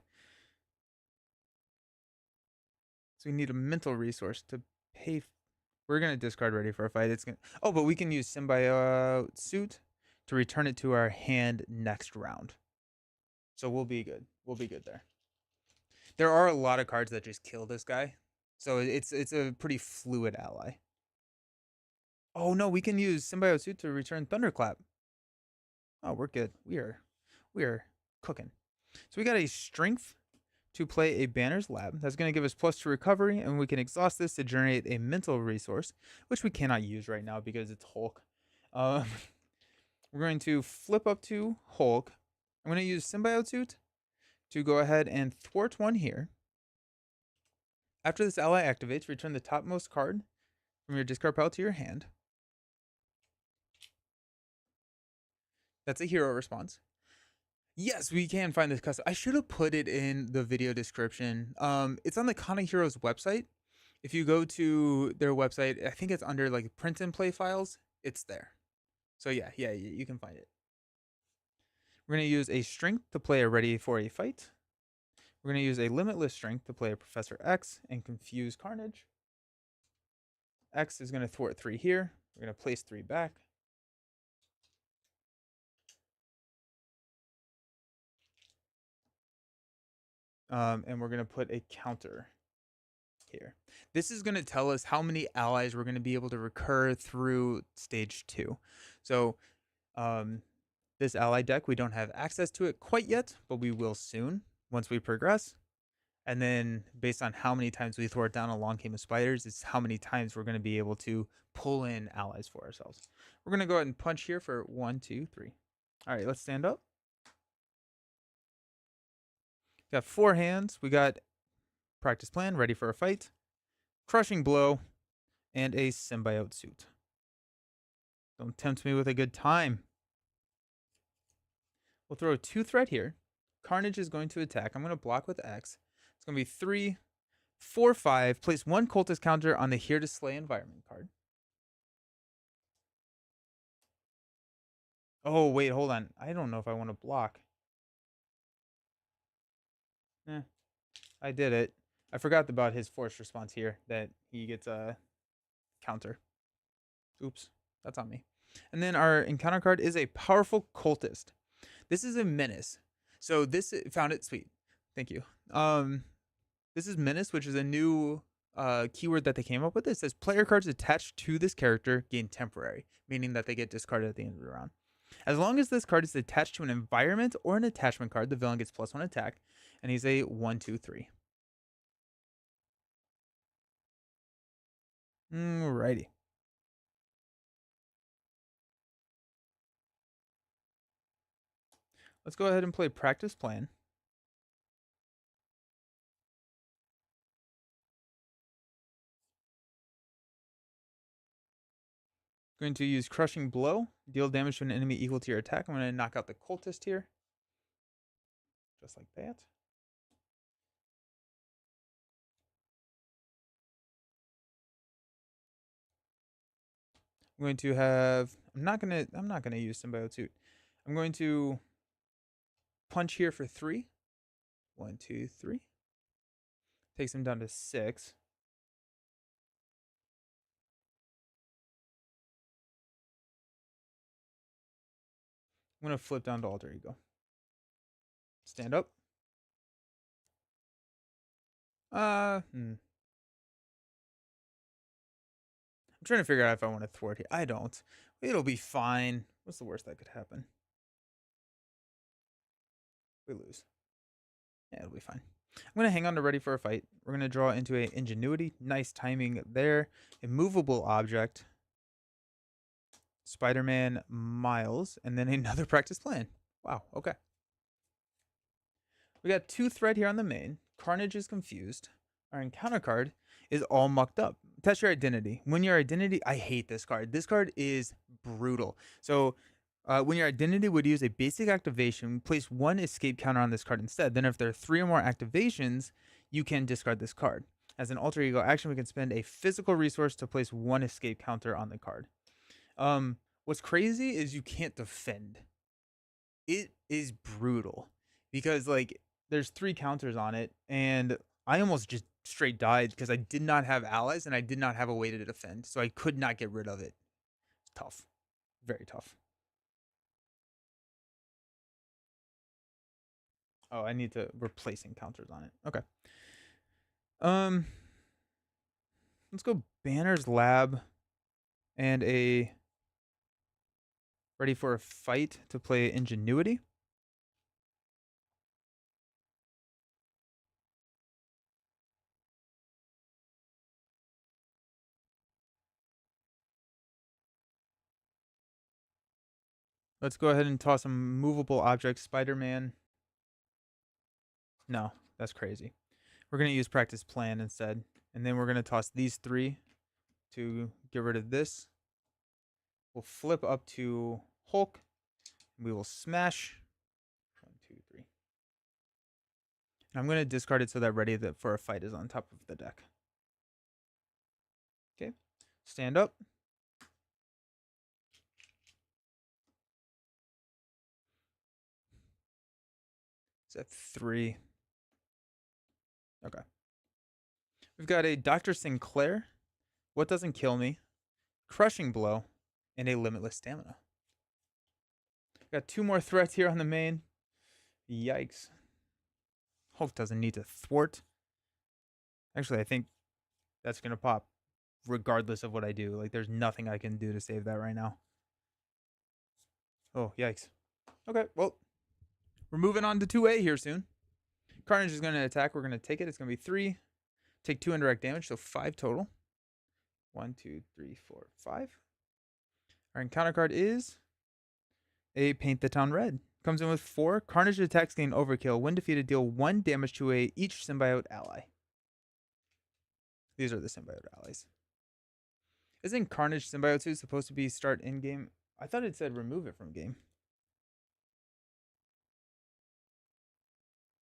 So we need a mental resource to pay... We're going to discard ready for a fight. It's gonna... Oh, but we can use Symbiote Suit to return it to our hand next round. So we'll be good. We'll be good there. There are a lot of cards that just kill this guy. So it's a pretty fluid ally. Oh no, we can use Symbiote Suit to return Thunderclap. Oh, we're good. We are cooking. So we got a strength to play a Banner's Lab. That's going to give us +2 recovery, and we can exhaust this to generate a mental resource, which we cannot use right now because it's Hulk. We're going to flip up to Hulk. I'm going to use Symbiote Suit to go ahead and thwart one here. After this ally activates, return the topmost card from your discard pile to your hand. That's a hero response. Yes, we can find this custom. I should have put it in the video description. It's on the Con of Heroes website. If you go to their website, I think it's under like print and play files. It's there. So yeah, you can find it. We're going to use a strength to play a ready for a fight. We're going to use a limitless strength to play a Professor X and confuse Carnage. X is going to thwart 3 here. We're going to place 3 back. And we're going to put a counter here. This is going to tell us how many allies we're going to be able to recur through stage 2. So this ally deck, we don't have access to it quite yet, but we will soon once we progress. And then based on how many times we thwart down a long game of spiders, it's how many times we're going to be able to pull in allies for ourselves. We're going to go ahead and punch here for 1, 2, 3. All right, let's stand up. Got 4 hands. We got practice plan, ready for a fight. Crushing Blow, and a symbiote suit. Don't tempt me with a good time. We'll throw a 2-threat here. Carnage is going to attack. I'm going to block with X. It's going to be 3, 4, 5. Place 1 cultist counter on the Here to Slay environment card. Oh, wait, hold on. I don't know if I want to block. I did it. I forgot about his force response here, that he gets a counter. Oops, that's on me. And then our encounter card is a powerful cultist. This is a menace. So this found it sweet. Thank you. This is menace, which is a new keyword that they came up with. It says player cards attached to this character gain temporary, meaning that they get discarded at the end of the round. As long as this card is attached to an environment or an attachment card, the villain gets +1 attack, and he's a 1, 2, 3. Alrighty. Let's go ahead and play practice plan. Going to use Crushing Blow. Deal damage to an enemy equal to your attack. I'm going to knock out the cultist here. Just like that. I'm going to have I'm not gonna use Symbiote Suit. I'm going to punch here for 3. 1, 2, 3. Takes him down to 6. I'm gonna flip down to Alter Ego. Stand up. I'm trying to figure out if I want to thwart here. I don't. It'll be fine. What's the worst that could happen? We lose. Yeah, it'll be fine. I'm going to hang on to Ready for a Fight. We're going to draw into a Ingenuity. Nice timing there. Immovable Object. Spider-Man Miles. And then another practice plan. Wow, okay. We got 2 threat here on the main. Carnage is confused. Our encounter card is all mucked up. Test your identity. When your identity, I hate this card. This card is brutal. So when your identity would use a basic activation, place 1 escape counter on this card instead. Then if there are 3 or more activations, you can discard this card. As an alter ego action, we can spend a physical resource to place 1 escape counter on the card. What's crazy is you can't defend. It is brutal because like there's 3 counters on it, and I almost just straight died because I did not have allies and I did not have a way to defend, so I could not get rid of it. Tough, very tough. Oh, I need to replacing counters on it. Okay. Let's go Banner's Lab and a Ready for a Fight to play Ingenuity. Let's go ahead and toss a movable object. Spider-Man. No, that's crazy. We're going to use Practice Plan instead. And then we're going to toss these 3 to get rid of this. We'll flip up to Hulk. We will smash. 1, 2, 3. And I'm going to discard it so that Ready for a Fight is on top of the deck. Okay. Stand up. It's at 3. Okay. We've got a Dr. Sinclair. What doesn't kill me? Crushing Blow. And a Limitless Stamina. Got 2 more threats here on the main. Yikes. Hulk doesn't need to thwart. Actually, I think that's going to pop regardless of what I do. Like, there's nothing I can do to save that right now. Oh, yikes. Okay, well, we're moving on to 2A here soon. Carnage is going to attack. We're going to take it. It's going to be 3. Take 2 indirect damage, so 5 total. 1, 2, 3, 4, 5. Our encounter card is a Paint the Town Red. Comes in with 4. Carnage attacks gain overkill. When defeated, deal 1 damage to each symbiote ally. These are the symbiote allies. Isn't Carnage symbiote suit supposed to be start in game? I thought it said remove it from game.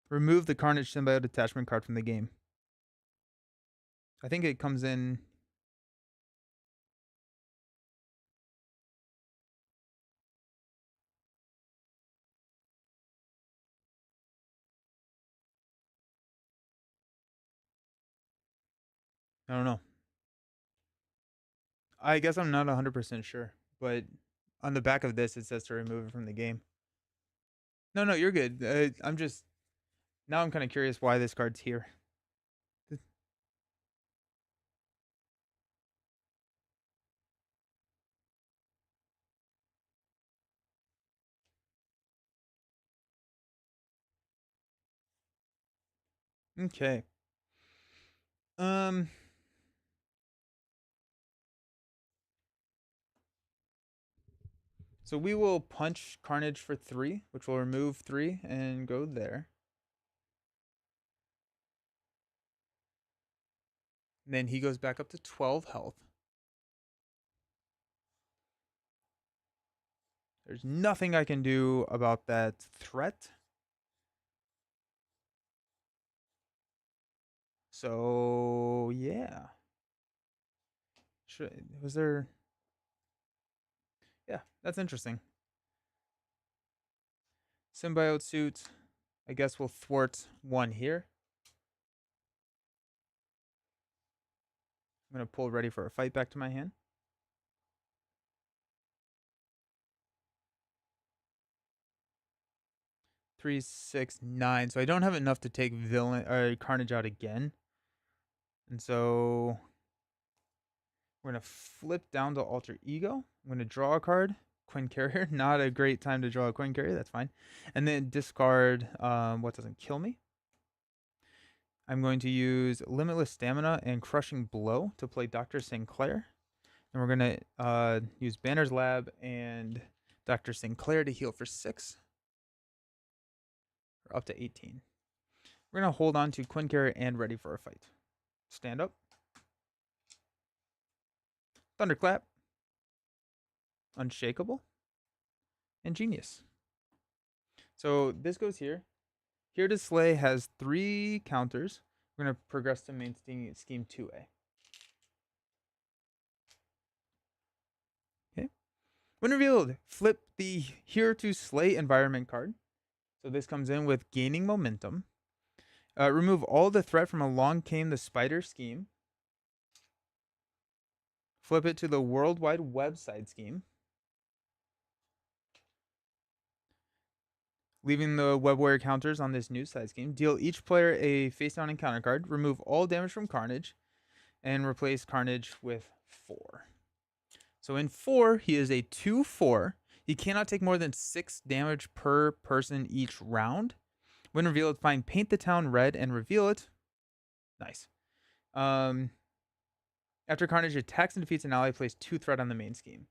Remove the Carnage symbiote attachment card from the game. I think it comes in. I don't know. I guess I'm not 100% sure, but on the back of this it says to remove it from the game. No, you're good. I'm just now I'm kind of curious why this card's here. Okay. Um. So we will punch Carnage for 3, which will remove 3 and go there. And then he goes back up to 12 health. There's nothing I can do about that threat. So yeah. Was there? Yeah, that's interesting. Symbiote suit. I guess we'll thwart 1 here. I'm gonna pull ready for a fight back to my hand. 3, 6, 9. So I don't have enough to take villain or Carnage out again. And so we're gonna flip down to Alter Ego. I'm gonna draw a card. Quinn Carrier. Not a great time to draw a Quinn Carrier. That's fine. And then discard what doesn't kill me. I'm going to use Limitless Stamina and Crushing Blow to play Dr. Sinclair. And we're going to use Banner's Lab and Dr. Sinclair to heal for 6. Or up to 18. We're going to hold on to Quinn Carrier and ready for a fight. Stand up. Thunderclap. Unshakable. And Genius. So this goes here. Here to Slay has 3 counters. We're going to progress to main scheme 2A. Okay. When revealed, flip the Here to Slay environment card. So this comes in with Gaining Momentum. Remove all the threat from Along Came the Spider scheme. Flip it to the World Wide Web side scheme. Leaving the Web Warrior counters on this new side scheme. Deal each player a face down encounter card. Remove all damage from Carnage. And replace Carnage with 4. So in 4, he is a 2/4. He cannot take more than 6 damage per person each round. When revealed, find Paint the Town red and reveal it. Nice. After Carnage attacks and defeats an ally, place 2 threat on the main scheme.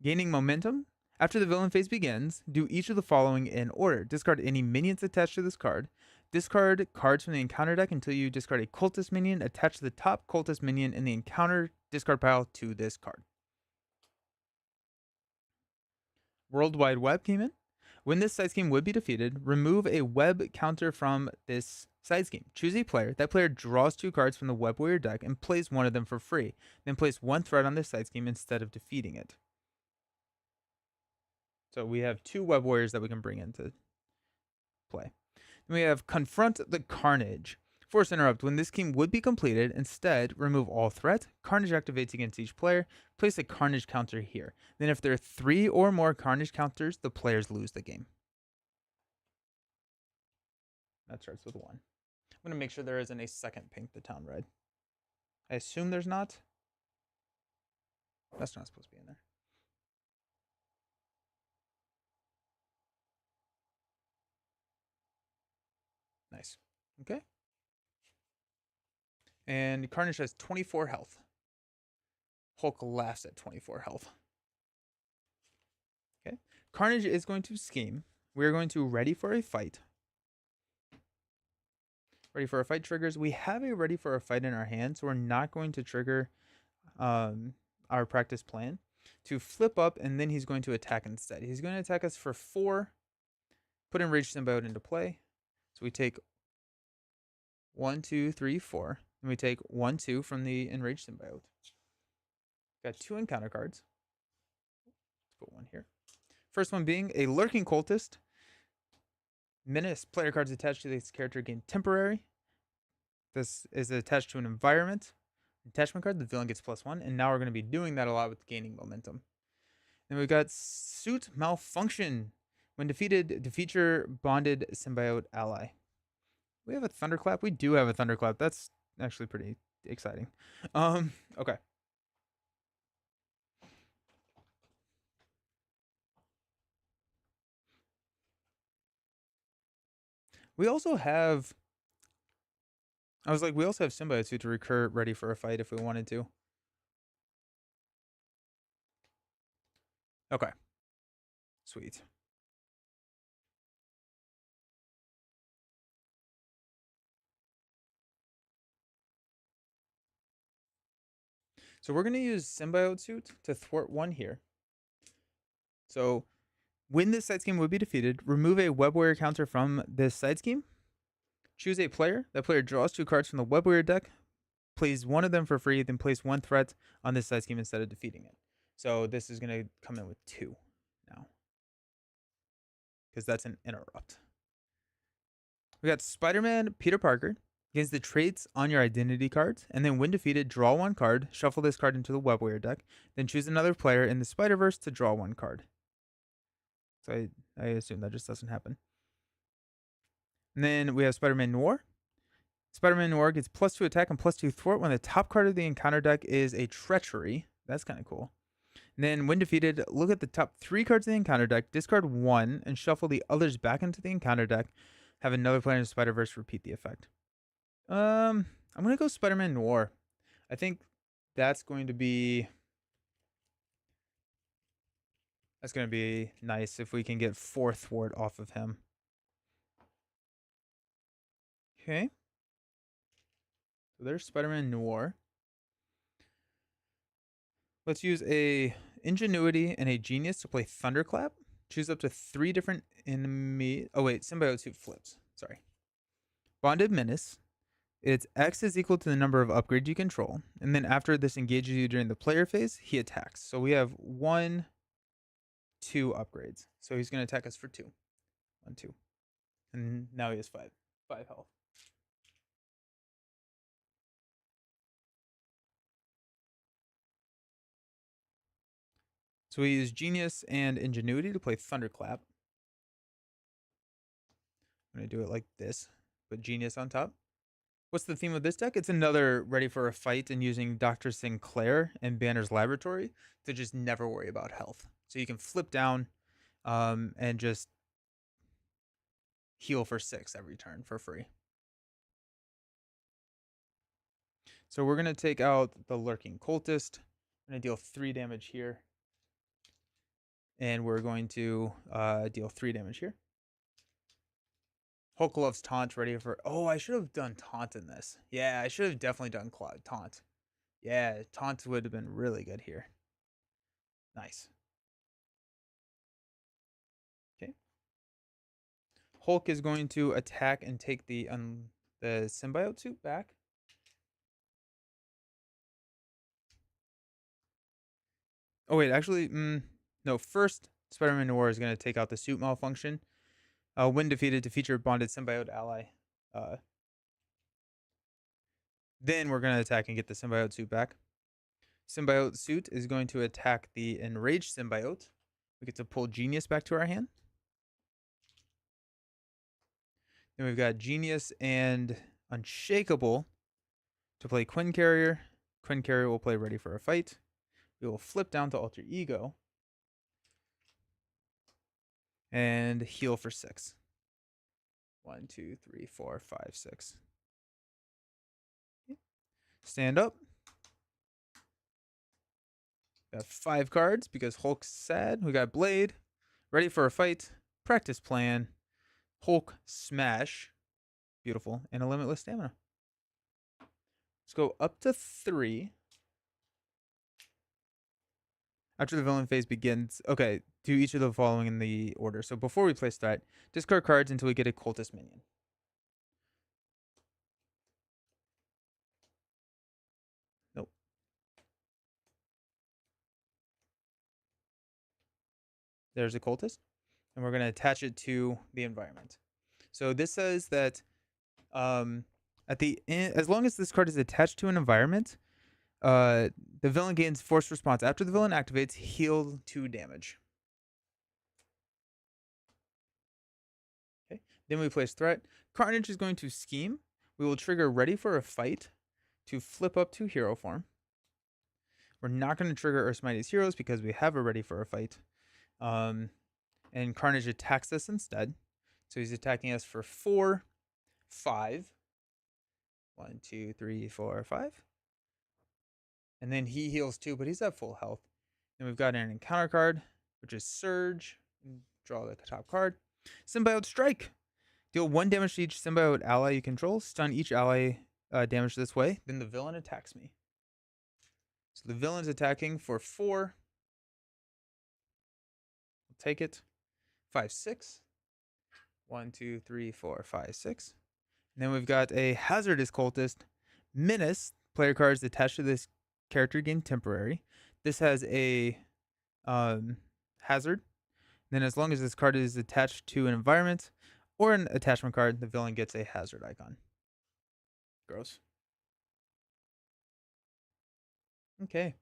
Gaining Momentum. After the villain phase begins, do each of the following in order. Discard any minions attached to this card. Discard cards from the encounter deck until you discard a cultist minion. Attach the top cultist minion in the encounter discard pile to this card. World Wide Web came in. When this side scheme would be defeated, remove a web counter from this side scheme. Choose a player. That player draws 2 cards from the Web Warrior deck and plays one of them for free. Then place 1 threat on this side scheme instead of defeating it. So we have 2 Web Warriors that we can bring into play. Then we have Confront the Carnage. Force interrupt. When this scheme would be completed, instead, remove all threat. Carnage activates against each player. Place a Carnage counter here. Then if there are 3 or more Carnage counters, the players lose the game. That starts with 1. I'm going to make sure there isn't a second Paint the Town red. I assume there's not. That's not supposed to be in there. Nice. Okay. And Carnage has 24 health. Hulk laughs at 24 health. Okay. Carnage is going to scheme. We're going to ready for a fight. Ready for a fight triggers. We have a ready for a fight in our hand, so we're not going to trigger our practice plan to flip up, and then he's going to attack instead. He's going to attack us for 4, put Enraged Symbiote into play. So we take 1, 2, 3, 4, and we take 1, 2 from the Enraged Symbiote. Got 2 encounter cards. Let's put 1 here. First one being a Lurking Cultist. Menace. Player cards attached to this character gain temporary. This is attached to an environment. Attachment card, the villain gets +1, and now we're going to be doing that a lot with gaining momentum. Then we've got Suit Malfunction. When defeated, defeat your bonded symbiote ally. We have a Thunderclap. We do have a Thunderclap. That's actually pretty exciting. Okay. We also have. I was like, we also have symbiotes to recur ready for a fight if we wanted to. Okay. Sweet. So we're going to use Symbiote Suit to thwart 1 here. So when this side scheme would be defeated, remove a Web Warrior counter from this side scheme. Choose a player. That player draws 2 cards from the Web Warrior deck, plays 1 of them for free, then place 1 threat on this side scheme instead of defeating it. So this is going to come in with 2 now, because that's an interrupt. We got Spider-Man Peter Parker. Gains the traits on your identity cards, and then when defeated, draw 1 card, shuffle this card into the Web Warrior deck, then choose another player in the Spider-Verse to draw 1 card. So I assume that just doesn't happen. And then we have Spider-Man Noir. Spider-Man Noir gets +2 attack and +2 thwart when the top card of the encounter deck is a Treachery. That's kind of cool. And then when defeated, look at the top 3 cards of the encounter deck, discard 1, and shuffle the others back into the encounter deck. Have another player in the Spider-Verse repeat the effect. I'm going to go Spider-Man Noir. I think that's going to be nice if we can get 4 thwart off of him. Okay. So there's Spider-Man Noir. Let's use a Ingenuity and a Genius to play Thunderclap. Choose up to 3 different enemy. Oh wait, Symbiote Suit flips. Sorry. Bonded Menace. Its X is equal to the number of upgrades you control, and then after this engages you during the player phase, he attacks. So we have 1, 2 upgrades. So he's going to attack us for 2. 1, 2. And now he has 5 health. So we use Genius and Ingenuity to play Thunderclap. I'm going to do it like this. Put Genius on top. What's the theme of this deck? It's another ready for a fight and using Dr. Sinclair and Banner's Laboratory to just never worry about health. So you can flip down and just heal for 6 every turn for free. So we're going to take out the Lurking Cultist. I'm going to deal 3 damage here. And we're going to deal 3 damage here. Hulk loves Taunt ready for... Oh, I should have done Taunt in this. Yeah, I should have definitely done Taunt. Yeah, Taunt would have been really good here. Nice. Okay. Hulk is going to attack and take the Symbiote Suit back. Oh, wait, actually, no. First, Spider-Man Noir is going to take out the Suit Malfunction. When defeated, to feature bonded symbiote ally. Then we're going to attack and get the Symbiote Suit back. Symbiote Suit is going to attack the Enraged Symbiote. We get to pull Genius back to our hand. Then we've got Genius and Unshakable to play Quinn Carrier. Quinn Carrier will play Ready for a Fight. We will flip down to Alter Ego and heal for 6. 1, 2, 3, 4, 5, 6. Stand up. Got 5 cards because Hulk's sad. We got Blade, Ready for a Fight, Practice Plan, Hulk Smash. Beautiful. And a limitless stamina. Let's go up to 3. After the villain phase begins, okay, do each of the following in the order. So before we place threat, discard cards until we get a cultist minion. Nope. There's a cultist. And we're going to attach it to the environment. So this says that at the end, as long as this card is attached to an environment, the villain gains forced response. After the villain activates, heal 2 damage. Okay. Then we place threat. Carnage is going to scheme. We will trigger ready for a fight to flip up to hero form. We're not going to trigger Earthsmighty's heroes because we have a ready for a fight. And Carnage attacks us instead. So he's attacking us for 4, 5. 1, 2, 3, 4, 5. And then he heals 2, but he's at full health. And we've got an encounter card, which is Surge. Draw the top card. Symbiote Strike. Deal 1 damage to each symbiote ally you control. Stun each ally damage this way. Then the villain attacks me. So the villain's attacking for 4. I'll take it. 5, 6. 1, 2, 3, 4, 5, 6. And then we've got a Hazardous Cultist. Menace. Player cards attached to this character gain temporary. This has a hazard. Then as long as this card is attached to an environment or an attachment card, the villain gets a hazard icon. Gross. Okay.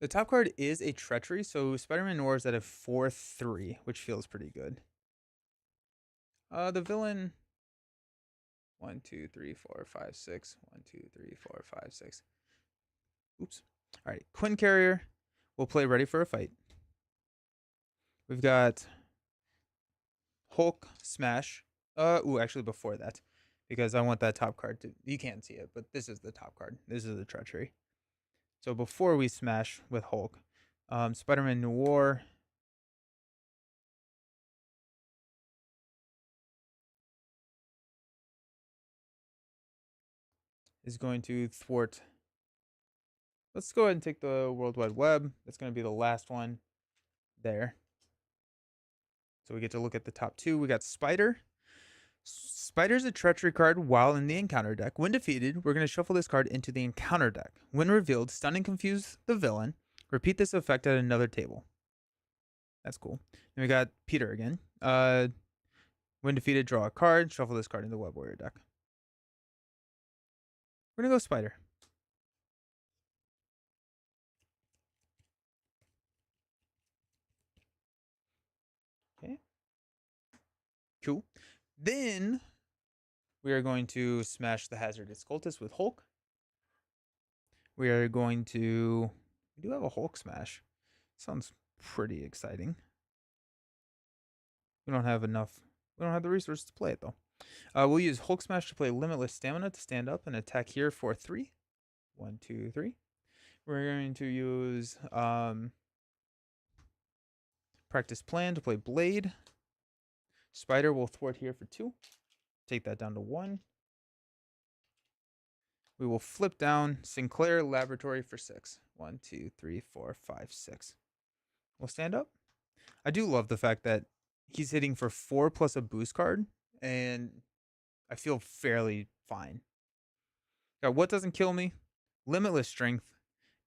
The top card is a Treachery, so Spider-Man Noir is at a 4-3, which feels pretty good. The villain 1, 2, 3, 4, 5, 6. 1, 2, 3, 4, 5, 6. Oops. All right. Quinn Carrier will play ready for a fight. We've got Hulk Smash. Actually before that, because I want that top card to. You can't see it, but this is the top card. This is the Treachery. So before we smash with Hulk, Spider-Man Noir is going to thwart. Let's go ahead and take the World Wide Web. That's going to be the last one there. So we get to look at the top 2. We got Spider. Spider's a Treachery card while in the encounter deck. When defeated, we're going to shuffle this card into the encounter deck. When revealed, stun and confuse the villain. Repeat this effect at another table. That's cool. Then we got Peter again. When defeated, draw a card. Shuffle this card into the Web Warrior deck. We're going to go Spider. Okay. Cool. Then we are going to smash the Hazardous Cultist with Hulk. We are going to. We do have a Hulk smash. Sounds pretty exciting. We don't have enough. We don't have the resources to play it though. We'll use Hulk smash to play Limitless Stamina to stand up and attack here for 3. 1, 2, 3. We're going to use Practice Plan to play Blade. Spider will thwart here for 2. Take that down to 1. We will flip down Sinclair Laboratory for 6. 1, 2, 3, 4, 5, 6. We'll stand up. I do love the fact that he's hitting for 4 plus a boost card, and I feel fairly fine. Got What Doesn't Kill Me, Limitless Strength,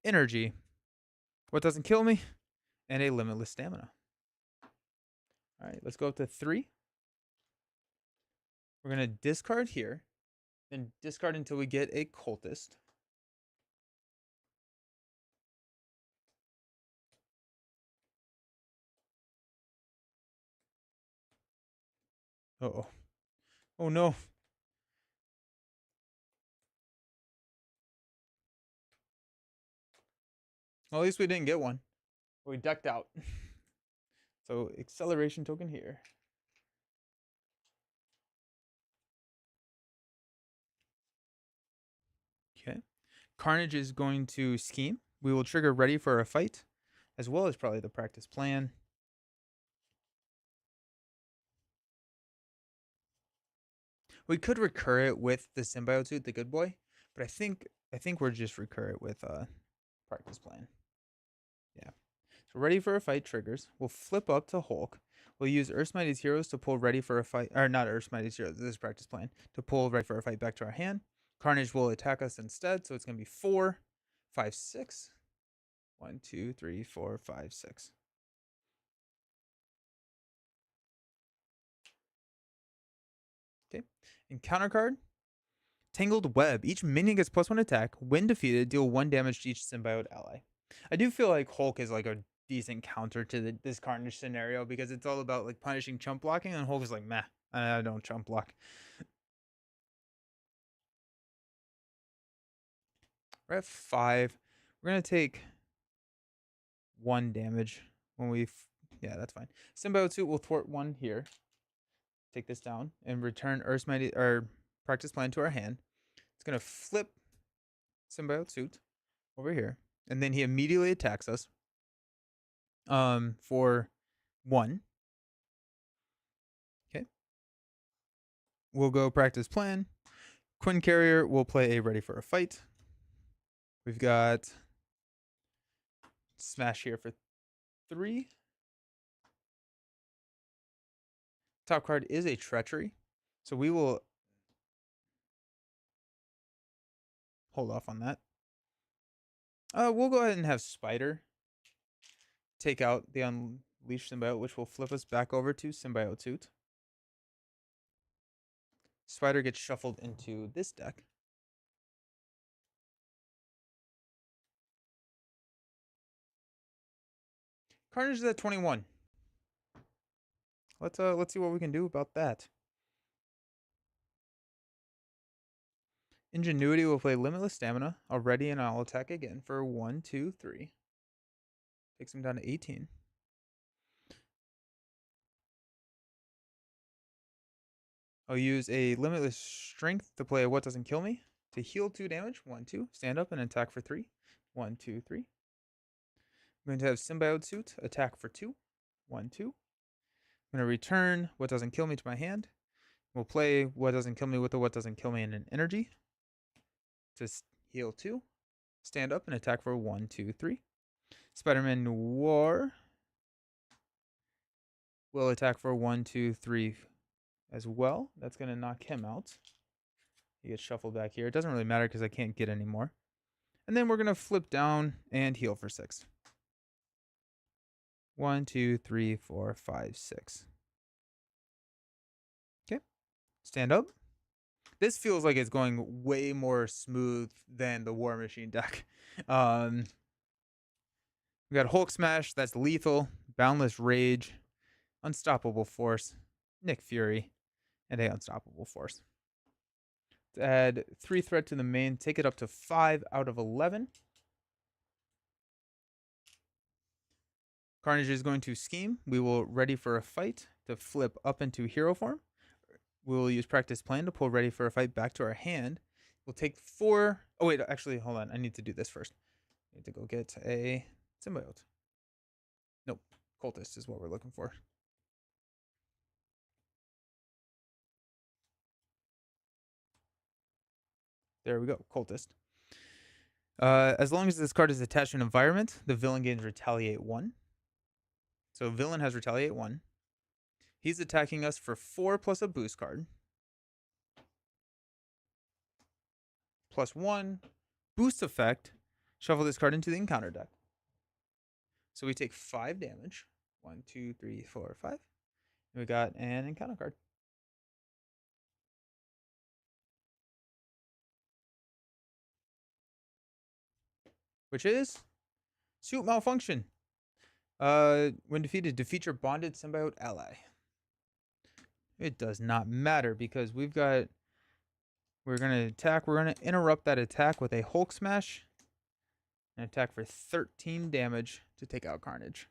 Energy, What Doesn't Kill Me, and a Limitless Stamina. All right, let's go up to 3. We're going to discard here, then discard until we get a Cultist. Uh-oh. Oh, no. Well, at least we didn't get one. We ducked out. So, acceleration token here. Okay. Carnage is going to scheme. We will trigger ready for a fight, as well as probably the Practice Plan. We could recur it with the symbiote suit, the good boy, but I think we're just recur it with practice plan. Yeah. So ready for a fight triggers. We'll flip up to Hulk. We'll use Earth's Mightiest Heroes to pull ready for a fight, or not Earth's Mightiest Heroes, this is practice plan, to pull ready for a fight back to our hand. Carnage will attack us instead, so it's going to be 4, 5, 6. 1, 2, 3, 4, 5, 6. Okay. Encounter card, Tangled Web. Each minion gets +1 attack. When defeated, deal 1 damage to each symbiote ally. I do feel like Hulk is like a decent counter to this Carnage scenario because it's all about like punishing chump blocking, and Hulk is like, meh, I don't chump block. We're at 5. We're gonna take 1 damage when we. Yeah, that's fine. Symbiote suit will thwart 1 here. Take this down and return Earth's Mighty or practice plan to our hand. It's gonna flip symbiote suit over here, and then he immediately attacks us. For 1. Okay. We'll go practice plan. Quinn Carrier will play a ready for a fight. We've got smash here for 3. Top card is a treachery, so we will hold off on that. We'll go ahead and have Spider take out the Unleashed Symbiote, which will flip us back over to Symbiote Suit. Spider gets shuffled into this deck. Carnage is at 21. Let's see what we can do about that. Ingenuity will play Limitless Stamina already, and I'll attack again for 1, 2, 3. Takes him down to 18. I'll use a Limitless Strength to play a What Doesn't Kill Me to heal 2 damage. 1, 2. Stand up and attack for 3. 1, 2, 3. I'm going to have Symbiote Suit attack for 2. 1, 2. I'm going to return What Doesn't Kill Me to my hand. We'll play What Doesn't Kill Me with the What Doesn't Kill Me in an energy to heal 2. Stand up and attack for 1, 2, 3. Spider-Man Noir will attack for 1, 2, 3 as well. That's going to knock him out. He gets shuffled back here. It doesn't really matter because I can't get any more. And then we're going to flip down and heal for 6. 1, 2, 3, 4, 5, 6. Okay. Stand up. This feels like it's going way more smooth than the War Machine deck. We got Hulk Smash. That's lethal. Boundless Rage. Unstoppable Force. Nick Fury. And a Unstoppable Force. To add 3 threat to the main. Take it up to 5 out of 11. Carnage is going to scheme. We will ready for a fight to flip up into hero form. We will use practice plan to pull ready for a fight back to our hand. We'll take 4. Oh, wait, actually, hold on. I need to do this first. I need to go get a symbiote. Nope. Cultist is what we're looking for. There we go. Cultist. As long as this card is attached to an environment, the villain gains Retaliate 1. So villain has Retaliate 1. He's attacking us for 4 plus a boost card. Plus 1. Boost effect. Shuffle this card into the encounter deck. So we take 5 damage. 1, 2, 3, 4, 5. And we got an encounter card. Which is Suit Malfunction. When defeated, defeat your bonded symbiote ally. It does not matter because we're going to attack. We're going to interrupt that attack with a Hulk Smash. And attack for 13 damage to take out Carnage.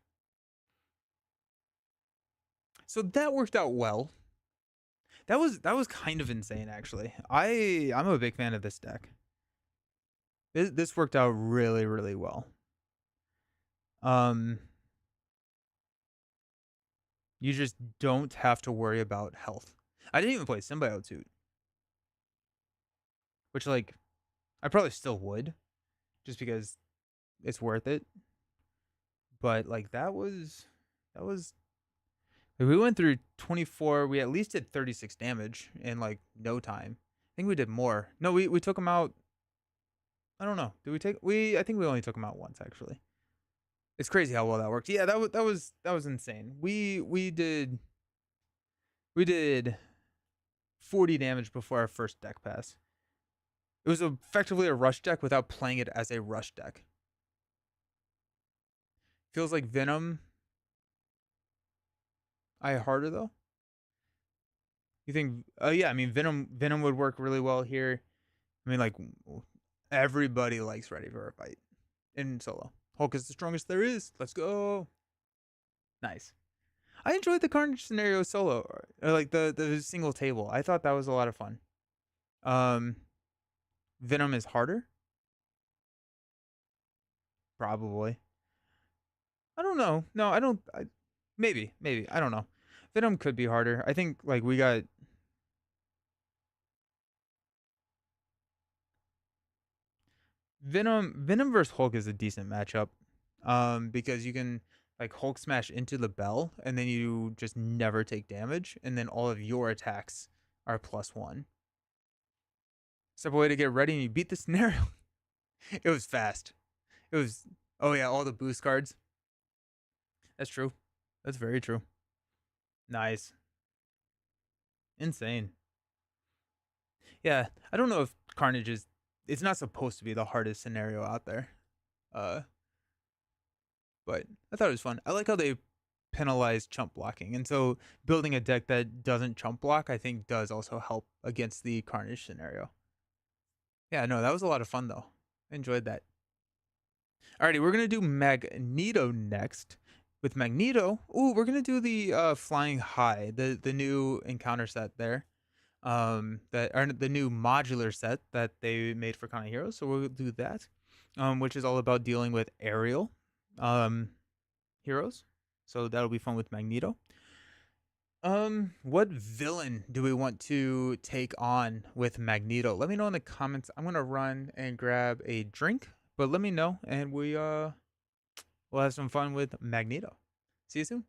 So that worked out well. That was kind of insane, actually. I'm a big fan of this deck. This worked out really, really well. You just don't have to worry about health. I didn't even play Symbiote Suit. which like I probably still would, just because it's worth it. But like that was like, we went through 24. We at least did 36 damage in like no time. I think we did more. No, we took him out. I don't know. Did we take we? I think we only took him out once actually. It's crazy how well that worked. Yeah, that was insane. We did 40 damage before our first deck pass. It was effectively a rush deck without playing it as a rush deck. Feels like Venom. Harder though. You think? Yeah. I mean, Venom would work really well here. I mean, like everybody likes Ready for a Fight in solo. Hulk is the strongest there is. Let's go. Nice. I enjoyed the Carnage scenario solo, or like the single table. I thought that was a lot of fun. Um, Venom is harder, probably. I don't know. No, I don't. Maybe. I don't know. Venom could be harder. I think like we got Venom versus Hulk is a decent matchup. Because you can like Hulk smash into the bell and then you just never take damage, and then all of your attacks are +1. Step away to get ready and you beat the scenario. It was fast. It was oh yeah, all the boost cards. That's true. That's very true. Nice. Insane. Yeah, I don't know if Carnage is it's not supposed to be the hardest scenario out there. Uh but I thought it was fun. I like how they penalize chump blocking. And so building a deck that doesn't chump block, I think does also help against the Carnage scenario. Yeah, no, that was a lot of fun though. I enjoyed that. Alrighty, we're gonna do Magneto next. With Magneto, ooh, we're gonna do the Flying High, the new encounter set there. That are the new modular set that they made for Kind of Heroes. So we'll do that. Which is all about dealing with aerial heroes. So that'll be fun with Magneto. What villain do we want to take on with Magneto? Let me know in the comments. I'm gonna run and grab a drink, but let me know, and we'll have some fun with Magneto. See you soon.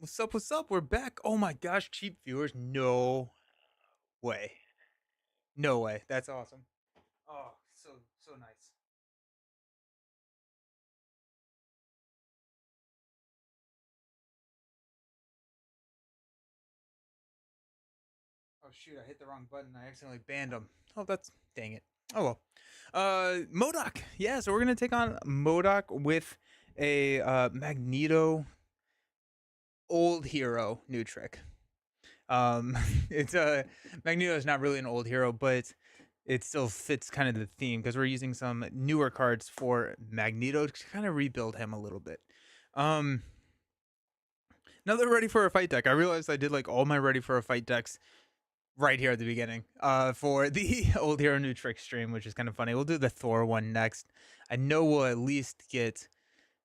What's up? What's up? We're back. Oh my gosh, cheap viewers. No way. No way. That's awesome. Oh, so nice. Oh shoot, I hit the wrong button. I accidentally banned him. Oh, that's dang it. Oh well. Modoc. Yeah, so we're gonna take on Modoc with a Magneto old hero new trick. It's Magneto is not really an old hero, but it still fits kind of the theme because we're using some newer cards for Magneto to kind of rebuild him a little bit. Um, Now they're ready for a fight deck. I realized I did like all my ready for a fight decks right here at the beginning. For the old hero new trick stream, which is kind of funny. We'll do the Thor one next. I know we'll at least get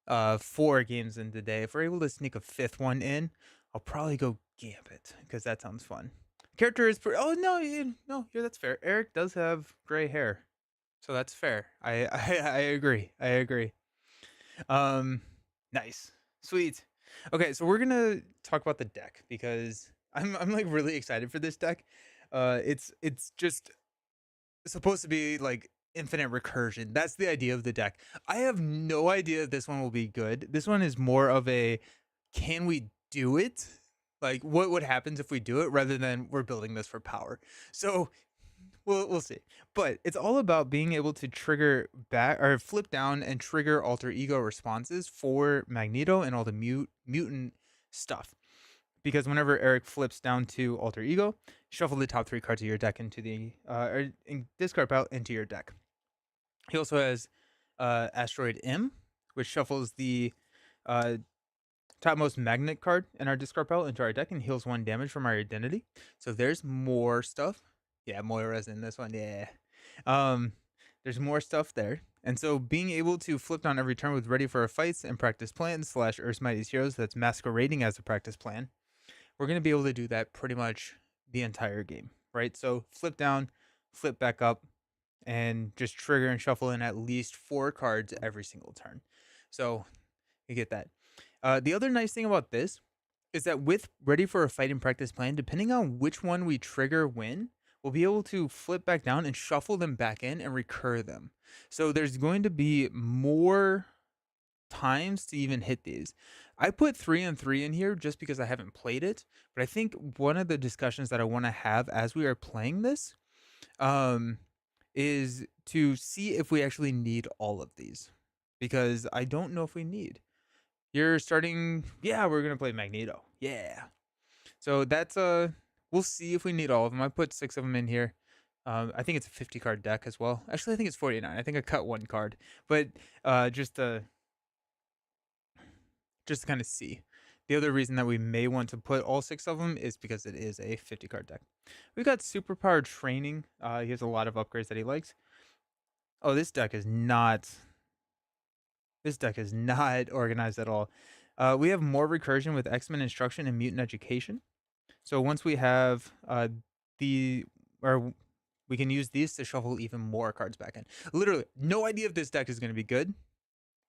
4 games in today. If we're able to sneak a 5th one in, I'll probably go Gambit because that sounds fun. Character is oh no, no, yeah, that's fair. Eric does have gray hair, so that's fair. I agree. I agree. Um, nice, sweet. Okay, so we're gonna talk about the deck because I'm like really excited for this deck. It's just supposed to be like infinite recursion. That's the idea of the deck. I have no idea if this one will be good. This one is more of a can we do it? Like what happens if we do it rather than we're building this for power. So we'll see. But it's all about being able to trigger back or flip down and trigger alter ego responses for Magneto and all the mutant stuff. Because whenever Eric flips down to alter ego, shuffle the top 3 cards of your deck into the or discard pile into your deck. He also has Asteroid M, which shuffles the uh, topmost magnet card in our discard pile into our deck and heals 1 damage from our identity. So there's more stuff. Yeah, Moira's in this one. Yeah. Um, there's more stuff there. And so being able to flip down every turn with ready for a fights and practice plan / Earth's Mightiest Heroes that's masquerading as a practice plan, we're going to be able to do that pretty much the entire game, right? So flip down, flip back up, and just trigger and shuffle in at least 4 cards every single turn. So you get that. The other nice thing about this is that with ready for a fight and practice plan, depending on which one we trigger when, we'll be able to flip back down and shuffle them back in and recur them. So there's going to be more times to even hit these. I put 3 and 3 in here just because I haven't played it, but I think one of the discussions that I want to have as we are playing this um, is to see if we actually need all of these because I don't know if we need. You're starting, yeah, we're gonna play Magneto. Yeah. So that's we'll see if we need all of them. I put 6 of them in here. I think it's a 50 card deck as well. Actually, I think it's 49. I think I cut 1 card, but just to kind of see. The other reason that we may want to put all 6 of them is because it is a 50 card deck. We've got superpowered training. He has a lot of upgrades that he likes. Oh, this deck is not. This deck is not organized at all. We have more recursion with X-Men Instruction and Mutant Education. So once we have the or we can use these to shuffle even more cards back in. Literally, no idea if this deck is going to be good.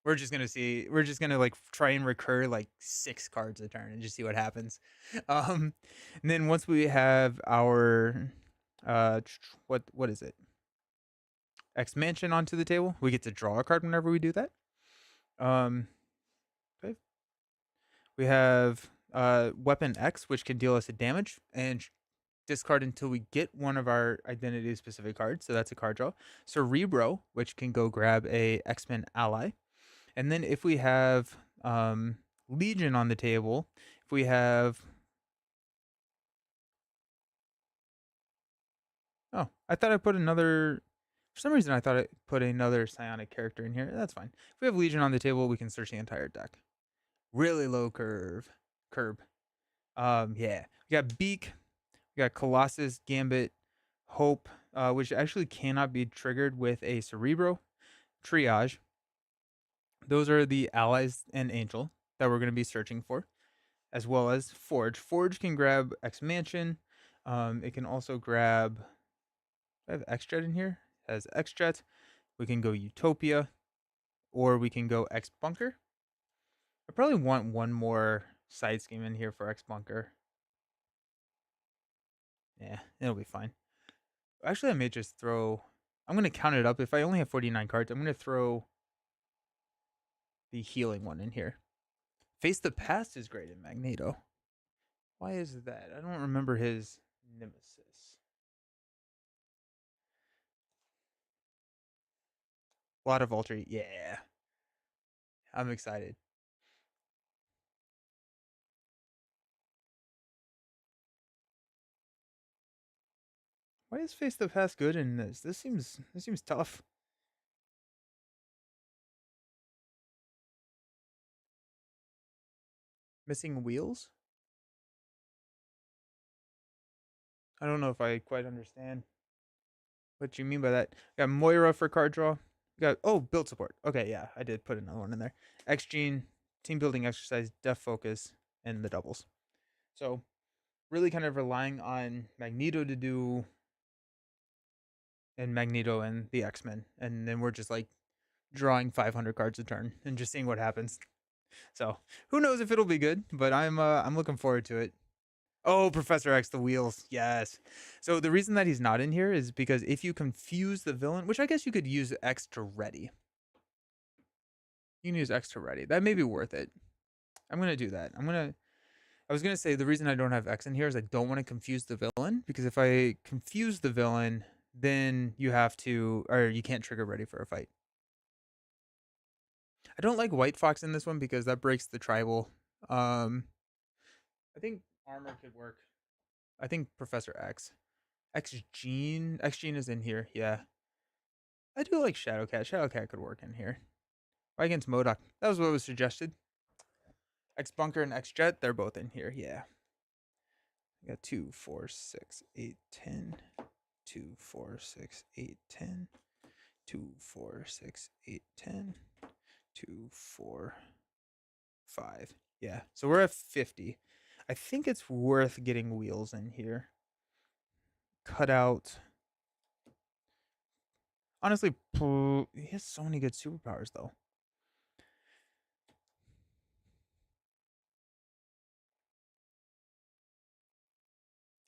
We're just gonna see. We're just gonna like try and recur like 6 cards a turn and just see what happens. And then once we have our what is it? X Mansion onto the table, we get to draw a card whenever we do that. Um, okay. We have Weapon X, which can deal us a damage and discard until we get one of our identity specific cards. So that's a card draw. Cerebro, which can go grab a X-Men ally. And then if we have Legion on the table, if we have oh, I thought I put another for some reason I thought I put another psionic character in here. That's fine. If we have Legion on the table, we can search the entire deck. Really low curb. Yeah. We got Beak, we got Colossus, Gambit, Hope, which actually cannot be triggered with a Cerebro, Triage. Those are the allies and Angel that we're going to be searching for, as well as Forge. Forge can grab X Mansion. It can also grab. I have X-Jet in here. It has X-Jet. We can go Utopia, or we can go X Bunker. I probably want one more side scheme in here for X Bunker. Yeah, it'll be fine. Actually, I may just throw. I'm gonna count it up. If I only have 49 cards, I'm gonna throw the healing one in here. Face the Past is great in Magneto. Why is that? I don't remember his nemesis. A lot of Ultra. Yeah, I'm excited. Why is Face the Past good in this? This seems tough. Missing wheels? I don't know if I quite understand what you mean by that. Got Moira for card draw. Got build support. Okay, yeah, I did put another one in there. X Gene, team building exercise, def focus, and the doubles. So really kind of relying on Magneto to do and Magneto and the X-Men. And then we're just like drawing 500 cards a turn and just seeing what happens. So who knows if it'll be good, but I'm looking forward to it. Oh, Professor X, the wheels. Yes. So the reason that he's not in here is because if you confuse the villain, which I guess you could use X to ready. You can use X to ready. That may be worth it. I'm going to do that. I was going to say the reason I don't have X in here is I don't want to confuse the villain, because if I confuse the villain, then you can't trigger ready for a fight. I don't like White Fox in this one because that breaks the tribal. I think armor could work. I think Professor X. X Gene is in here. Yeah. I do like Shadowcat. Shadowcat could work in here. Why against MODOK? That was what was suggested. X Bunker and X Jet, they're both in here. Yeah. I got 2, 4, 6, 8, 10. 2, 4, 6, 8, 10. 2, 4, 6, 8, 10. 2, 4, 5. Yeah. So we're at 50. I think it's worth getting wheels in here. Cut out. Honestly, he has so many good superpowers, though.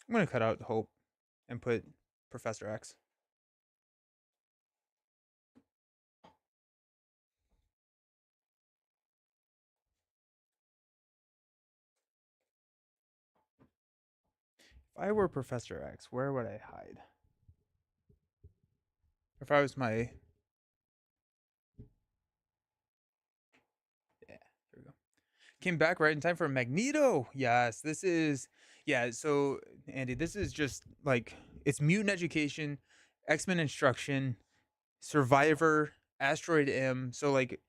I'm going to cut out Hope and put Professor X. If I were Professor X, where would I hide? If I was my... Yeah, there we go. Came back right in time for Magneto. Yes, this is... Yeah, so, Andy, this is just, like, it's Mutant Education, X-Men Instruction, Survivor, Asteroid M. So, like,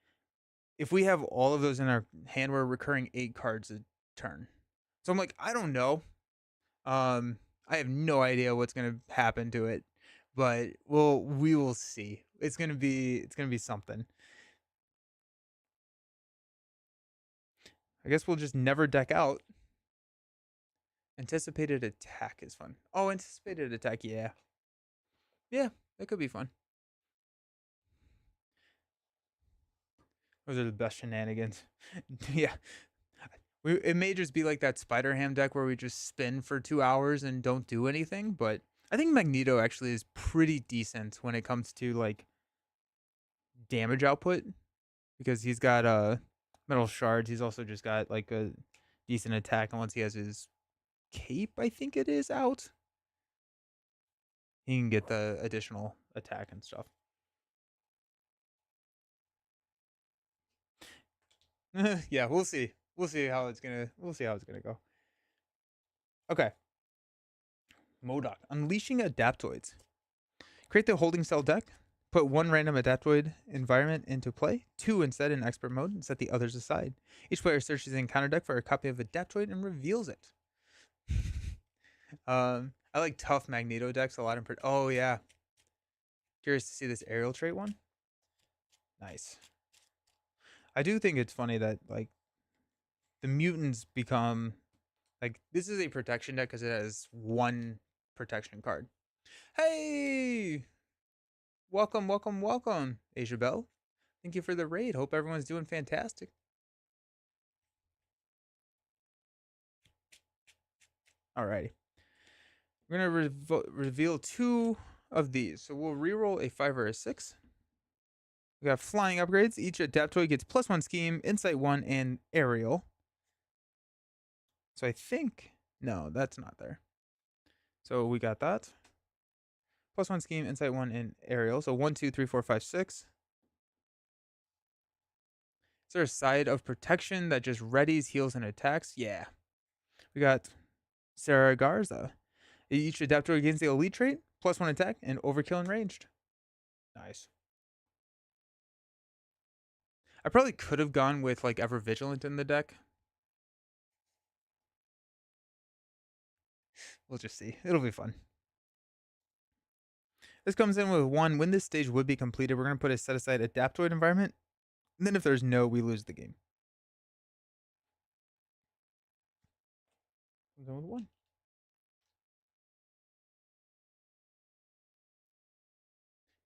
if we have all of those in our hand, we're recurring 8 cards a turn. So I'm like, I don't know. I have no idea what's gonna happen to it, but we will see. It's gonna be something. I guess we'll just never deck out. Anticipated attack is fun. Oh, anticipated attack, yeah. Yeah, that could be fun. Those are the best shenanigans. Yeah. It may just be like that Spider Ham deck where we just spin for 2 hours and don't do anything, but I think Magneto actually is pretty decent when it comes to like damage output, because he's got metal shards. He's also just got like a decent attack, and once he has his cape, I think it is out, he can get the additional attack and stuff. Yeah, we'll see. We'll see how it's gonna go. Okay. MODOK. Unleashing Adaptoids. Create the holding cell deck. Put 1 random Adaptoid environment into play, 2 instead in expert mode, and set the others aside. Each player searches in counter deck for a copy of Adaptoid and reveals it. I like tough Magneto decks a lot. Oh yeah. Curious to see this aerial trait one. Nice. I do think it's funny that like the mutants become like, this is a protection deck because it has 1 protection card. Hey, welcome, Asia Bell. Thank you for the raid. Hope everyone's doing fantastic. Alrighty. We're going to reveal 2 of these. So we'll reroll a 5 or a 6. We got flying upgrades. Each Adaptoid gets +1 scheme, insight 1, and aerial. So I think, no, that's not there. So we got that. +1 scheme, insight 1, and aerial. So 1, 2, 3, 4, 5, 6. Is there a side of protection that just readies, heals, and attacks? Yeah. We got Sarah Garza. Each Adaptoid gains the elite trait, +1 attack, and overkill and ranged. Nice. I probably could have gone with like Ever Vigilant in the deck. We'll just see. It'll be fun. This comes in with 1. When this stage would be completed, we're going to put a set aside Adaptoid environment. And then if there's no, we lose the game. Comes in with 1.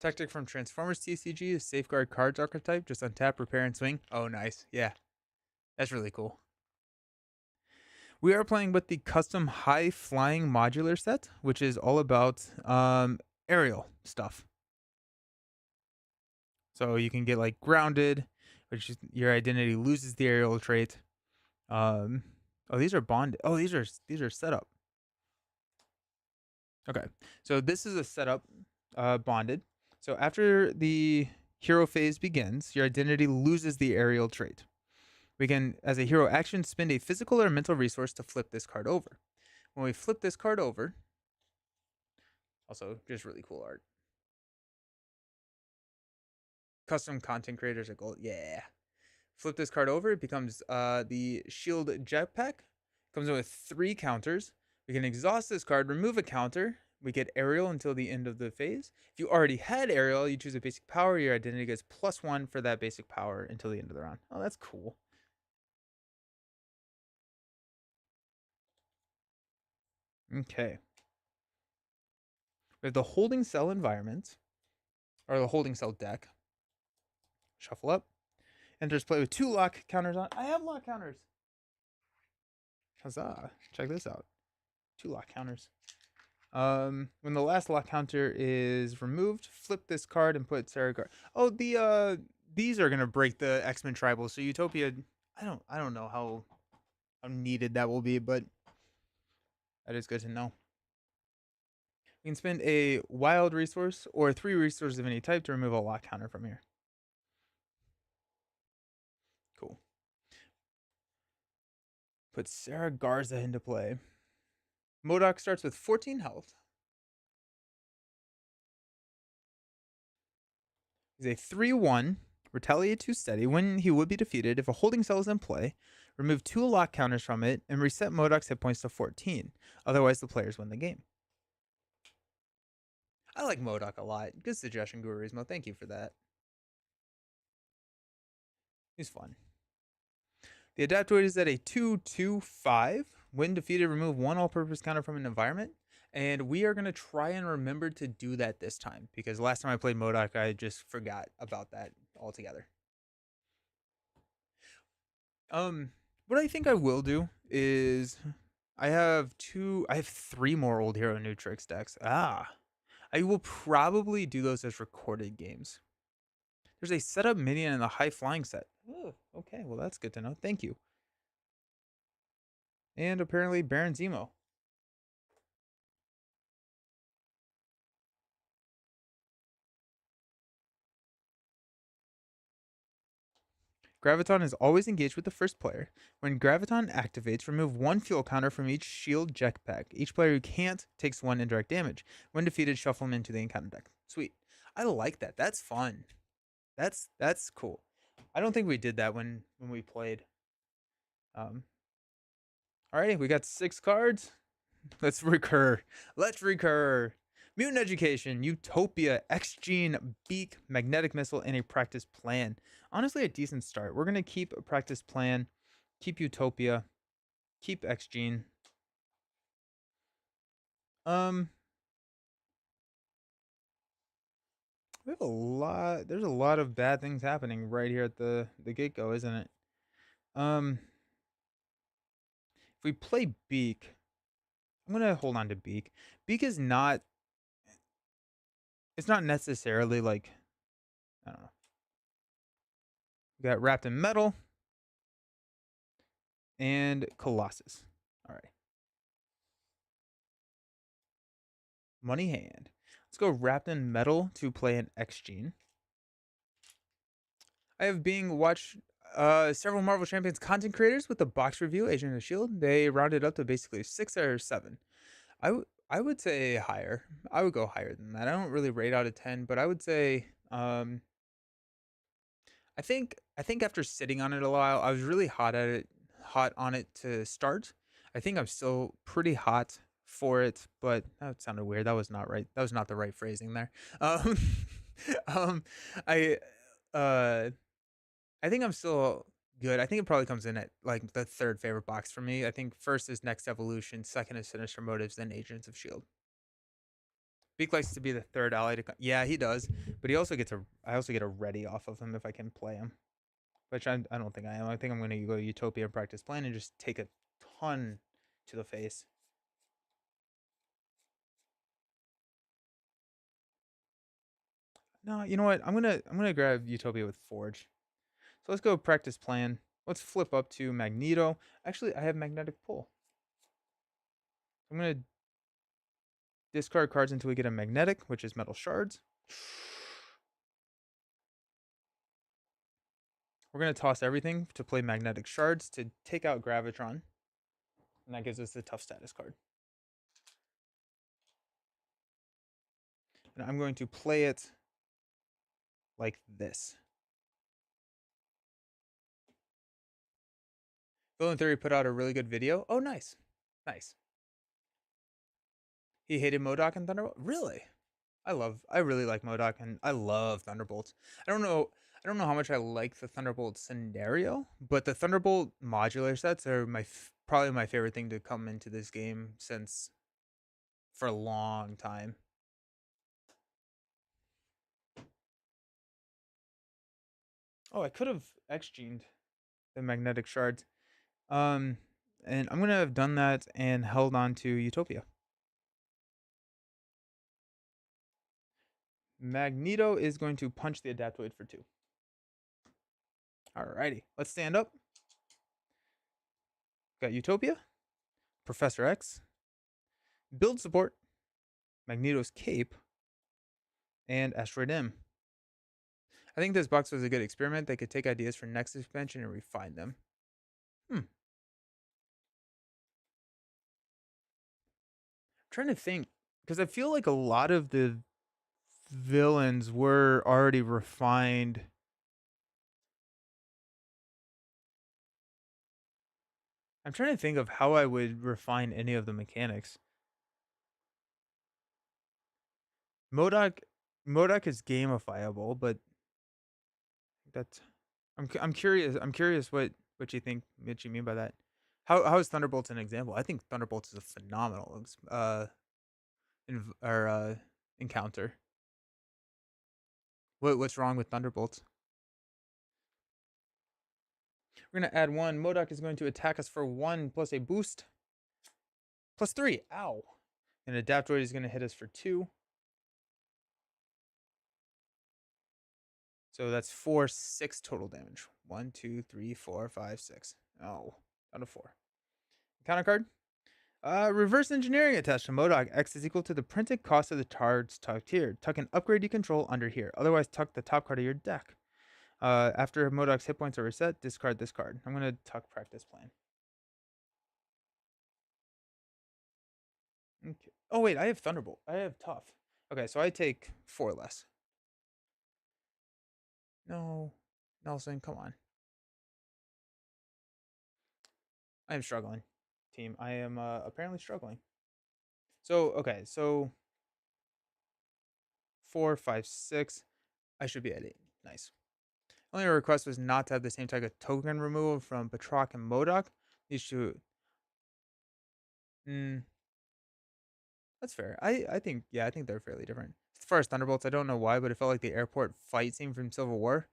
Tactic from Transformers TCG is Safeguard Cards archetype. Just untap, repair, and swing. Oh, nice. Yeah. That's really cool. We are playing with the custom high flying modular set, which is all about aerial stuff. So you can get like grounded, which is your identity loses the aerial trait. Oh, these are bonded. Oh, these are set up. Okay, so this is a setup bonded. So after the hero phase begins, your identity loses the aerial trait. We can, as a hero action, spend a physical or mental resource to flip this card over. When we flip this card over, also just really cool art. Custom content creators are gold. Yeah. Flip this card over, it becomes the Shield Jetpack. Comes in with 3 counters. We can exhaust this card, remove a counter. We get aerial until the end of the phase. If you already had aerial, you choose a basic power. Your identity gets +1 for that basic power until the end of the round. Oh, that's cool. Okay. We have the holding cell environment, or the holding cell deck. Shuffle up. Enters play with 2 lock counters on. I have lock counters. Huzzah. Check this out. 2 lock counters. When the last lock counter is removed, flip this card and put Sarah Gar. Oh, these are gonna break the X-Men tribal. So Utopia, I don't know how needed that will be, but that is good to know. We can spend a wild resource or 3 resources of any type to remove a lock counter from here. Cool. Put Sarah Garza into play. MODOK starts with 14 health. He's a 3/1, retaliate 2 steady. When he would be defeated, if a holding cell is in play, remove 2 lock counters from it and reset MODOK's hit points to 14. Otherwise, the players win the game. I like MODOK a lot. Good suggestion, Gurismo. Thank you for that. He's fun. The Adaptoid is at a 2/2/5. When defeated, remove 1 all-purpose counter from an environment. And we are going to try and remember to do that this time, because last time I played MODOK, I just forgot about that altogether. What I think I will do is I have 3 more old hero new tricks decks. I will probably do those as recorded games. There's a setup minion in the high flying set. Oh, okay, well that's good to know. Thank you. And apparently Baron Zemo. Graviton is always engaged with the first player. When Graviton activates, remove 1 fuel counter from each shield jetpack. Each player who can't takes 1 indirect damage. When defeated, shuffle him into the encounter deck. Sweet. I like that. That's fun. That's cool. I don't think we did that when we played. Alrighty, we got 6 cards. Let's recur. Let's recur. Mutant Education, Utopia, X-Gene, Beak, Magnetic Missile, and a Practice Plan. Honestly, a decent start. We're going to keep a Practice Plan, keep Utopia, keep X-Gene. We have a lot. There's a lot of bad things happening right here at the get-go, isn't it? If we play Beak, I'm gonna hold on to Beak. Beak is not. It's not necessarily like, I don't know. We got Wrapped in Metal and Colossus. All right. Money hand. Let's go Wrapped in Metal to play an X Gene. I have being watched several Marvel Champions content creators with the box review, Agent of Shield. They rounded up to basically 6 or 7. I would say higher. I would go higher than that. I don't really rate out of 10, but I would say I think after sitting on it a while, I was really hot on it to start. I think I'm still pretty hot for it, but that sounded weird. That was not right. That was not the right phrasing there. Um, um, I uh, I think I'm still good. I think it probably comes in at like the third favorite box for me. I think first is Next Evolution, second is Sinister Motives, then Agents of Shield. Beak likes to be the third ally to. Yeah, he does, but he also gets a. I also get a ready off of him if I can play him, which I don't think I am. I think I'm going to go Utopia practice plan and just take a ton to the face. No, you know what? I'm gonna grab Utopia with Forge. So let's go practice plan. Let's flip up to Magneto. Actually, I have Magnetic Pull. I'm gonna discard cards until we get a Magnetic, which is Metal Shards. We're gonna toss everything to play Magnetic Shards to take out Gravitron, and that gives us the tough status card. And I'm going to play it like this. Villain Theory put out a really good video. Oh, nice. Nice. He hated MODOK and Thunderbolt. Really? I really like MODOK and I love Thunderbolts. I don't know how much I like the Thunderbolt scenario, but the Thunderbolt modular sets are probably my favorite thing to come into this game since for a long time. Oh, I could have X-gened the magnetic shards. Um, and I'm gonna have done that and held on to Utopia. Magneto is going to punch the Adaptoid for 2. Alrighty, let's stand up. Got Utopia, Professor X, Build Support, Magneto's Cape, and Asteroid M. I think this box was a good experiment. They could take ideas for next expansion and refine them. I'm trying to think, because I feel like a lot of the villains were already refined. I'm trying to think of how I would refine any of the mechanics. MODOK MODOK is gamifiable, but that's I'm curious. I'm curious what you think, what you mean by that. How is Thunderbolts an example? I think Thunderbolts is a phenomenal encounter. What's wrong with Thunderbolts? We're gonna add 1. MODOK is going to attack us for 1 plus a boost. Plus 3. Ow. And Adaptoid is gonna hit us for 2. So that's 4, 6 total damage. 1, 2, 3, 4, 5, 6. Oh, out of 4. Counter card. Reverse engineering attached to MODOK. X is equal to the printed cost of the cards tucked here. Tuck an upgrade you control under here. Otherwise, tuck the top card of your deck. After MODOK's hit points are reset, discard this card. I'm going to tuck practice plan. Okay. Oh, wait, I have Thunderbolt. I have Tough. Okay, so I take 4 less. No. Nelson, come on. I am struggling, team. I am apparently struggling. So, okay, so 4, 5, 6. I should be at 8. Nice. Only request was not to have the same type of token removal from Batroc and MODOK. These two. That's fair. I think, yeah, I think they're fairly different. As far as Thunderbolts, I don't know why, but it felt like the airport fight scene from Civil War.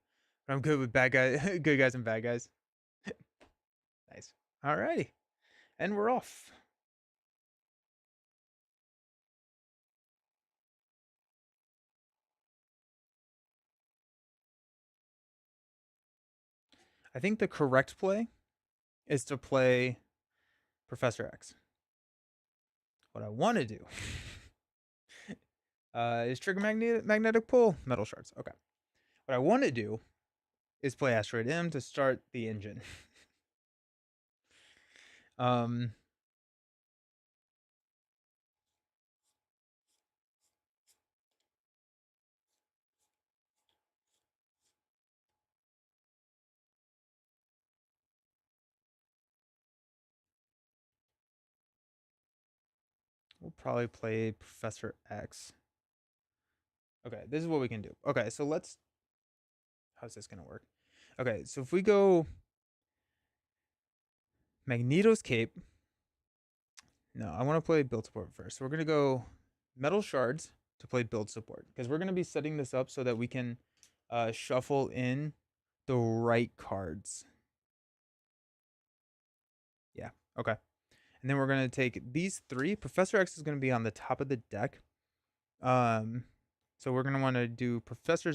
But I'm good with bad guys, good guys and bad guys. Nice. Alrighty. And we're off. I think the correct play is to play Professor X. What I want to do is trigger magnetic pull, metal shards. Okay. What I want to do is play Asteroid M to start the engine. um, we'll probably play Professor X. Okay, this is what we can do. Okay, so let's. How's this gonna work? Okay, so if we go Magneto's Cape. No, I want to play build support first. So we're gonna go metal shards to play build support because we're gonna be setting this up so that we can shuffle in the right cards. Yeah. Okay. And then we're gonna take these three. Professor X is gonna be on the top of the deck. Um, so we're gonna want to do Professor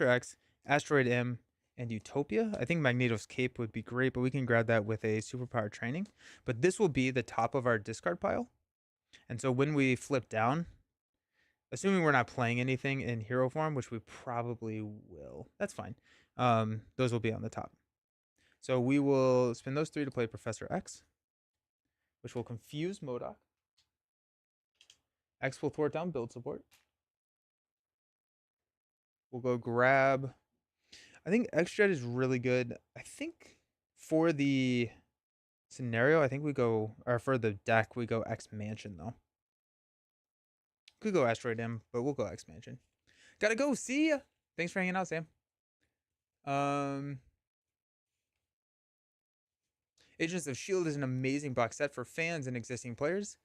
X, Asteroid M, and Utopia. I think Magneto's Cape would be great, but we can grab that with a superpower training. But this will be the top of our discard pile. And so when we flip down, assuming we're not playing anything in hero form, which we probably will, that's fine. Those will be on the top. So we will spin those three to play Professor X, which will confuse MODOK. X will thwart down build support. We'll go grab. I think X-Jet is really good. I think for the scenario, I think we go, or for the deck, we go X Mansion though. Could go Asteroid M, but we'll go X Mansion. Gotta go. See ya. Thanks for hanging out, Sam. Agents of S.H.I.E.L.D. is an amazing box set for fans and existing players.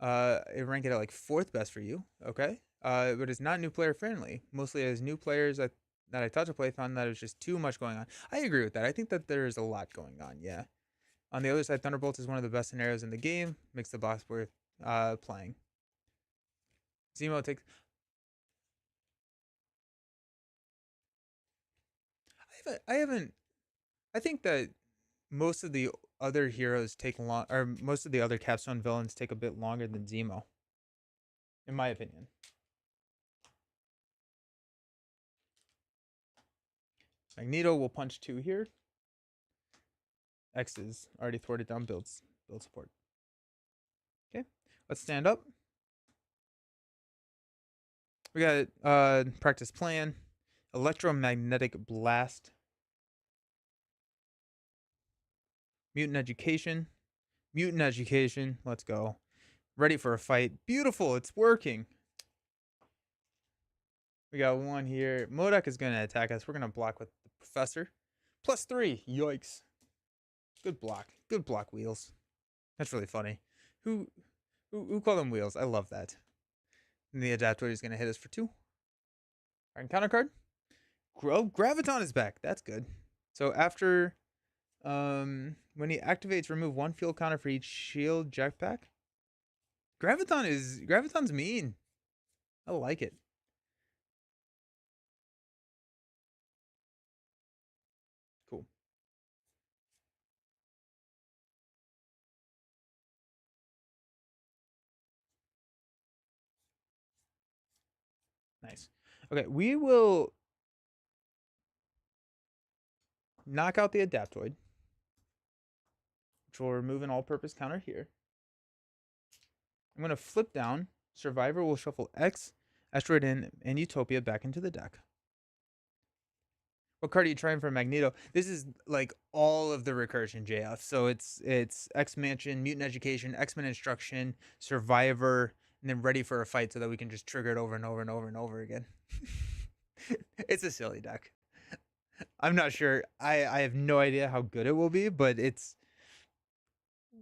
It ranked it at like 4th best for you. Okay. But it's not new player friendly. Mostly as new players that I thought to play found that it was just too much going on. I agree with that. I think that there's a lot going on. Yeah. On the other side, Thunderbolt is one of the best scenarios in the game. Makes the box worth playing. Zemo takes. I haven't. I think that most of the other heroes take long, or most of the other capstone villains take a bit longer than Zemo, in my opinion. Magneto will punch 2 here. X is already thwarted down build support. Okay, let's stand up. We got practice plan, electromagnetic blast, mutant education, Let's go. Ready for a fight. Beautiful, it's working. We got one here. MODOK is going to attack us. We're going to block with the professor. +3. Yikes. Good block. Good block, Wheels. That's really funny. Who called them Wheels? I love that. And the adapter is going to hit us for 2. Our encounter card. Graviton is back. That's good. So after when he activates, remove 1 field counter for each shield jetpack. Graviton's mean. I like it. Cool. Nice. Okay, we will knock out the Adaptoid, which will remove an all-purpose counter here. I'm going to flip down. Survivor will shuffle X, Asteroid in, and Utopia back into the deck. What card are you trying for Magneto? This is like all of the recursion JF. So it's X Mansion, Mutant Education, X-Men Instruction, Survivor, and then Ready for a Fight so that we can just trigger it over and over and over and over again. It's a silly deck. I'm not sure. I have no idea how good it will be, but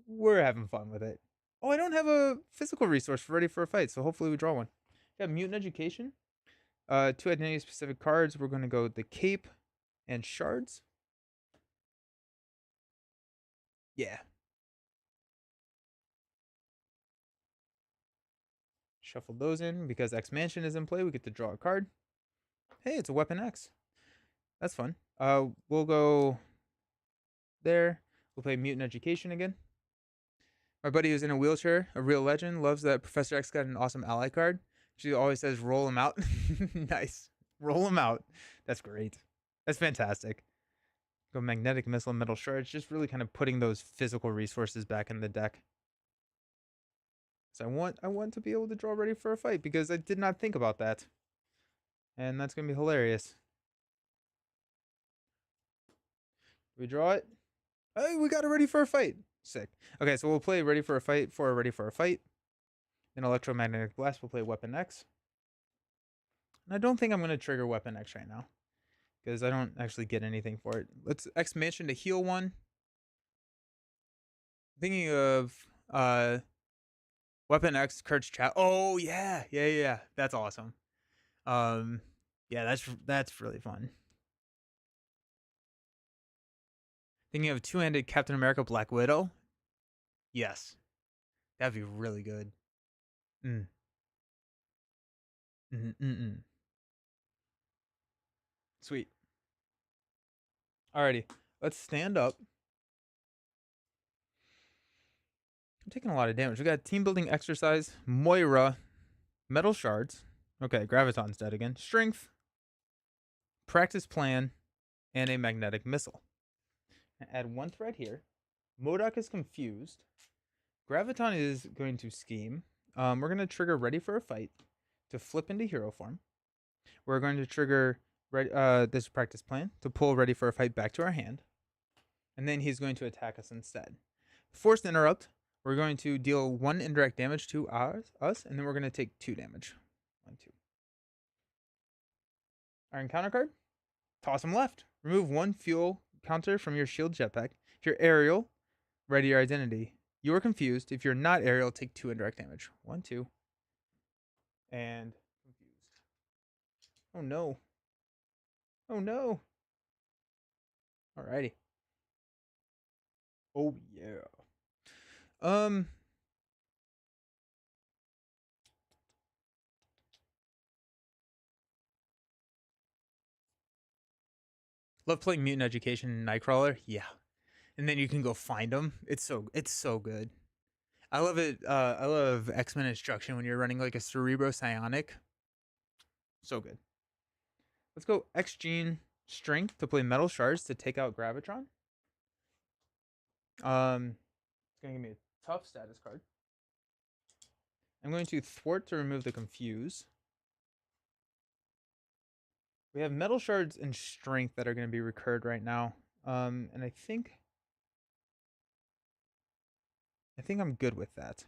we're having fun with it. Oh, I don't have a physical resource for Ready for a Fight, so hopefully we draw one. Yeah, Mutant Education. 2 identity specific cards. We're going to go the Cape and Shards. Yeah. Shuffle those in because X Mansion is in play. We get to draw a card. Hey, it's a Weapon X. That's fun. We'll go there. We'll play Mutant Education again. My buddy who's in a wheelchair, a real legend, loves that Professor X got an awesome ally card. She always says, roll him out. Nice. Roll him out. That's great. That's fantastic. Go Magnetic Missile, Metal Shards, just really kind of putting those physical resources back in the deck. So I want to be able to draw ready for a fight because I did not think about that. And that's going to be hilarious. We draw it. Hey, we got it ready for a fight. Sick. Okay, so we'll play Ready for a Fight for Ready for a Fight. In Electromagnetic Blast, we'll play Weapon X. And I don't think I'm going to trigger Weapon X right now, because I don't actually get anything for it. Let's X Mansion to heal one. Thinking of Weapon X, Kurt's Chat. Oh, yeah. That's awesome. Yeah, that's really fun. Thinking of two-handed Captain America Black Widow. Yes. That'd be really good. Sweet. Alrighty. Let's stand up. I'm taking a lot of damage. We got team building exercise, Moira, metal shards. Okay, Graviton's dead again. Strength, practice plan, and a magnetic missile. Add one thread here. MODOK is confused. Graviton is going to scheme. We're going to trigger Ready for a Fight to flip into hero form. We're going to trigger this practice plan to pull Ready for a Fight back to our hand. And then he's going to attack us instead. Forced Interrupt. We're going to deal 1 indirect damage to us, and then we're going to take 2 damage. 1, 2. Iron Counter card. Toss him left. Remove 1 fuel counter from your shield jetpack. If you're aerial, ready your identity. You are confused. If you're not aerial, take 2 indirect damage. 1, 2. And confused. Oh no. Oh no. Alrighty. Oh yeah. Love playing Mutant Education and Nightcrawler. Yeah. And then you can go find them. It's so good. I love it. I love X-Men Instruction when you're running like a Cerebro Psionic. So good. Let's go X-Gene Strength to play Metal Shards to take out Gravitron. It's gonna give me a tough status card. I'm going to Thwart to remove the Confuse. We have Metal Shards and Strength that are going to be recurred right now. And I think I'm good with that.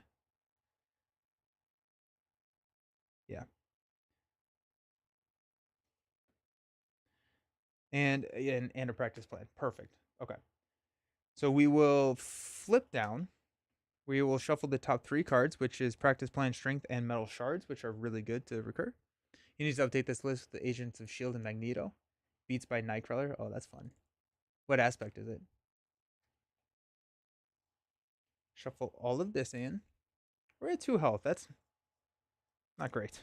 Yeah. And a practice plan. Perfect. Okay. So we will flip down. We will shuffle the top 3 cards, which is Practice Plan, Strength, and Metal Shards, which are really good to recur. He needs to update this list with the Agents of S.H.I.E.L.D. and Magneto. Beats by Nightcrawler. Oh, that's fun. What aspect is it? Shuffle all of this in. We're at 2 health. That's not great.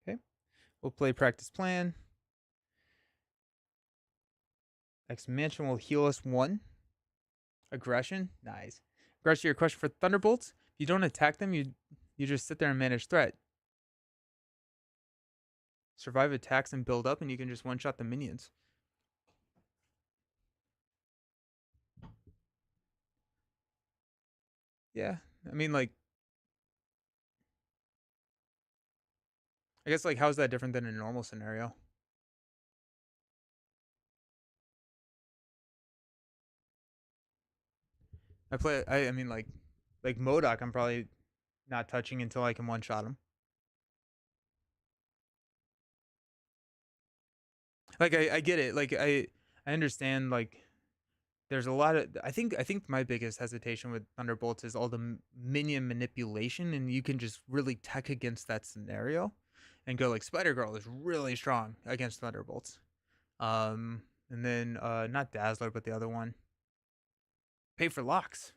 Okay. We'll play Practice Plan. X Mansion will heal us 1. Aggression. Nice. Aggression, your question for Thunderbolts. If you don't attack them, you just sit there and manage threat. Survive attacks and build up, and you can just one-shot the minions. Yeah. I mean, like, I guess, like, how's that different than a normal scenario? I mean, like MODOK, I'm probably not touching until I can one-shot him. Like, I get it. Like, I understand, like, there's a lot of I think my biggest hesitation with Thunderbolts is all the minion manipulation, and you can just really tech against that scenario and go like Spider Girl is really strong against Thunderbolts. And then not Dazzler, but the other one. Pay for locks.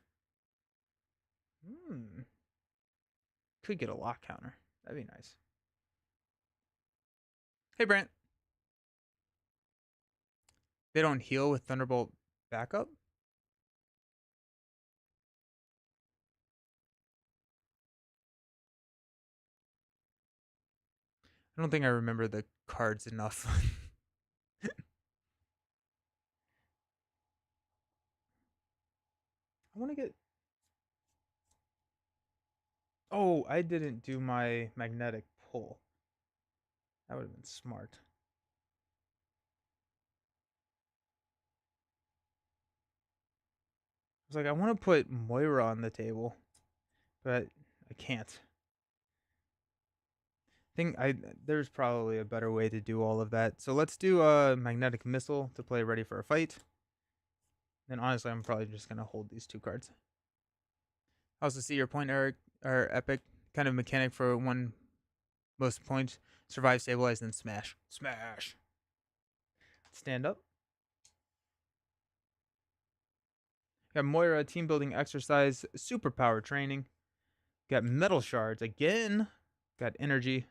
Could get a lock counter. That'd be nice. Hey, Brent. They don't heal with Thunderbolt backup? I don't think I remember the cards enough. I want to get. Oh, I didn't do my magnetic pull. That would have been smart. I was like, I want to put Moira on the table, but I can't. Think I There's probably a better way to do all of that. So let's do a magnetic missile to play ready for a fight. Then honestly, I'm probably just gonna hold these two cards. I also see your point, Eric, or Epic, kind of mechanic for one most points. Survive, stabilize, then smash. Smash. Stand up. Got Moira, team building exercise, superpower training. Got metal shards again. Got energy.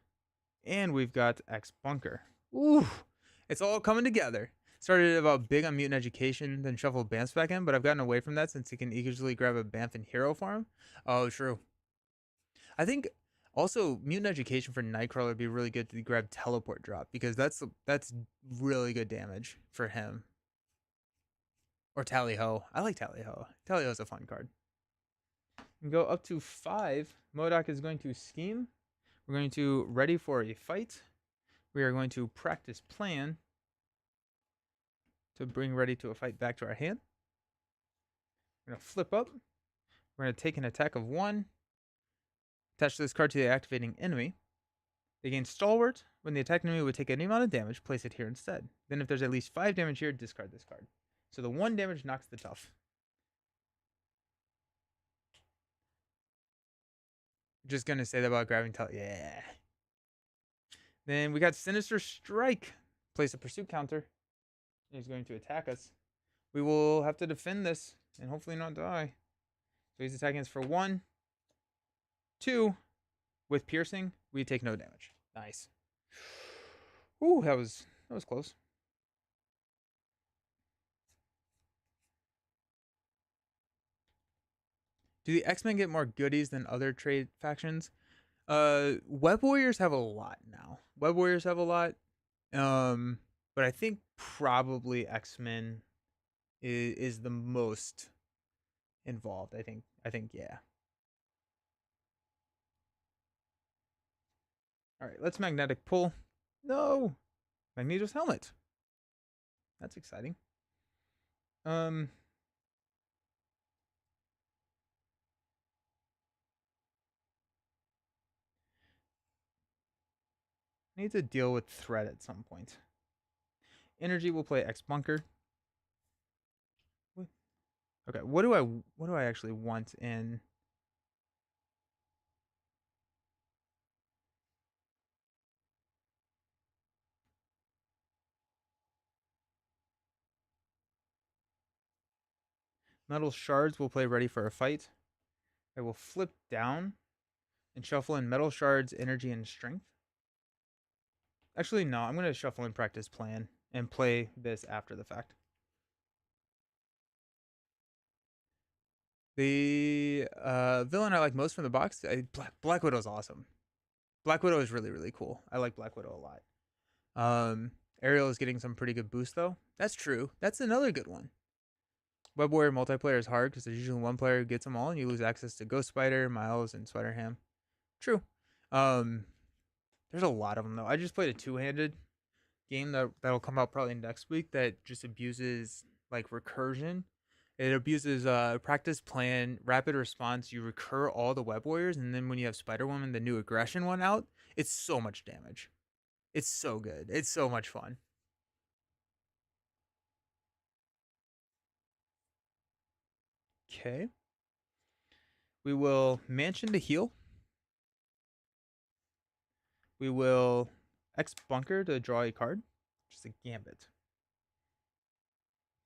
And we've got X bunker. Ooh, it's all coming together. Started about big on mutant education, then shuffled Bamf back in, but I've gotten away from that since you can easily grab a Bamf in hero form. Oh, true. I think also mutant education for Nightcrawler would be really good to grab teleport drop because that's really good damage for him. Or Tally Ho. I like Tally Ho. Tally Ho's a fun card. We go up to 5. Modok is going to scheme. We're going to ready for a fight. We are going to practice plan to bring ready to a fight back to our hand. We're going to flip up. We're going to take an attack of 1. Attach this card to the activating enemy. They gain Stalwart. When the attacked enemy would take any amount of damage, place it here instead. Then if there's at least 5 damage here, discard this card. So the 1 damage knocks the tough. Just going to say that about grabbing yeah. Then we got Sinister Strike. Place a pursuit counter. He's going to attack us. We will have to defend this and hopefully not die. So he's attacking us for 1, 2. With piercing, we take no damage. Nice. Ooh, that was close. Do the X-Men get more goodies than other trade factions? Web Warriors have a lot now. Web Warriors have a lot. But I think probably X-Men is the most involved. I think yeah. All right, let's magnetic pull. No, Magneto's helmet. That's exciting. Um, need to deal with threat at some point. Energy will play X bunker. Okay, what do I actually want in? Metal shards will play ready for a fight. I will flip down and shuffle in metal shards, energy, and strength. Actually, no, I'm going to shuffle in practice plan and play this after the fact. The villain I like most from the box, Black Widow's awesome. Black Widow is really, really cool. I like Black Widow a lot. Ariel is getting some pretty good boost, though. That's true. That's another good one. Web Warrior multiplayer is hard because there's usually one player who gets them all, and you lose access to Ghost Spider, Miles, and Spider Ham. True. Um, there's a lot of them though. I just played a two-handed game that'll come out probably next week that just abuses like recursion. It abuses practice plan, rapid response. You recur all the Web Warriors, and then when you have Spider Woman, the new aggression one out, it's so much damage. It's so good. It's so much fun. Okay. We will Mansion to heal. We will X Bunker to draw a card. Just a Gambit.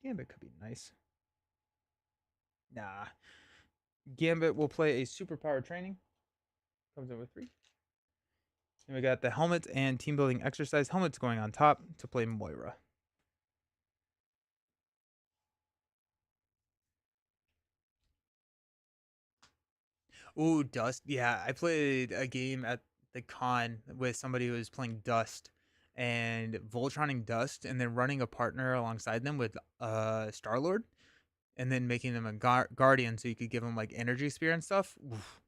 Gambit could be nice. Nah. Gambit will play a superpower training. Comes in with 3. And we got the helmet and team building exercise. Helmet's going on top to play Moira. Ooh, Dust. Yeah, I played a game at the con with somebody who was playing Dust and Voltroning Dust and then running a partner alongside them with Star Lord and then making them a guardian so you could give them like energy spear and stuff. Oof.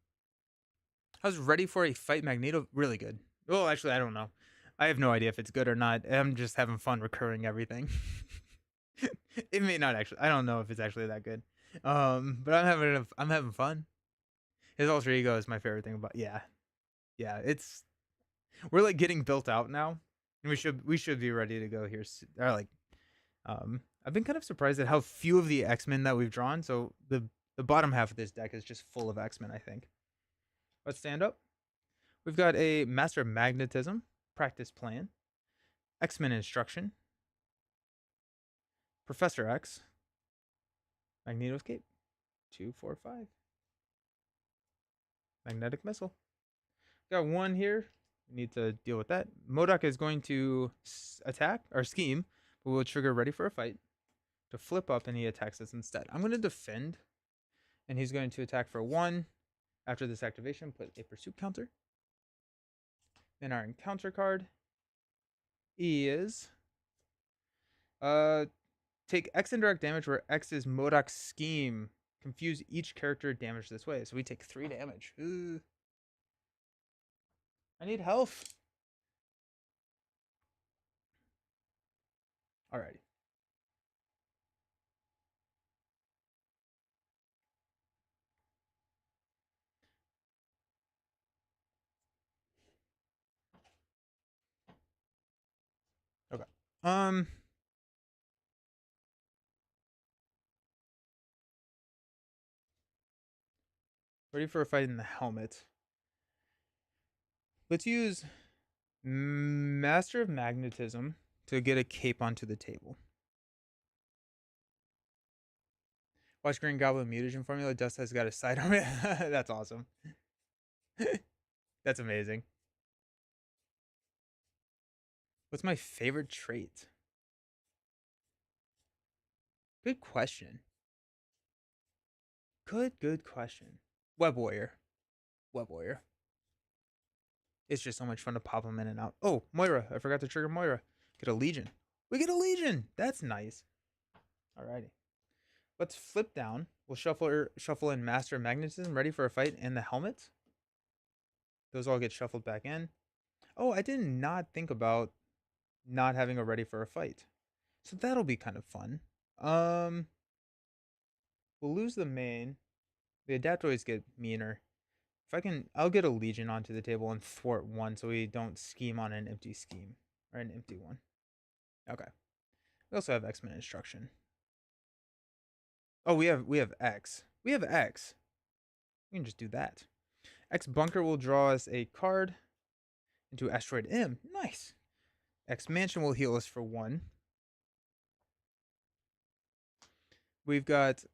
I was ready for a fight Magneto. Really good. Well, actually, I don't know. I have no idea if it's good or not. I'm just having fun recurring everything. It may not actually. I don't know if it's actually that good. But I'm having fun. His alter ego is my favorite thing about. Yeah, yeah. It's we're like getting built out now, and we should be ready to go here. Or like, I've been kind of surprised at how few of the X-Men that we've drawn. So the bottom half of this deck is just full of X-Men. I think. Let's stand up. We've got a Master of Magnetism practice plan, X-Men instruction, Professor X, Magneto's cape, 2, 4, 5, magnetic missile. Got one here. We need to deal with that. MODOK is going to attack or scheme, but we'll trigger ready for a fight to flip up, and he attacks us instead. I'm going to defend, and he's going to attack for 1. After this activation, put a pursuit counter. Then our encounter card is take X indirect damage where X is MODOK's scheme. Confuse each character damage this way. So we take 3 damage. Ooh. I need health. Alrighty. Okay. Ready for a fight in the helmet. Let's use Master of Magnetism to get a cape onto the table. Watch Green Goblin mutagen formula. Dust has got a sidearm. That's awesome. That's amazing. What's my favorite trait? Good question. Good question. Web Warrior. Web Warrior. It's just so much fun to pop them in and out. Oh, Moira. I forgot to trigger Moira. Get a Legion. We get a Legion. That's nice. Alrighty. Let's flip down. We'll shuffle in Master of Magnetism, ready for a fight, and the helmet. Those all get shuffled back in. Oh, I did not think about not having a ready for a fight. So that'll be kind of fun. We'll lose the main. The adaptoids get meaner. If I can, I'll get a Legion onto the table and thwart 1 so we don't scheme on an empty scheme. Or an empty one. Okay. We also have X-Men instruction. Oh, we have X. We have X. We can just do that. X Bunker will draw us a card into Asteroid M. Nice. X Mansion will heal us for 1. We've got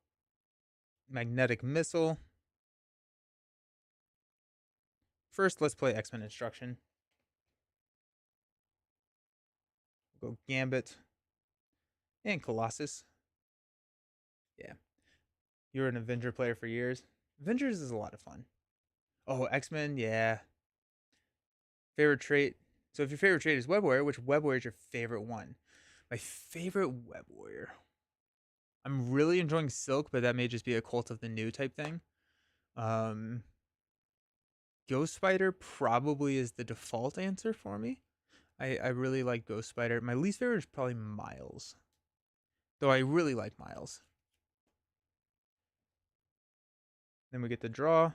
Magnetic Missile. First, let's play X-Men Instruction. We'll go Gambit and Colossus. Yeah. You were an Avenger player for years. Avengers is a lot of fun. Oh, X-Men, yeah. Favorite trait. So if your favorite trait is Web Warrior, which Web Warrior is your favorite one? My favorite Web Warrior. I'm really enjoying Silk, but that may just be a Cult of the New type thing. Ghost Spider probably is the default answer for me. I really like Ghost Spider. My least favorite is probably Miles. Though I really like Miles. Then we get the draw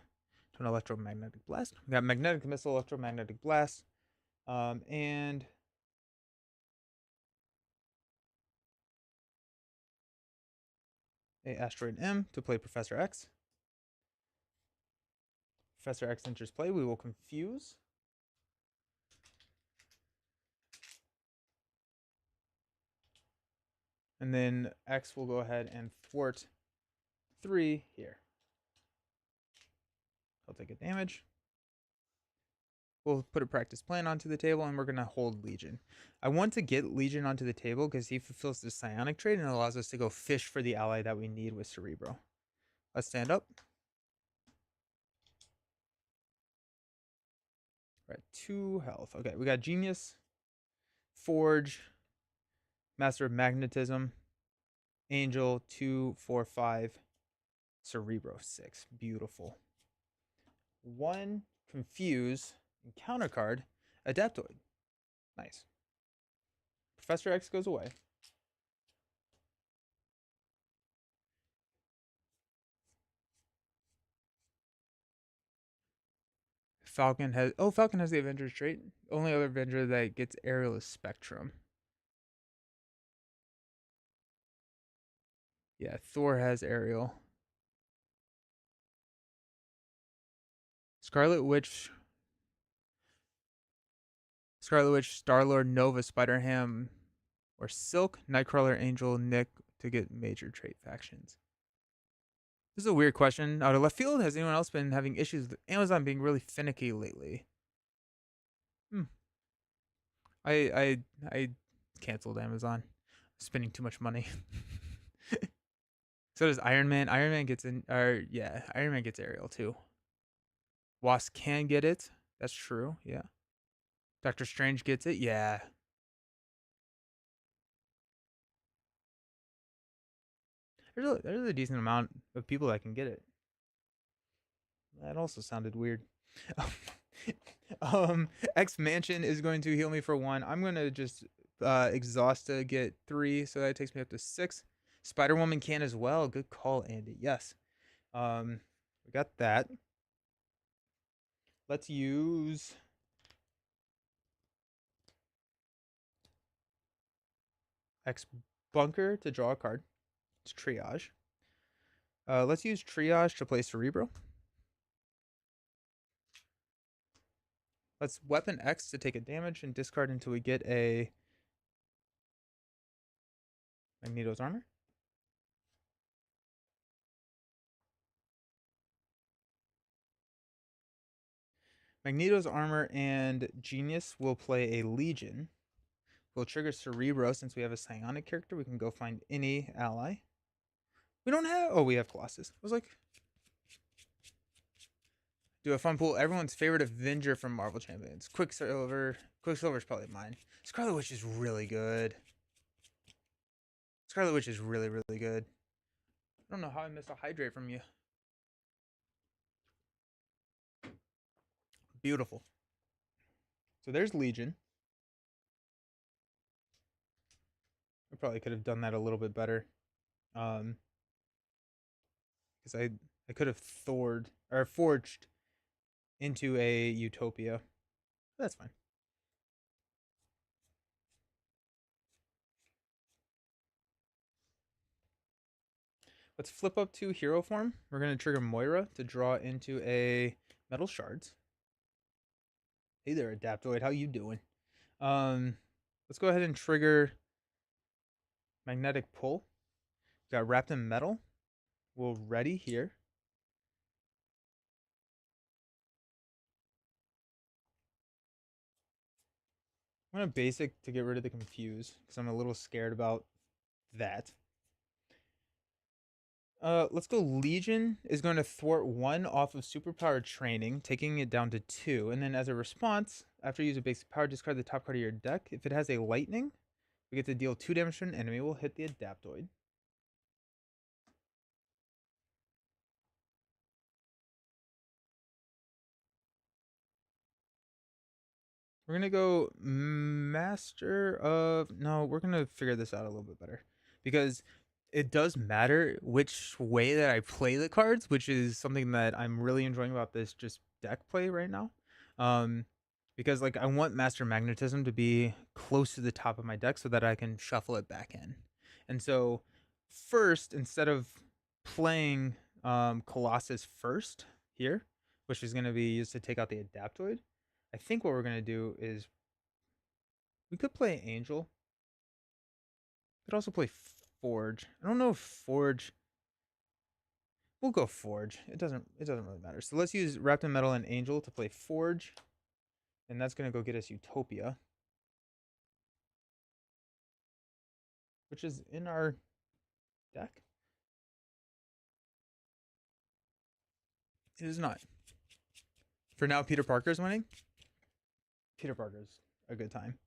to an Electromagnetic Blast. We got Magnetic Missile, Electromagnetic Blast, and a Asteroid M to play Professor X. Professor X enters play. We will confuse. And then X will go ahead and thwart 3 here. I'll take a damage. We'll put a practice plan onto the table, and we're going to hold Legion. I want to get Legion onto the table because he fulfills the psionic trait and allows us to go fish for the ally that we need with Cerebro. Let's stand up. We're at 2 health. Okay, we got Genius, Forge, Master of Magnetism, Angel, 2, 4, 5, Cerebro, 6. Beautiful. 1, Confuse, and counter card, Adaptoid. Nice. Professor X goes away. Falcon has the Avengers trait. Only other Avenger that gets aerial is Spectrum. Yeah, Thor has aerial. Scarlet Witch, Star-Lord, Nova, Spider-Ham, or Silk, Nightcrawler, Angel, Nick to get major trait factions. This is a weird question. Out of left field, has anyone else been having issues with Amazon being really finicky lately? I canceled Amazon. Spending too much money. So does Iron Man. Iron Man gets Iron Man gets aerial too. Wasp can get it. That's true. Yeah. Doctor Strange gets it. Yeah. There's a decent amount of people that can get it. That also sounded weird. X Mansion is going to heal me for 1. I'm going to just exhaust to get 3, so that takes me up to 6. Spider Woman can as well. Good call, Andy. Yes. We got that. Let's use X Bunker to draw a card. It's Triage. Let's use Triage to play Cerebro. Let's Weapon X to take a damage and discard until we get a Magneto's Armor. Magneto's Armor and Genius will play a Legion. We'll trigger Cerebro since we have a psionic character. We can go find any ally. We don't have... Oh, we have Colossus. I was like... Do a fun pool. Everyone's favorite Avenger from Marvel Champions. Quicksilver. Quicksilver's probably mine. Scarlet Witch is really good. Scarlet Witch is really, really good. I don't know how I missed a Hydrate from you. Beautiful. So there's Legion. I probably could have done that a little bit better. Because I could have forged into a Utopia. That's fine. Let's flip up to hero form. We're going to trigger Moira to draw into a Metal Shards. Hey there, Adaptoid. How you doing? Let's go ahead and trigger Magnetic Pull. Got Wrapped in Metal. We'll ready here. I'm going to basic to get rid of the Confuse because I'm a little scared about that. Let's go. Legion is going to thwart 1 off of superpowered training, taking it down to 2. And then as a response, after you use a basic power, discard the top card of your deck. If it has a lightning, we get to deal 2 damage to an enemy. We'll hit the Adaptoid. We're going to go Master of... No, we're going to figure this out a little bit better. Because it does matter which way that I play the cards, which is something that I'm really enjoying about this just deck play right now. Because like I want Master Magnetism to be close to the top of my deck so that I can shuffle it back in. And so first, instead of playing Colossus first here, which is going to be used to take out the Adaptoid, I think what we're going to do is we could play Angel. We could also play Forge. I don't know if Forge... We'll go Forge. It doesn't really matter. So let's use Wrapped in Metal and Angel to play Forge. And that's going to go get us Utopia, which is in our deck. It is not. For now, Peter Parker's winning. Peter Parker's a good time.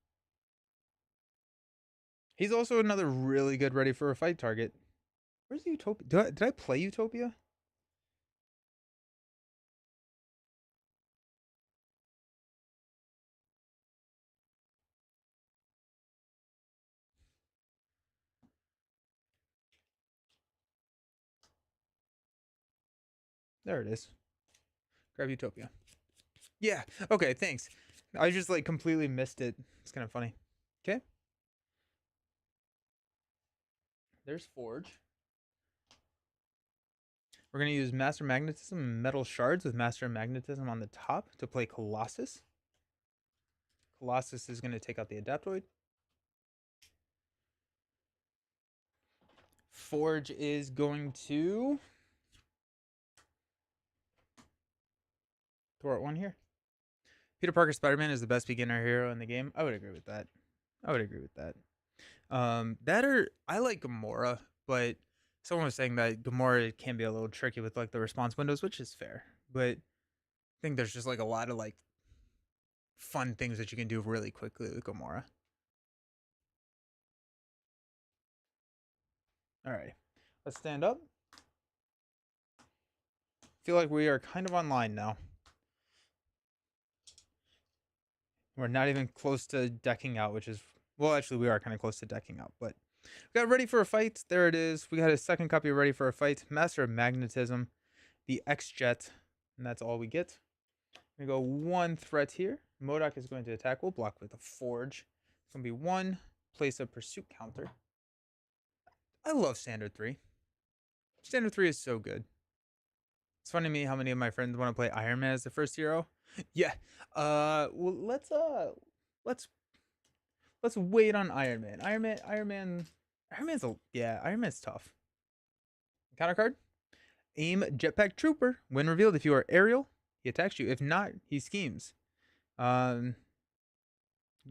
He's also another really good ready for a fight target. Where's Utopia? Did I play Utopia? There it is. Grab Utopia. Yeah. Okay, thanks. I just like completely missed it. It's kind of funny. Okay. There's Forge. We're going to use Master Magnetism and Metal Shards with Master Magnetism on the top to play Colossus. Colossus is going to take out the Adaptoid. Forge is going to throw out one here. Peter Parker Spider-Man is the best beginner hero in the game. I would agree with that. I like Gamora, but someone was saying that Gamora can be a little tricky with like the response windows, which is fair. But I think there's just like a lot of like fun things that you can do really quickly with Gamora. All right, let's stand up. Feel like we are kind of online now. We're not even close to decking out, which is, well, actually, we are kind of close to decking out, but we got Ready for a Fight. There it is. We got a second copy of Ready for a Fight. Master of Magnetism, the X-Jet, and that's all we get. We go one threat here. MODOK is going to attack. We'll block with a Forge. It's going to be one, place a Pursuit counter. I love Standard 3. Standard 3 is so good. It's funny to me how many of my friends want to play Iron Man as the first hero. Yeah. Well, let's wait on Iron Man. Iron Man's tough. Counter card. Aim Jetpack Trooper. When revealed, if you are aerial, he attacks you. If not, he schemes. Oh,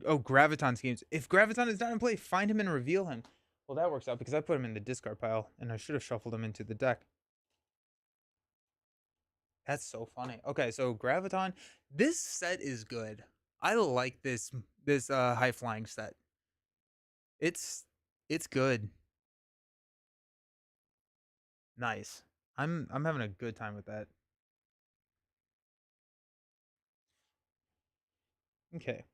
Graviton schemes. If Graviton is not in play, find him and reveal him. Well, that works out because I put him in the discard pile and I should have shuffled him into the deck. That's so funny. Okay, so Graviton. This set is good. I like this high flying set. It's good. Nice. I'm having a good time with that. Okay.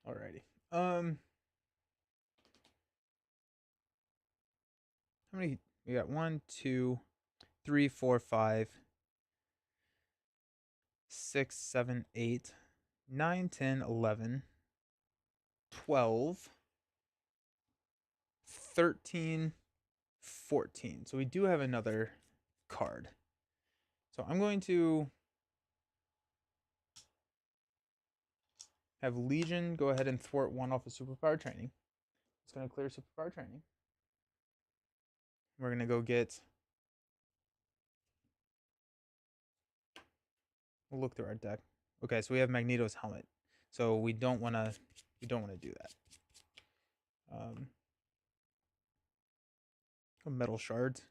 Alrighty. How many we got? 1, 2, 3, 4, 5, 6, 7, 8, 9, 10, 11, 12, 13, 14. So we do have another card. So I'm going to have Legion go ahead and thwart one off of Superpower Training. It's going to clear Superpower Training. We're going to go get... We'll look through our deck. Okay, so we have Magneto's helmet. So we don't want to do that. Metal shards.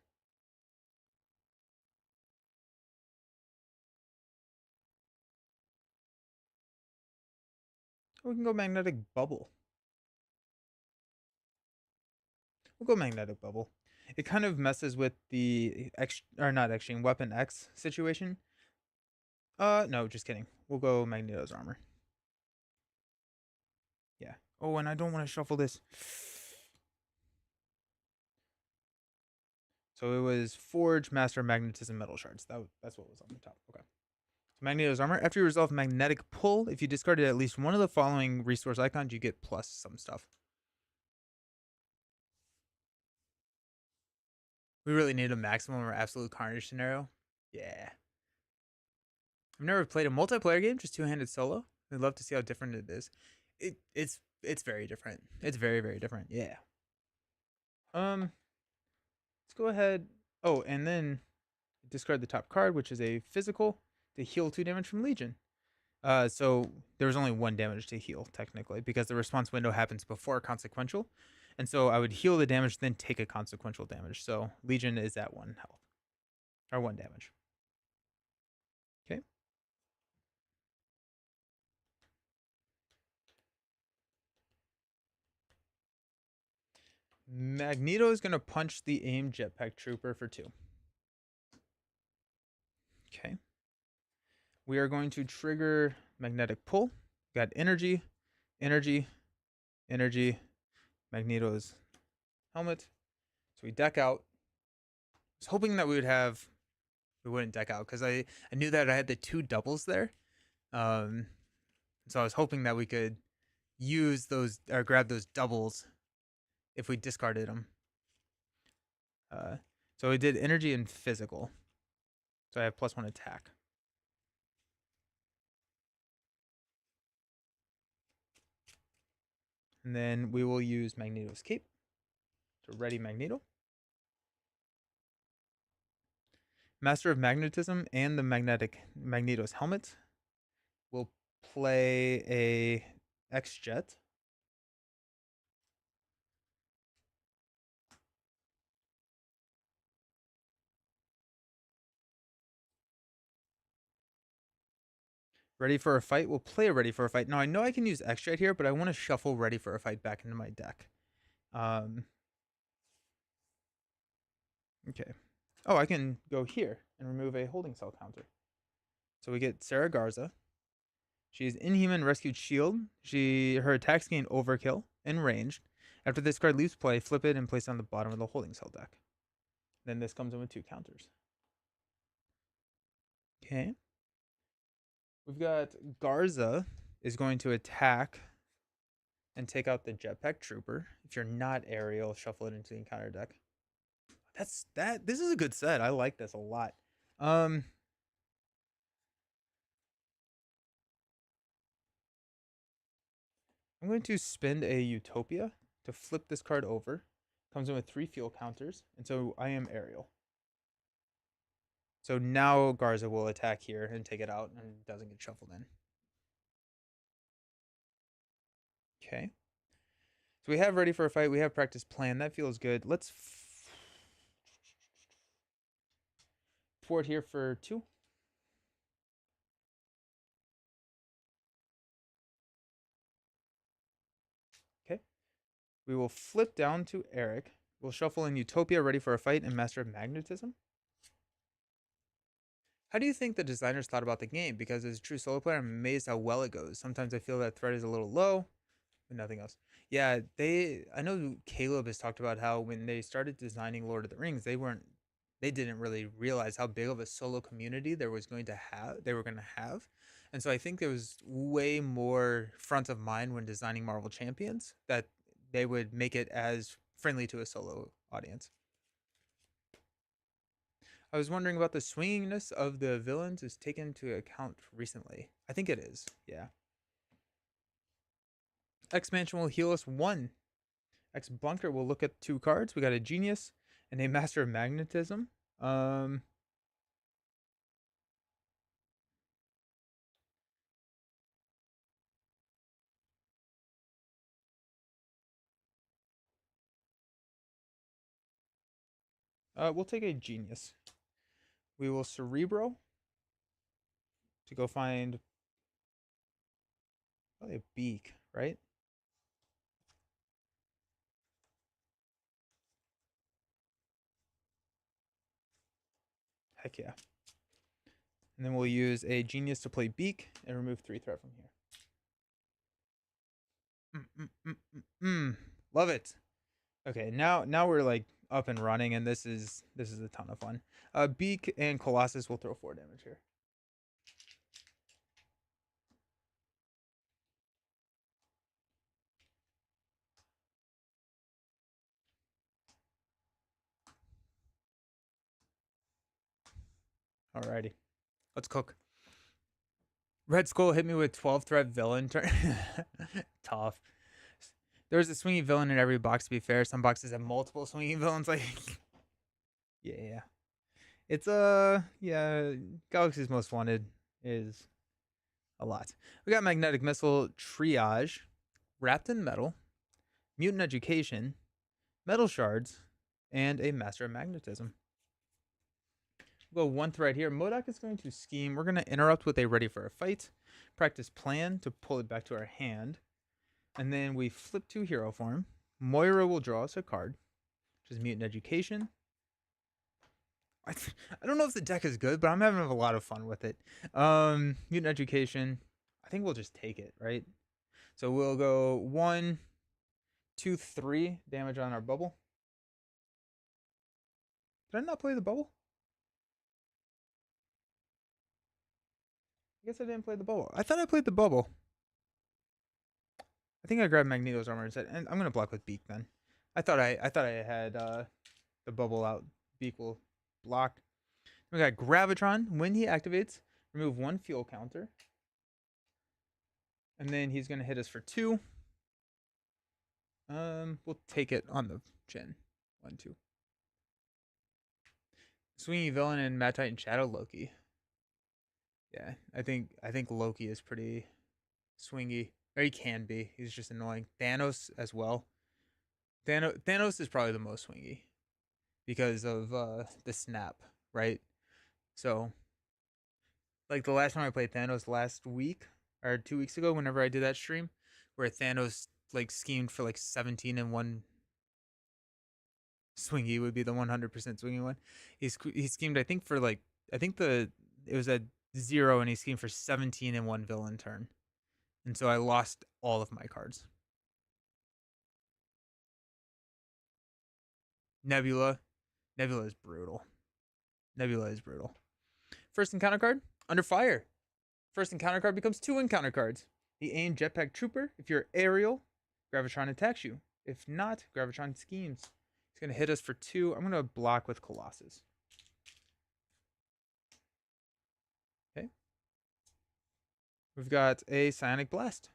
We can go magnetic bubble. We'll go magnetic bubble. It kind of messes with the Weapon X situation. No, just kidding. We'll go Magneto's armor. Yeah. Oh, and I don't want to shuffle this. So it was Forge, Master, Magnetism, Metal Shards. That's what was on the top. Okay. So Magneto's armor. After you resolve Magnetic Pull, if you discarded at least one of the following resource icons, you get plus some stuff. We really need a maximum or absolute Carnage scenario. Yeah. I've never played a multiplayer game, just two-handed solo. I'd love to see how different it is. It's it's very different. It's very, very different. Yeah. Let's go ahead. Oh, and then discard the top card, which is a physical to heal 2 damage from Legion. So there was only 1 damage to heal technically because the response window happens before consequential, and so I would heal the damage then take a consequential damage. So Legion is at 1 health or 1 damage. Okay. Magneto is gonna punch the aim jetpack trooper for 2. Okay. We are going to trigger magnetic pull. Got energy, energy, energy, Magneto's helmet. So we deck out. I was hoping that we wouldn't deck out because I knew that I had the 2 doubles there. So I was hoping that we could use those or grab those doubles if we discarded them. So we did energy and physical. So I have +1 attack. And then we will use Magneto's cape to ready Magneto. Master of Magnetism and the Magneto's helmet will play a X-Jet. Ready for a fight. We'll play a Ready for a Fight. Now I know I can use X-Jet here, but I want to shuffle Ready for a Fight back into my deck. Okay. Oh, I can go here and remove a holding cell counter. So we get Sarah Garza. She's Inhuman Rescued Shield. Her attacks gain overkill and ranged. After this card leaves play, flip it and place it on the bottom of the holding cell deck. Then this comes in with 2 counters. Okay. We've got Garza is going to attack and take out the Jetpack Trooper. If you're not aerial, shuffle it into the encounter deck. This is a good set. I like this a lot. I'm going to spend a Utopia to flip this card over. Comes in with 3 fuel counters, and so I am aerial. So now Garza will attack here and take it out and doesn't get shuffled in. Okay. So we have Ready for a Fight. We have Practice Plan. That feels good. Let's port here for 2. Okay. We will flip down to Eric. We'll shuffle in Utopia, Ready for a Fight, and Master of Magnetism. How do you think the designers thought about the game? Because as a true solo player, I'm amazed how well it goes. Sometimes I feel that threat is a little low, but nothing else. Yeah, I know Caleb has talked about how when they started designing Lord of the Rings, they didn't really realize how big of a solo community they were going to have. And so I think there was way more front of mind when designing Marvel Champions that they would make it as friendly to a solo audience. I was wondering about the swinginess of the villains is taken into account recently. I think it is, yeah. X Mansion will heal us 1. X Bunker will look at 2 cards. We got a Genius and a Master of Magnetism. We'll take a Genius. We will Cerebro to go find probably a Beak, right? Heck yeah. And then we'll use a Genius to play Beak and remove 3 threat from here. Love it. Okay, now we're like up and running, and this is a ton of fun. Beak and Colossus will throw 4 damage here. Alrighty, let's cook. Red Skull hit me with 12 threat villain turn. Tough. There's a swinging villain in every box, to be fair. Some boxes have multiple swinging villains. Like, yeah. It's yeah. Galaxy's Most Wanted is a lot. We got Magnetic Missile, Triage, Wrapped in Metal, Mutant Education, Metal Shards, and a Master of Magnetism. We'll go one thread here. Modok is going to scheme. We're going to interrupt with a Ready for a Fight. Practice Plan to pull it back to our hand. And then we flip to hero form. Moira will draw us a card, which is Mutant Education. I don't know if the deck is good, but I'm having a lot of fun with it. Mutant Education. I think we'll just take it, right? So we'll go 1, 2, 3 damage on our bubble. Did I not play the bubble? I guess I didn't play the bubble. I thought I played the bubble. I think I grabbed Magneto's armor instead, and I'm gonna block with Beak then. I thought I had the bubble out. Beak will block. We got Gravitron. When he activates, remove 1 fuel counter, and then he's gonna hit us for 2. We'll take it on the chin. 1, 2. Swinging villain and Mad Titan Shadow Loki. Yeah, I think Loki is pretty swingy. Or he can be. He's just annoying. Thanos as well. Thanos is probably the most swingy because of the snap, right? So, like the last time I played Thanos last week or 2 weeks ago, whenever I did that stream, where Thanos like schemed for like 17 and 1 swingy would be the 100% swingy one. He schemed I think for like it was at 0 and he schemed for 17 and 1 villain turn. And so I lost all of my cards. Nebula. Nebula is brutal. Nebula is brutal. First encounter card, Under Fire. First encounter card becomes 2 encounter cards. The AIM Jetpack Trooper. If you're aerial, Gravitron attacks you. If not, Gravitron schemes. He's going to hit us for 2. I'm going to block with Colossus. Okay. We've got a Psionic Blast.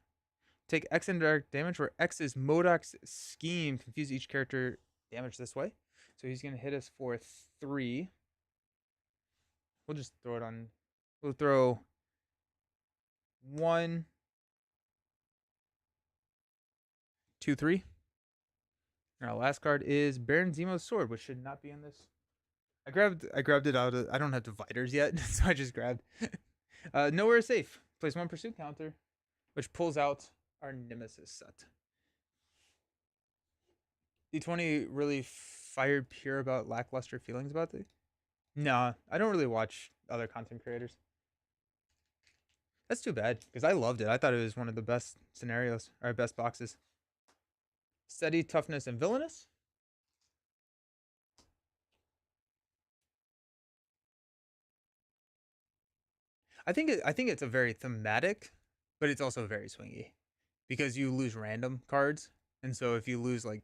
Take X indirect damage, where X is Modok's scheme. Confuse each character damage this way. So he's going to hit us for 3. We'll just throw it on. We'll throw 1, 2, 3. And our last card is Baron Zemo's Sword, which should not be in this. I grabbed it out of. I don't have dividers yet, so I just grabbed. Nowhere is safe. Place 1 pursuit counter, which pulls out our Nemesis set. D20 really fired pure about lackluster feelings about it. Nah, I don't really watch other content creators. That's too bad, because I loved it. I thought it was one of the best scenarios, or best boxes. Steady, Toughness, and Villainous. I think it's a very thematic, but it's also very swingy, because you lose random cards, and so if you lose like,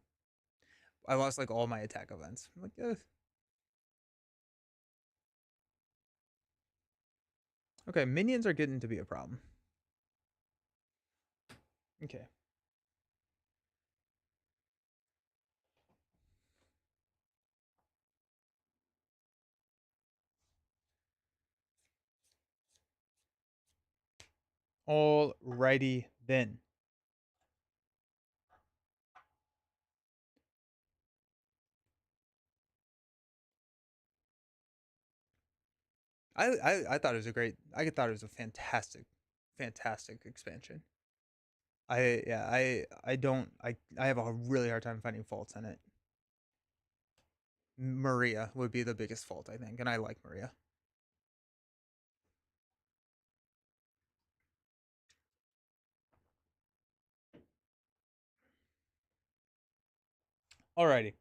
I lost like all my attack events. I'm like, eh. Okay, minions are getting to be a problem. Okay. Alrighty then. I thought it was a great. I thought it was a fantastic, fantastic expansion. I have a really hard time finding faults in it. Maria would be the biggest fault, I think, and I like Maria. Alrighty.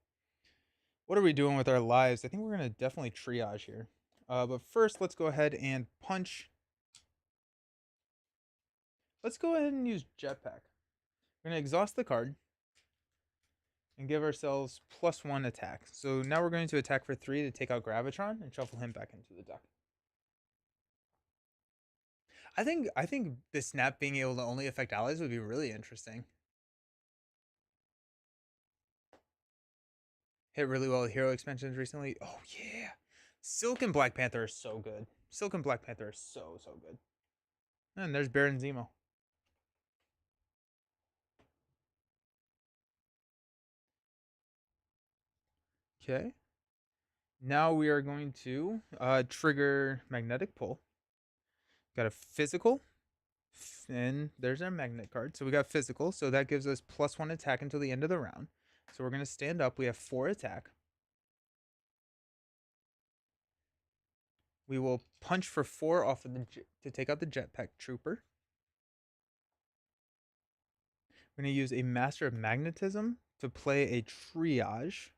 What are we doing with our lives? I think we're gonna definitely triage here. But first, let's go ahead and punch. Let's go ahead and use Jetpack. We're gonna exhaust the card and give ourselves +1 attack. So now we're going to attack for 3 to take out Gravitron and shuffle him back into the deck. I think the snap being able to only affect allies would be really interesting. hit really well with hero expansions recently. Oh yeah, Silk and Black Panther are so good. Silk and Black Panther are so good. And there's Baron Zemo. Okay. Now we are going to trigger magnetic pull. Got a physical, and there's our magnet card. So we got physical, so that gives us +1 attack until the end of the round. So we're gonna stand up. We have 4 attack. We will punch for 4 off of to take out the jetpack trooper. We're gonna use a master of magnetism to play a triage.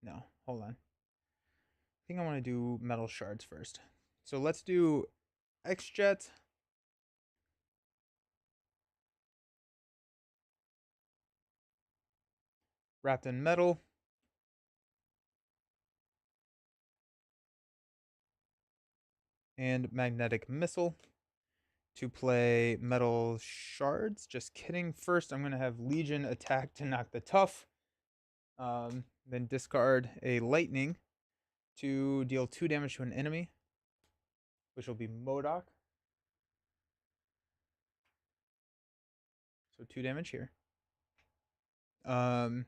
No, hold on. I think I want to do metal shards first. So let's do X-Jet. Wrapped in metal. And magnetic missile to play metal shards. Just kidding. First, I'm going to have Legion attack to knock the tough. Then discard a lightning to deal 2 damage to an enemy, which will be MODOK. So 2 damage here. Then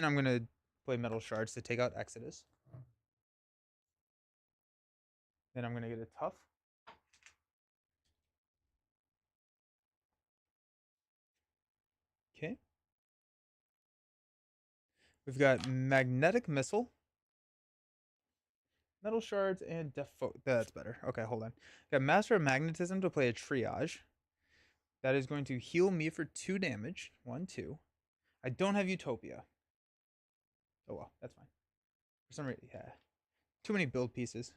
I'm going to play metal shards to take out Exodus. Then I'm going to get a tough. Okay. We've got magnetic missile, metal shards, and that's better. Okay, hold on. Got master of magnetism to play a triage. That is going to heal me for 2 damage. 1, 2. I don't have Utopia. Oh well, that's fine. For some reason, yeah. Too many build pieces.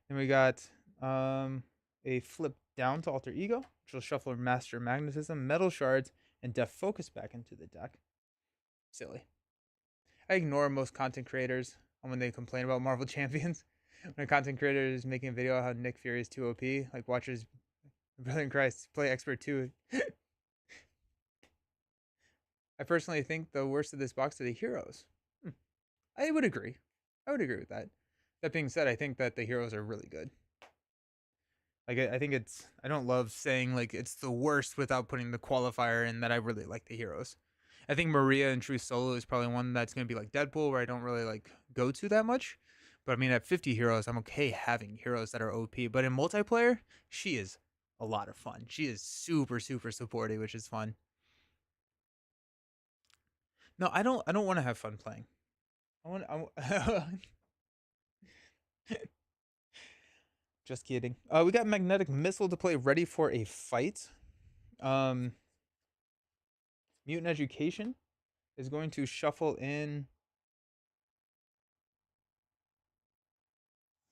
Then we got a flip down to alter ego, which will shuffle master of magnetism, metal shards, and def focus back into the deck. Silly. I ignore most content creators when they complain about Marvel Champions. When a content creator is making a video how Nick Fury is too OP, like watchers Brilliant Christ play expert 2. I personally think the worst of this box are the heroes. I would agree. I would agree with that. That being said, I think that the heroes are really good. Like I think it's I don't love saying like it's the worst without putting the qualifier in that I really like the heroes. I think Maria and True Solo is probably one that's gonna be like Deadpool where I don't really like go to that much. But I mean at 50 heroes, I'm okay having heroes that are OP. But in multiplayer, she is a lot of fun. She is super supportive, which is fun. No, I don't want to have fun playing. Just kidding. We got magnetic missile to play ready for a fight. Mutant education is going to shuffle in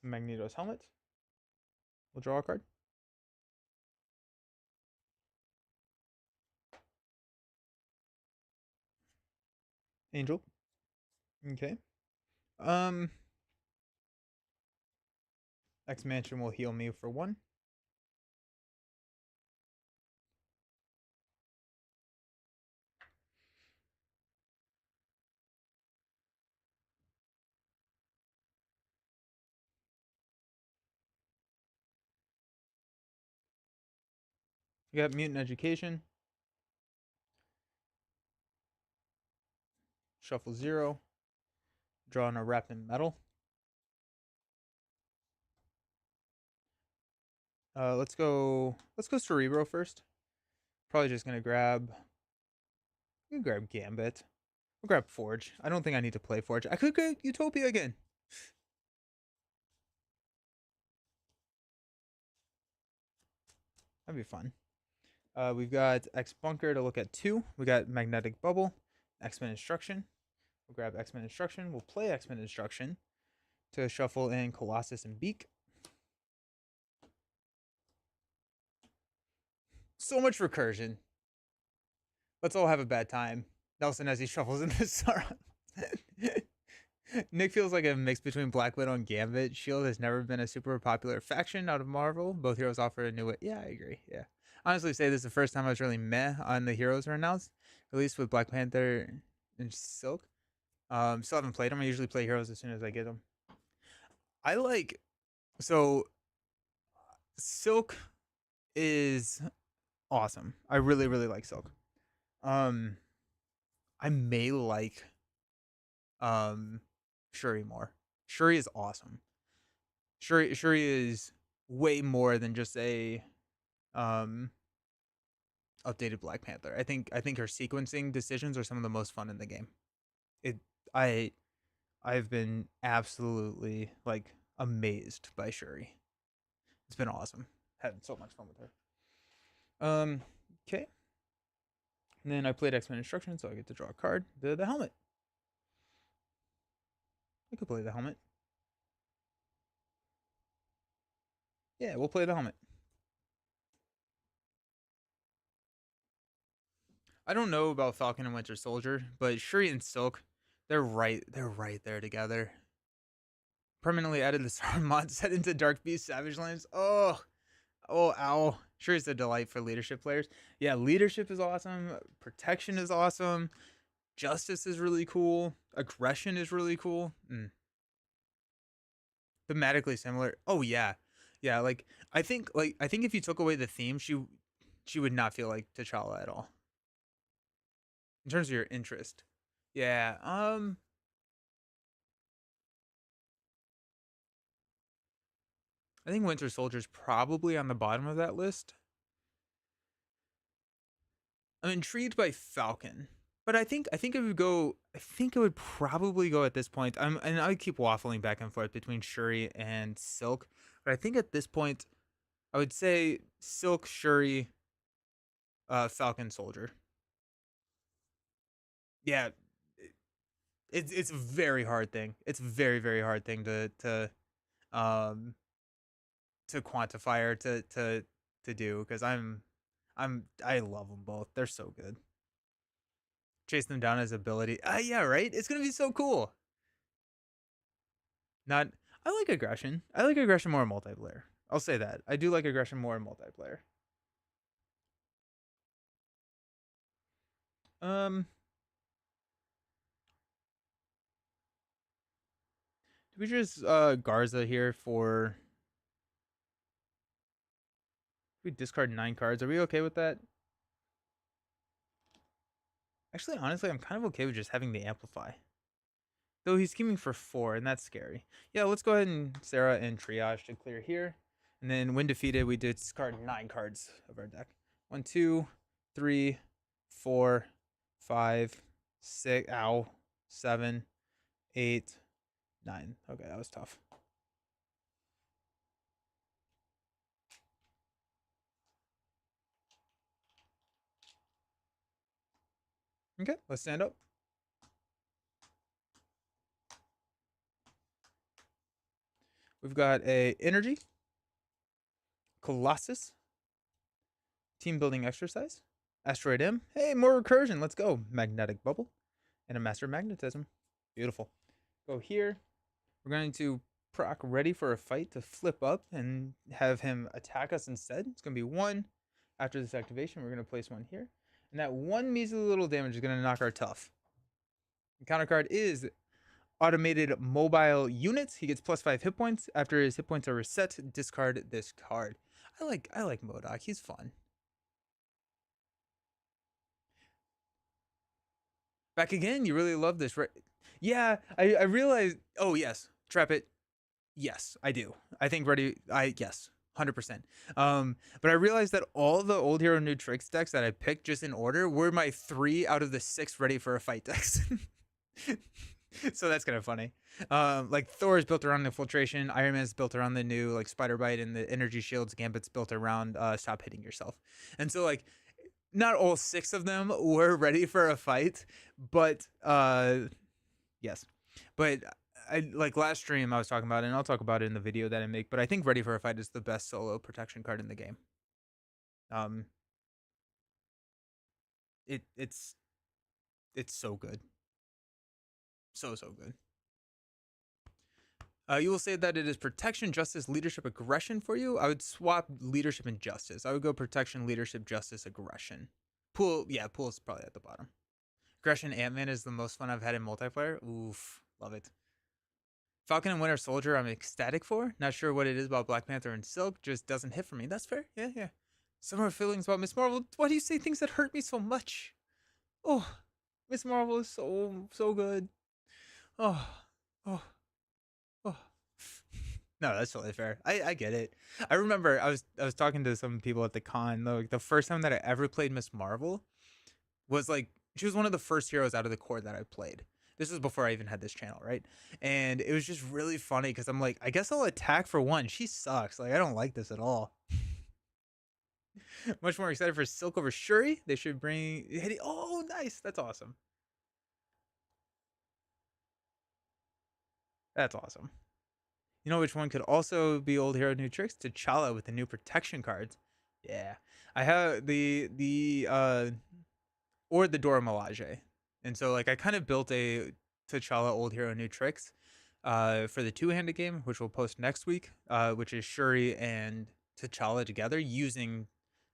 Magneto's helmet. We'll draw a card. Angel. Okay. X Mansion will heal me for 1. You got Mutant Education. Shuffle 0. Draw on a wrapped in metal. Let's go Cerebro first. Probably just gonna grab Gambit. We'll grab Forge. I don't think I need to play Forge. I could get Utopia again. That'd be fun. We've got X Bunker to look at 2. We got Magnetic Bubble, X-Men Instruction. We'll grab X-Men Instruction. We'll play X-Men Instruction to shuffle in Colossus and Beak. So much recursion. Let's all have a bad time. Nelson as he shuffles in the Sauron. Nick feels like a mix between Black Widow and Gambit. Shield has never been a super popular faction out of Marvel. Both heroes offer a new way. Yeah, I agree. Yeah. Honestly, say this is the first time I was really meh on the heroes are announced. At least with Black Panther and Silk. Still haven't played them. I usually play heroes as soon as I get them. I like so Silk is awesome. I really really like Silk. Um, I may like um Shuri more. Shuri is awesome. Shuri is way more than just a um updated Black Panther. I think her sequencing decisions are some of the most fun in the game. It I I've been absolutely like amazed by Shuri. It's been awesome. Had so much fun with her. Okay. And then I played X-Men Instruction, so I get to draw a card. The helmet. I could play the helmet. Yeah, we'll play the helmet. I don't know about Falcon and Winter Soldier, but Shuri and Silk, they're right there together. Permanently added the Star mod set into Dark Beast Savage Lands. Oh, ow. Shuri's a delight for leadership players. Yeah, leadership is awesome. Protection is awesome. Justice is really cool. Aggression is really cool. Thematically similar. Oh yeah, yeah. Like I think if you took away the theme, she would not feel like T'Challa at all in terms of your interest. Yeah. I think Winter Soldier's probably on the bottom of that list. I'm intrigued by Falcon, but I think it would go. I think it would probably go at this point. And I keep waffling back and forth between Shuri and Silk, but I think at this point I would say Silk, Shuri, Falcon, Soldier. Yeah, it's a very hard thing. It's a very very hard thing um to quantify or to do because I love them both. They're so good. Chase them down as ability. Yeah, right. It's gonna be so cool. Not. I like aggression. I like aggression more in multiplayer. I'll say that. I do like aggression more in multiplayer. Um, do we just Garza here for? We discard 9 cards. Are we okay with that? Actually, honestly, I'm kind of okay with just having the amplify. Though he's scheming for 4, and that's scary. Yeah, let's go ahead and Sarah and Triage to clear here. And then when defeated, we discard 9 cards of our deck. 1, 2, 3, 4, 5, 6, ow, 7, 8, 9. Okay, that was tough. Okay, let's stand up. We've got a Energy, Colossus, Team Building Exercise, Asteroid M. Hey, more recursion. Let's go. Magnetic Bubble, and a Master of Magnetism. Beautiful. Go here. We're going to proc ready for a fight to flip up and have him attack us instead. It's going to be 1. After this activation, we're going to place 1 here. And that 1 measly little damage is going to knock our tough. The counter card is Automated Mobile Units. He gets +5 hit points. After his hit points are reset, discard this card. I like MODOK. He's fun. Back again. You really love this, right? Yeah, I realized. Oh yes, Trap It. Yes, I do. I think ready. I yes, 100%. But I realized that all the old hero new tricks decks that I picked just in order were my 3 out of the 6 ready for a fight decks. So that's kind of funny. Like Thor is built around infiltration, Iron Man is built around the new like spider bite, and the energy shields Gambit's built around stop hitting yourself. And so like not all 6 of them were ready for a fight, but yes. But I like last stream I was talking about it, and I'll talk about it in the video that I make, but I think Ready for a Fight is the best solo protection card in the game. Um it's so good. So good. You will say that it is protection, justice, leadership, aggression for you. I would swap leadership and justice. I would go protection, leadership, justice, aggression. Pool, yeah, pool is probably at the bottom. Gresham Ant-Man is the most fun I've had in multiplayer. Oof, love it. Falcon and Winter Soldier, I'm ecstatic for. Not sure what it is about Black Panther and Silk, just doesn't hit for me. That's fair. Yeah, yeah. Similar feelings about Miss Marvel. Why do you say things that hurt me so much? Oh, Miss Marvel is so good. Oh, oh, oh. No, that's totally fair. I get it. I remember I was talking to some people at the con. Like the first time that I ever played Miss Marvel was like she was one of the first heroes out of the core that I played. This was before I even had this channel, right? And it was just really funny because I'm like, I guess I'll attack for one. She sucks. Like I don't like this at all. Much more excited for Silk over Shuri. They should bring. Oh, nice. That's awesome. That's awesome. You know which one could also be old hero new tricks? T'Challa with the new protection cards. Yeah, I have the or the Dora Milaje, and so like I kind of built a T'Challa old hero new tricks for the two-handed game, which we'll post next week, which is Shuri and T'Challa together using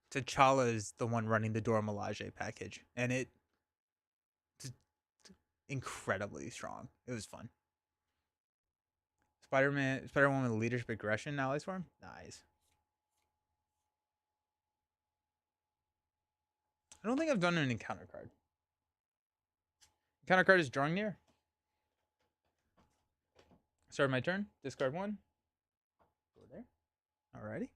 T'Challa is the one running the Dora Milaje package, and it's incredibly strong. It was fun. Spider-Woman with leadership aggression allies for him. Nice. I don't think I've done an encounter card. Encounter card is drawing near. Start my turn. Discard one. Go there. Alrighty.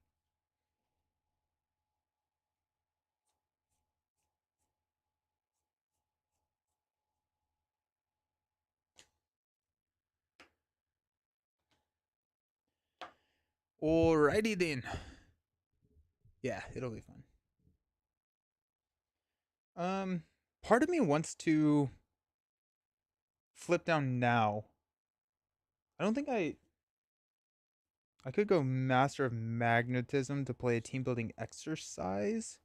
Alrighty then. Yeah, it'll be fun. Part of me wants to flip down now. I don't think I could go Master of Magnetism to play a team building exercise.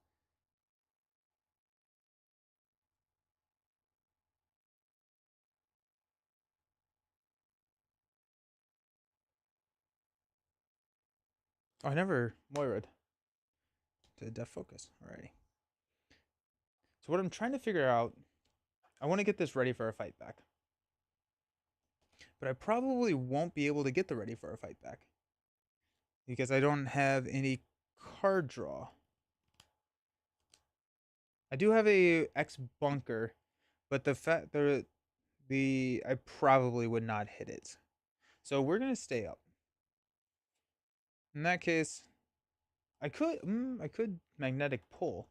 Oh, I never Moira'd to Def Focus. Alrighty. So what I'm trying to figure out, I want to get this ready for a fight back. But I probably won't be able to get the ready for a fight back. Because I don't have any card draw. I do have a X bunker, but the fact the I probably would not hit it. So we're gonna stay up. In that case, I could magnetic pull.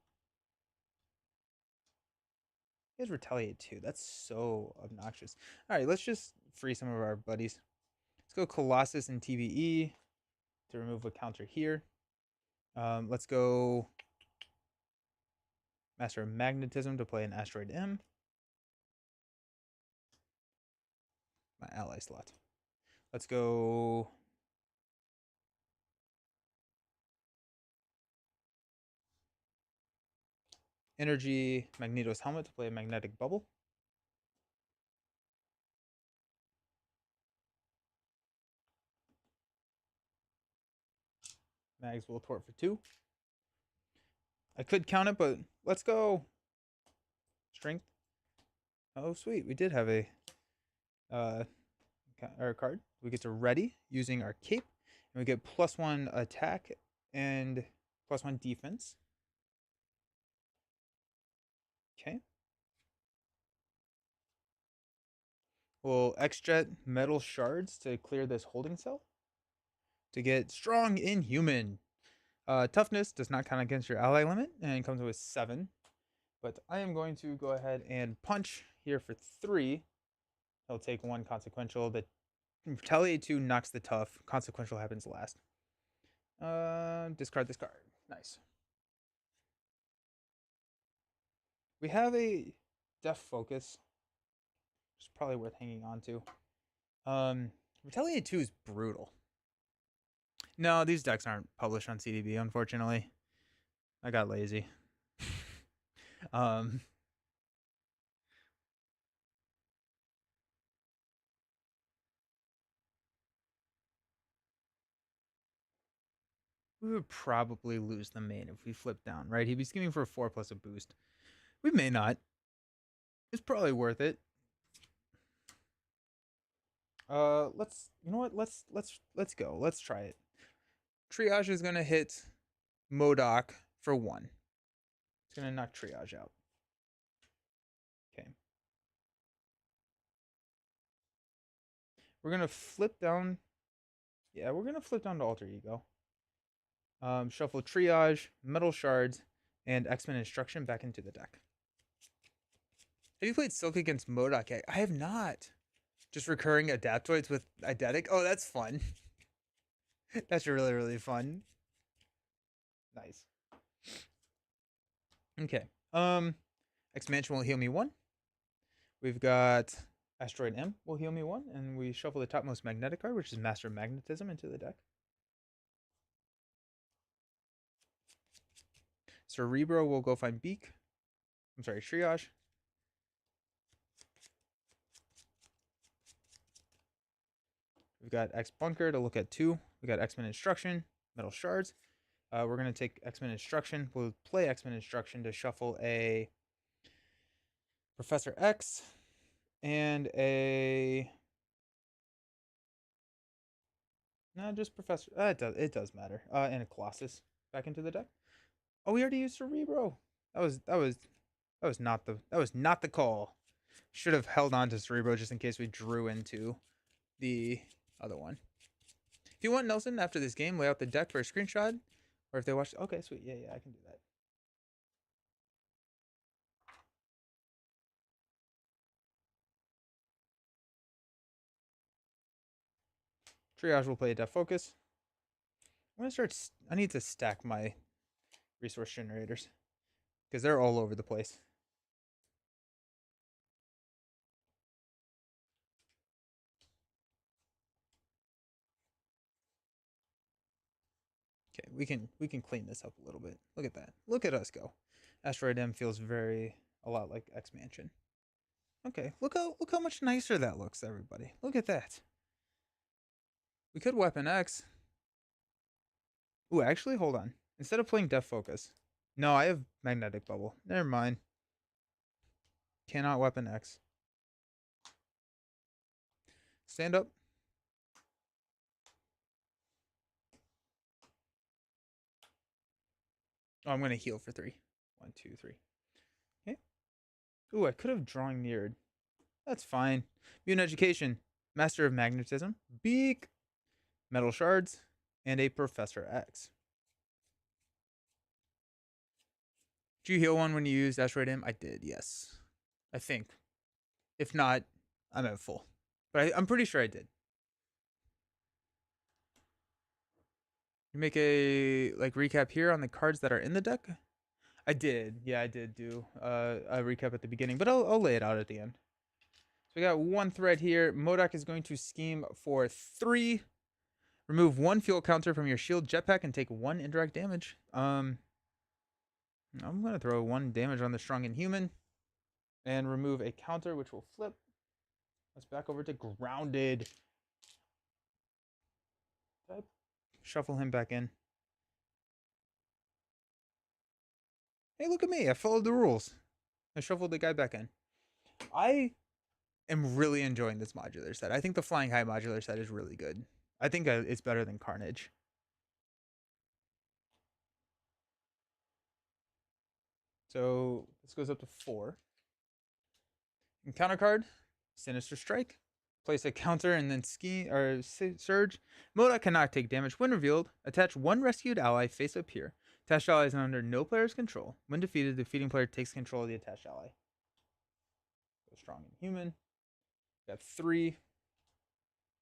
He has retaliate too. That's so obnoxious. All right, let's just free some of our buddies. Let's go Colossus and TVE to remove a counter here. Let's go Master of Magnetism to play an Asteroid M. My ally slot. Let's go Energy Magneto's Helmet to play a Magnetic Bubble. Mags will tort for 2. I could count it, but let's go Strength. Oh, sweet. We did have a our card. We get to ready using our cape, and we get +1 attack and +1 defense. Okay. We'll X-Jet metal shards to clear this holding cell to get strong inhuman. Toughness does not count against your ally limit and comes with 7. But I am going to go ahead and punch here for 3. He'll take 1 consequential. The retaliate 2 knocks the tough. Consequential happens last. Discard this card. Nice. We have a Def Focus. It's probably worth hanging on to. Retaliate 2 is brutal. No, these decks aren't published on CDB, unfortunately. I got lazy. um, we would probably lose the main if we flip down, right? He'd be scheming for a 4 plus a boost. We may not. It's probably worth it. You know what? Let's go. Let's try it. Triage is gonna hit Modok for 1. It's gonna knock Triage out. Okay. We're gonna flip down. Yeah, we're gonna flip down to Alter Ego. Shuffle Triage, Metal Shards, and X-Men Instruction back into the deck. Have you played Silk against Modok yet? I have not. Just recurring Adaptoids with Eidetic? Oh, that's fun. That's really, really fun. Nice. Okay. X-Mansion will heal me 1. We've got Asteroid M will heal me 1, and we shuffle the topmost magnetic card, which is Master of Magnetism, into the deck. Cerebro will go find Beak. I'm sorry, Triage. We've got X Bunker to look at 2. We got X-Men Instruction, Metal Shards. We're going to take X-Men Instruction. We'll play X-Men Instruction to shuffle a Professor X and a... No, just Professor... it does matter. And a Colossus back into the deck. Oh, we already used Cerebro. That was not the call. Should have held on to Cerebro just in case we drew into the other one. If you want Nelson after this game, lay out the deck for a screenshot. Or if they watch... Okay, sweet. Yeah, I can do that. Triage will play a Death Focus. I'm going to start... I need to stack my resource generators. Because they're all over the place. Okay, we can clean this up a little bit. Look at that. Look at us go. Asteroid M feels a lot like X Mansion. Okay, look how much nicer that looks, everybody. Look at that. We could Weapon X. Ooh, actually, hold on. Instead of playing Death Focus. No, I have Magnetic Bubble. Never mind. Cannot Weapon X. Stand up. Oh, I'm going to heal for 3. 1, 2, 3. Okay. Ooh, I could have drawn neared. That's fine. Mutant Education. Master of Magnetism. Beak. Metal Shards. And a Professor X. Did you heal one when you used Asteroid M? I did, yes. I think. If not, I'm at full. But I'm pretty sure I did. You make a recap here on the cards that are in the deck? I did. Yeah, I did do a recap at the beginning, but I'll lay it out at the end. So we got 1 thread here. Modok is going to scheme for 3. Remove 1 fuel counter from your shield jetpack and take 1 indirect damage. I'm going to throw 1 damage on the strong inhuman and remove a counter, which will flip. Let's back over to grounded. Shuffle him back in. Hey, look at me. I followed the rules. I shuffled the guy back in. I am really enjoying this modular set. I think the Flying High modular set is really good. I think it's better than Carnage. So this goes up to 4. Encounter card, Sinister Strike. Place a counter and then Surge. Moda cannot take damage when revealed. Attach 1 rescued ally face up here. Attached ally is under no player's control. When defeated, the defeating player takes control of the attached ally. So strong and human. Got 3.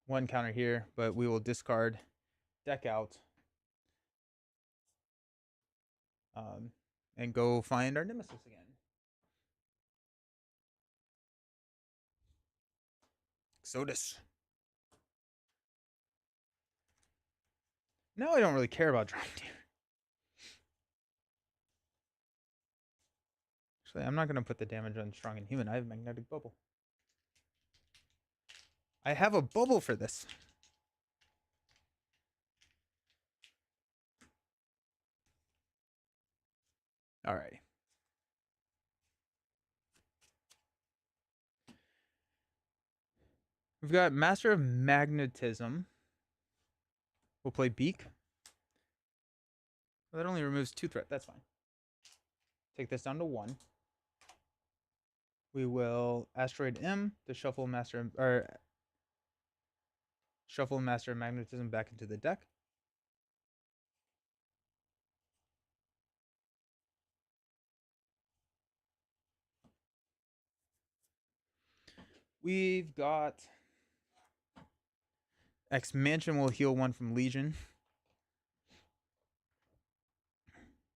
1 counter here, but we will discard, deck out, and go find our nemesis again. Exodus. Now I don't really care about drawing here. Actually, I'm not going to put the damage on strong and human. I have magnetic bubble. I have a bubble for this. Alrighty. We've got Master of Magnetism. We'll play Beak. Well, that only removes 2 threat. That's fine. Take this down to 1. We will Asteroid M to shuffle Master of Magnetism back into the deck. We've got X-Mansion will heal 1 from Legion.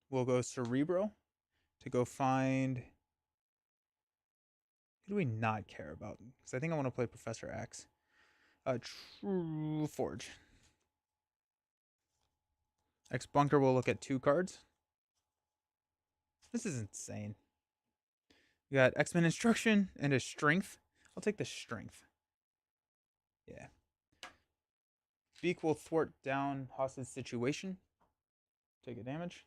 We'll go Cerebro to go find... Who do we not care about? Because I think I want to play Professor X. True Forge. X Bunker will look at 2 cards. This is insane. We got X-Men Instruction and a Strength. I'll take the Strength. Yeah. Beak will thwart down hostage situation. Take a damage.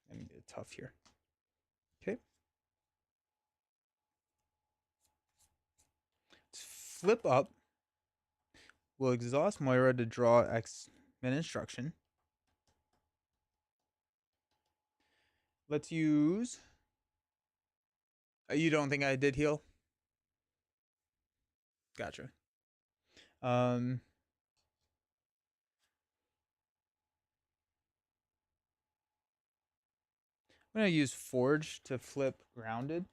And get tough here. Okay. Let's flip up. We'll exhaust Moira to draw X-Men Instruction. Let's use... You don't think I did heal? Gotcha. I'm going to use Forge to flip Grounded.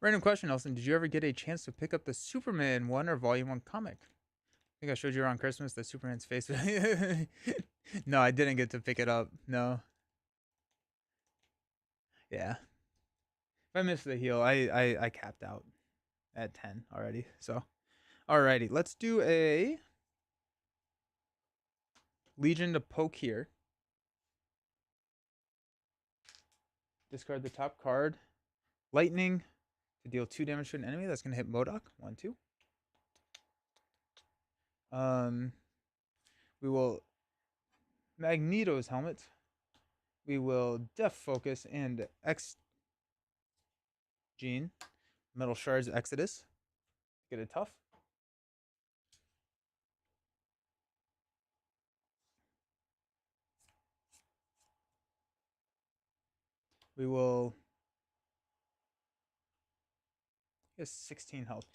Random question, Nelson. Did you ever get a chance to pick up the Superman 1 or Volume 1 comic? I think I showed you around Christmas the Superman's face. No, I didn't get to pick it up. No. Yeah. If I missed the heal, I capped out at 10 already. So, alrighty. Let's do a Legion to poke here. Discard the top card. Lightning to deal 2 damage to an enemy. That's going to hit MODOK. 1, 2. We will Magneto's helmet. We will Def Focus and X Gene. Metal Shards Exodus. Get it tough. We will... He has 16 health.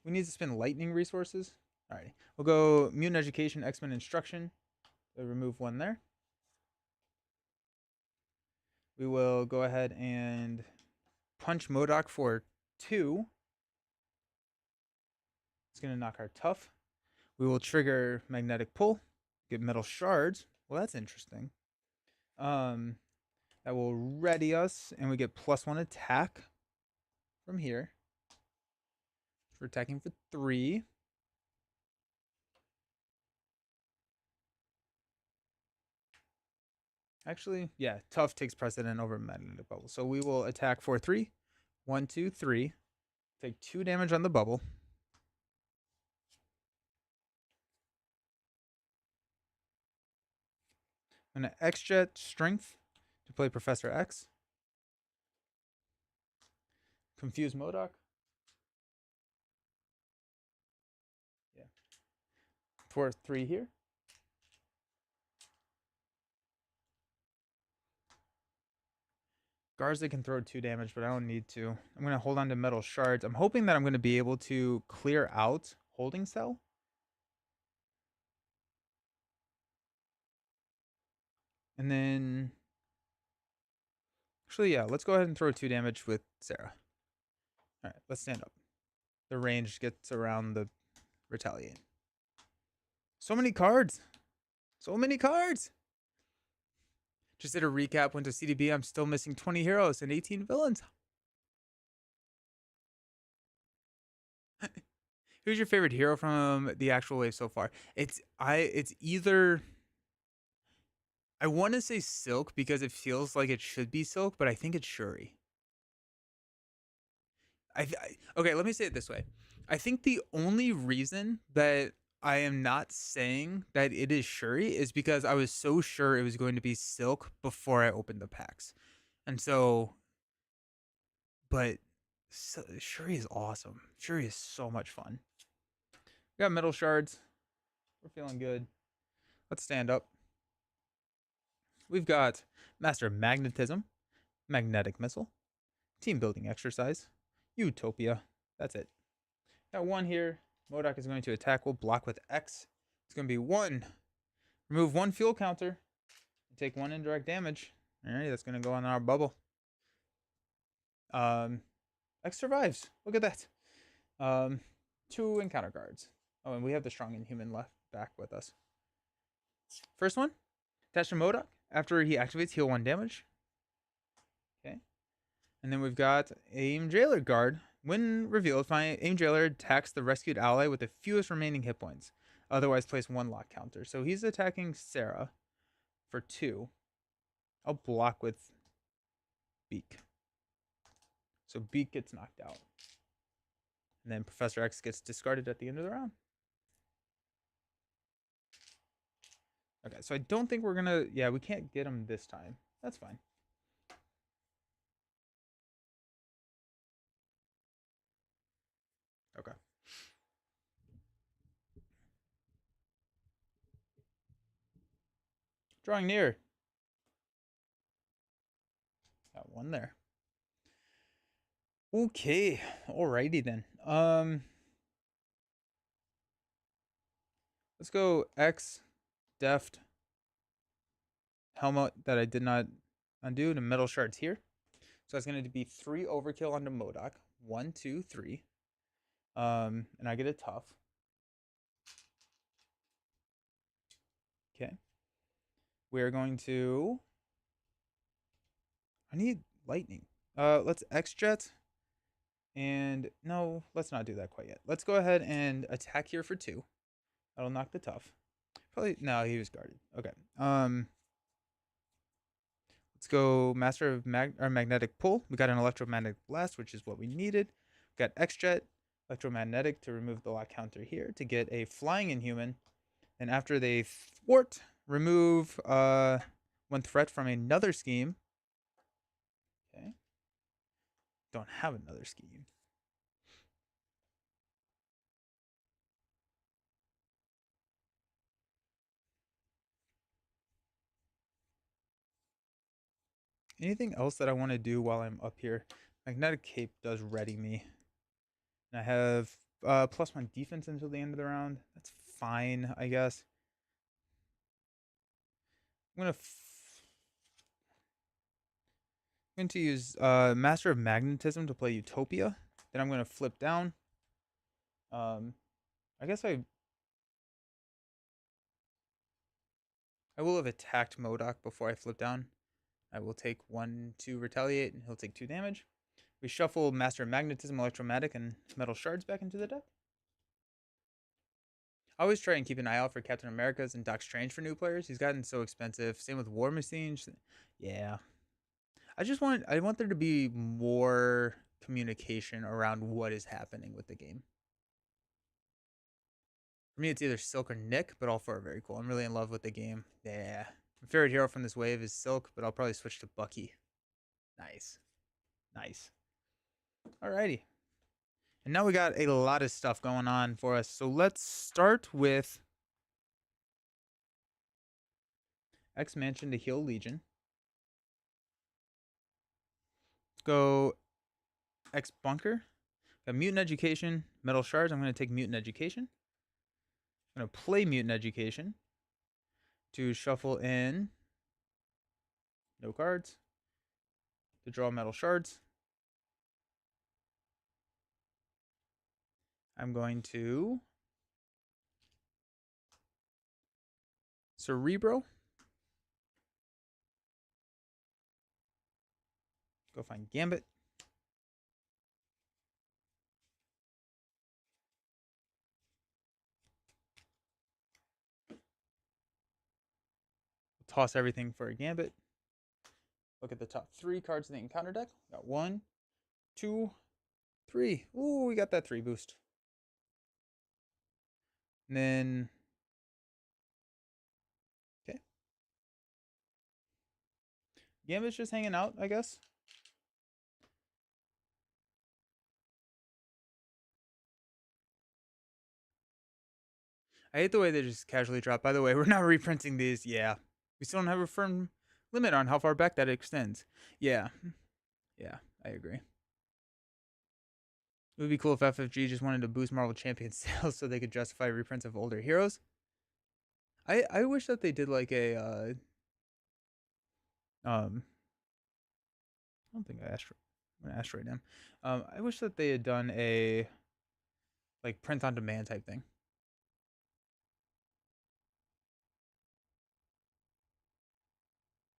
We need to spend lightning resources. Alrighty. We'll go Mutant Education, X-Men Instruction. So remove 1 there. We will go ahead and punch MODOK for 2. It's going to knock our tough. We will trigger Magnetic Pull. Get Metal Shards. Well, that's interesting. That will ready us, and we get +1 attack from here. We're attacking for 3. Actually, yeah, tough takes precedent over Magnetic Bubble. So we will attack for 3. 1, 2, 3. Take 2 damage on the bubble. I'm going to X-Jet Strength to play Professor X. Confuse MODOK. Yeah. For 3 here. Garza can throw 2 damage, but I don't need to. I'm going to hold on to Metal Shards. I'm hoping that I'm going to be able to clear out Holding Cell. And then... Actually, yeah, let's go ahead and throw 2 damage with Sarah. Alright, let's stand up. The range gets around the Retaliate. So many cards! So many cards! Just did a recap, went to CDB. I'm still missing 20 heroes and 18 villains. Who's your favorite hero from the actual wave so far? It's either... I want to say Silk because it feels like it should be Silk, but I think it's Shuri. Okay, let me say it this way. I think the only reason that I am not saying that it is Shuri is because I was so sure it was going to be Silk before I opened the packs. And so, but Shuri is awesome. Shuri is so much fun. We got metal shards. We're feeling good. Let's stand up. We've got Master of Magnetism, Magnetic Missile, Team Building Exercise, Utopia. That's it. Got one here. MODOK is going to attack. We'll block with X. It's going to be one. Remove one fuel counter. Take one indirect damage. Alright, that's going to go on our bubble. X survives. Look at that. Two encounter cards. Oh, and we have the Strong Inhuman left back with us. First one, attach to MODOK. After he activates, heal 1 damage. Okay. And then we've got Aim Jailer Guard. When revealed, Aim Jailer attacks the rescued ally with the fewest remaining hit points. Otherwise, place 1 lock counter. So he's attacking Sarah for 2. I'll block with Beak. So Beak gets knocked out. And then Professor X gets discarded at the end of the round. Okay, so I don't think we're going to... Yeah, we can't get him this time. That's fine. Okay. Drawing near. Got one there. Okay, alrighty then. Let's go X, Deft, Helmet that I did not undo, the metal shards here. So it's going to be 3 overkill onto MODOK. 1, 2, 3. And I get a tough. Okay. We're going to... I need lightning. Let's X-Jet. And no, let's not do that quite yet. Let's go ahead and attack here for 2. That'll knock the tough. Probably, no, he was guarded. Okay. Let's go Master of Magnetic Pull. We got an Electromagnetic Blast, which is what we needed. We got X-Jet, Electromagnetic to remove the lock counter here to get a Flying Inhuman. And after they thwart, remove 1 threat from another scheme. Okay. Don't have another scheme. Anything else that I want to do while I'm up here? Magnetic Cape does ready me. And I have +1 defense until the end of the round. That's fine, I guess. I'm going to use Master of Magnetism to play Utopia. Then I'm going to flip down. I guess I will have attacked MODOK before I flip down. I will take 1 to retaliate, and he'll take 2 damage. We shuffle Master of Magnetism, Electromagnetic, and Metal Shards back into the deck. I always try and keep an eye out for Captain America's and Doc Strange for new players. He's gotten so expensive. Same with War Machine. Yeah. I want there to be more communication around what is happening with the game. For me, it's either Silk or Nick, but all 4 are very cool. I'm really in love with the game. Yeah. My favorite hero from this wave is Silk, but I'll probably switch to Bucky. Nice. Nice. Alrighty. And now we got a lot of stuff going on for us. So let's start with X Mansion to heal Legion. Go X Bunker. Got Mutant Education, Metal Shards. I'm going to take Mutant Education. I'm going to play Mutant Education to shuffle in no cards to draw Metal Shards. I'm going to Cerebro. Go find Gambit. Toss everything for a Gambit. Look at the top 3 cards in the encounter deck. Got 1, 2, 3. Ooh, we got that 3 boost. And then, okay. Gambit's just hanging out, I guess. I hate the way they just casually drop. By the way, we're not reprinting these. Yeah. We still don't have a firm limit on how far back that extends. Yeah. Yeah, I agree. It would be cool if FFG just wanted to boost Marvel Champion sales so they could justify reprints of older heroes. I wish that they did like a I don't think I asked for I'm gonna ask right now. I wish that they had done a like print on demand type thing.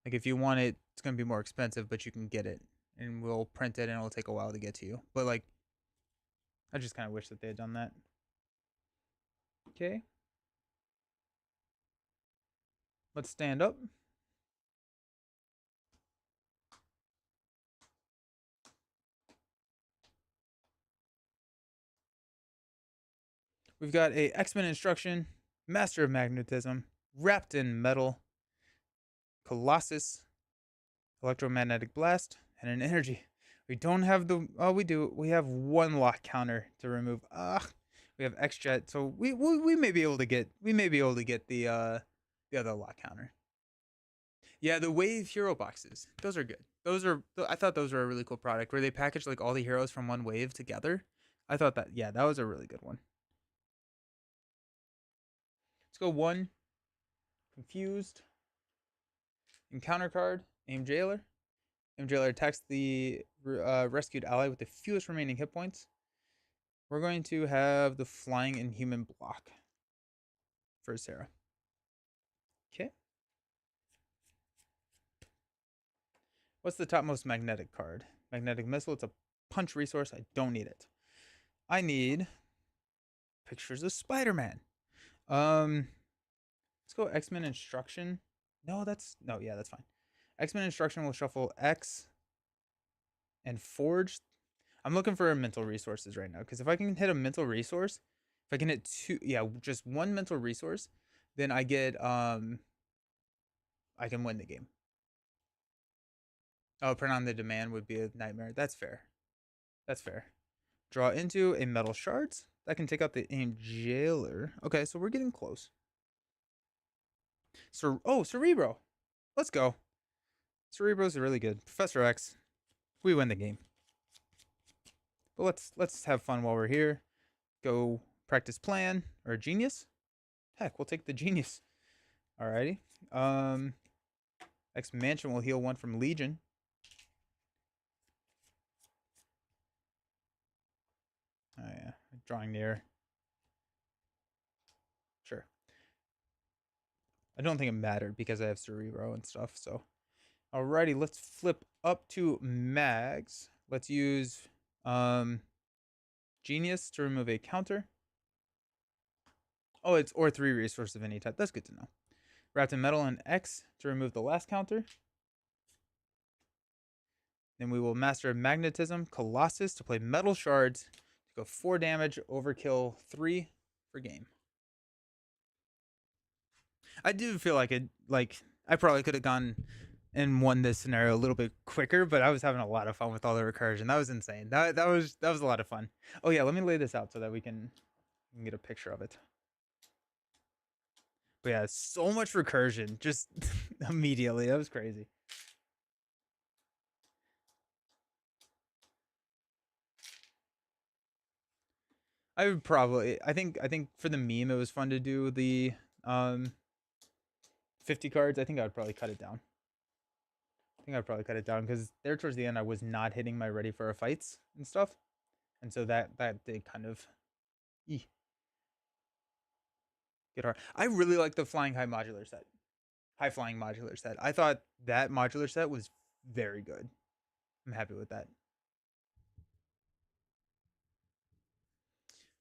Like if you want it, it's gonna be more expensive, but you can get it, and we'll print it, and it'll take a while to get to you. But like, I just kind of wish that they had done that. Okay, let's stand up. We've got a X-Men instruction, Master of Magnetism, wrapped in metal, Colossus, electromagnetic blast, and an energy. We don't have the. Oh, we do. We have one lock counter to remove. We have X Jet, so we may be able to get. We may be able to get the other lock counter. Yeah, the Wave hero boxes. Those are good. Those are. I thought those were a really cool product where they package like all the heroes from one wave together. I thought that. Yeah, that was a really good one. Let's go one. Confused. Encounter card. Aim Jailer. Aim Jailer attacks the rescued ally with the fewest remaining hit points. We're going to have the Flying Inhuman block for Sarah. Okay. What's the topmost magnetic card? Magnetic Missile. It's a punch resource. I don't need it. I need pictures of Spider-Man. Let's go X-Men Instruction. No, that's no, yeah, that's fine. X-Men Instruction will shuffle X and Forge. I'm looking for mental resources right now because if I can hit a mental resource, if I can hit two, yeah, just one mental resource, then I get I can win the game. Oh, print on the demand would be a nightmare. That's fair. That's fair. Draw into a metal shards. That can take out the aim jailer. Okay, so we're getting close. Oh, Cerebro. Let's go. Cerebro's really good. Professor X. We win the game. But let's have fun while we're here. Go practice plan or genius. Heck, we'll take the genius. Alrighty. X Mansion will heal one from Legion. Oh yeah, drawing near. Sure. I don't think it mattered because I have Cerebro and stuff. So, alrighty, let's flip up to Mags. Let's use Genius to remove a counter. Oh, it's or 3 resources of any type. That's good to know. Wrapped in Metal and X to remove the last counter. Then we will Master of Magnetism, Colossus to play Metal Shards to go 4 damage, Overkill 3 for game. I do feel like I probably could have gone and won this scenario a little bit quicker, but I was having a lot of fun with all the recursion. That was insane. That was a lot of fun. Oh yeah, let me lay this out so that we can get a picture of it. But yeah, so much recursion just immediately. That was crazy. I would probably I think for the meme it was fun to do the 50 cards. I think I would probably cut it down. I think I'd probably cut it down because there towards the end I was not hitting my ready for a fights and stuff. And so that did kind of get hard. I really like the flying high modular set. High flying modular set. I thought that modular set was very good. I'm happy with that.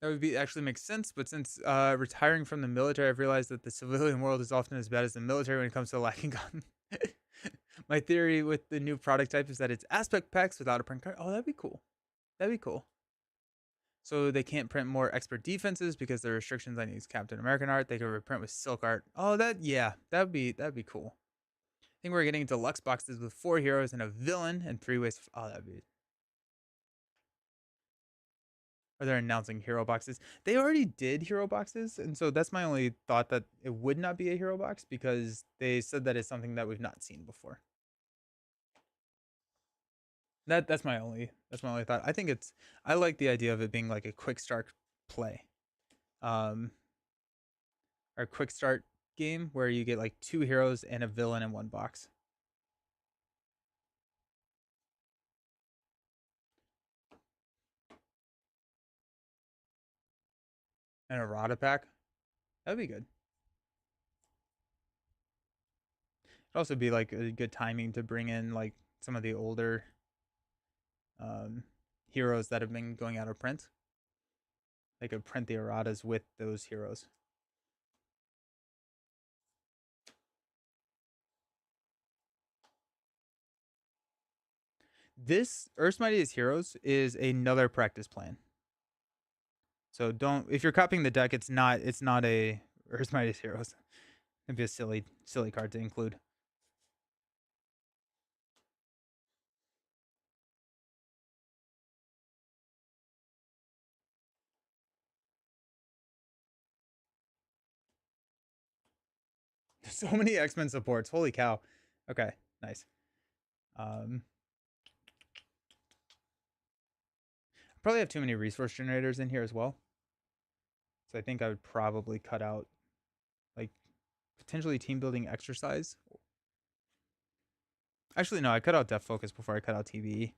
That would be actually makes sense, but since retiring from the military, I've realized that the civilian world is often as bad as the military when it comes to lacking gun. My theory with the new product type is that it's aspect packs without a print card. Oh, that'd be cool. That'd be cool. So they can't print more expert defenses because there are restrictions on use Captain American art. They could reprint with silk art. Oh, that'd be cool. I think we're getting deluxe boxes with 4 heroes and a villain and 3 ways. Oh, that'd be. Or they're announcing hero boxes. They already did hero boxes, and so that's my only thought that it would not be a hero box because they said that it's something that we've not seen before. That's my only thought. I like the idea of it being like a quick start play. Um or quick start game where you get like 2 heroes and a villain in one box. And a Rada pack. That'd be good. It'd also be like a good timing to bring in like some of the older um heroes that have been going out of print. They could print the erratas with those heroes. This Earth's Mightiest Heroes is another practice plan. So don't if you're copying the deck, it's not a Earth's Mightiest Heroes. It'd be a silly card to include. So many X-Men supports. Holy cow. Okay, nice. Um Probably have too many resource generators in here as well. So I think I would probably cut out like potentially team building exercise. Actually, no, I cut out Def Focus before I cut out TBE.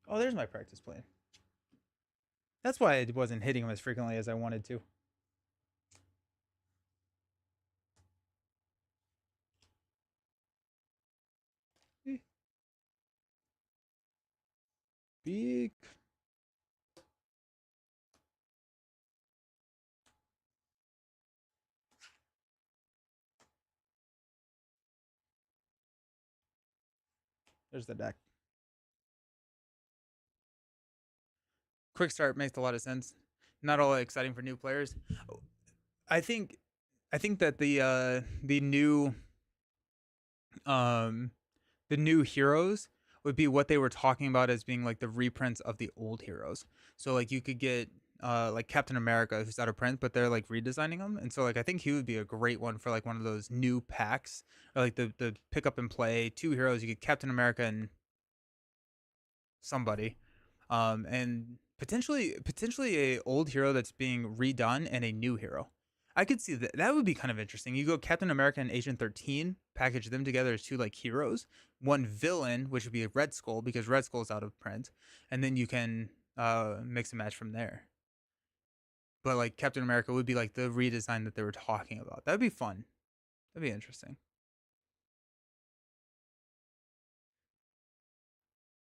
Oh, there's my practice plan. That's why I wasn't hitting him as frequently as I wanted to. Big. There's the deck. Quick start makes a lot of sense. Not all exciting for new players. I think I think that um the new heroes would be what they were talking about as being like the reprints of the old heroes. So like you could get like Captain America who's out of print, but they're like redesigning them, and so like I think he would be a great one for like one of those new packs, or like the pick up and play 2 heroes. You get Captain America and somebody, and potentially a old hero that's being redone and a new hero. I could see that. That would be kind of interesting. You go Captain America and Agent 13, package them together as 2 like heroes, one villain, which would be Red Skull because Red Skull's out of print, and then you can mix and match from there. But like Captain America would be like the redesign that they were talking about. That'd be fun. That'd be interesting.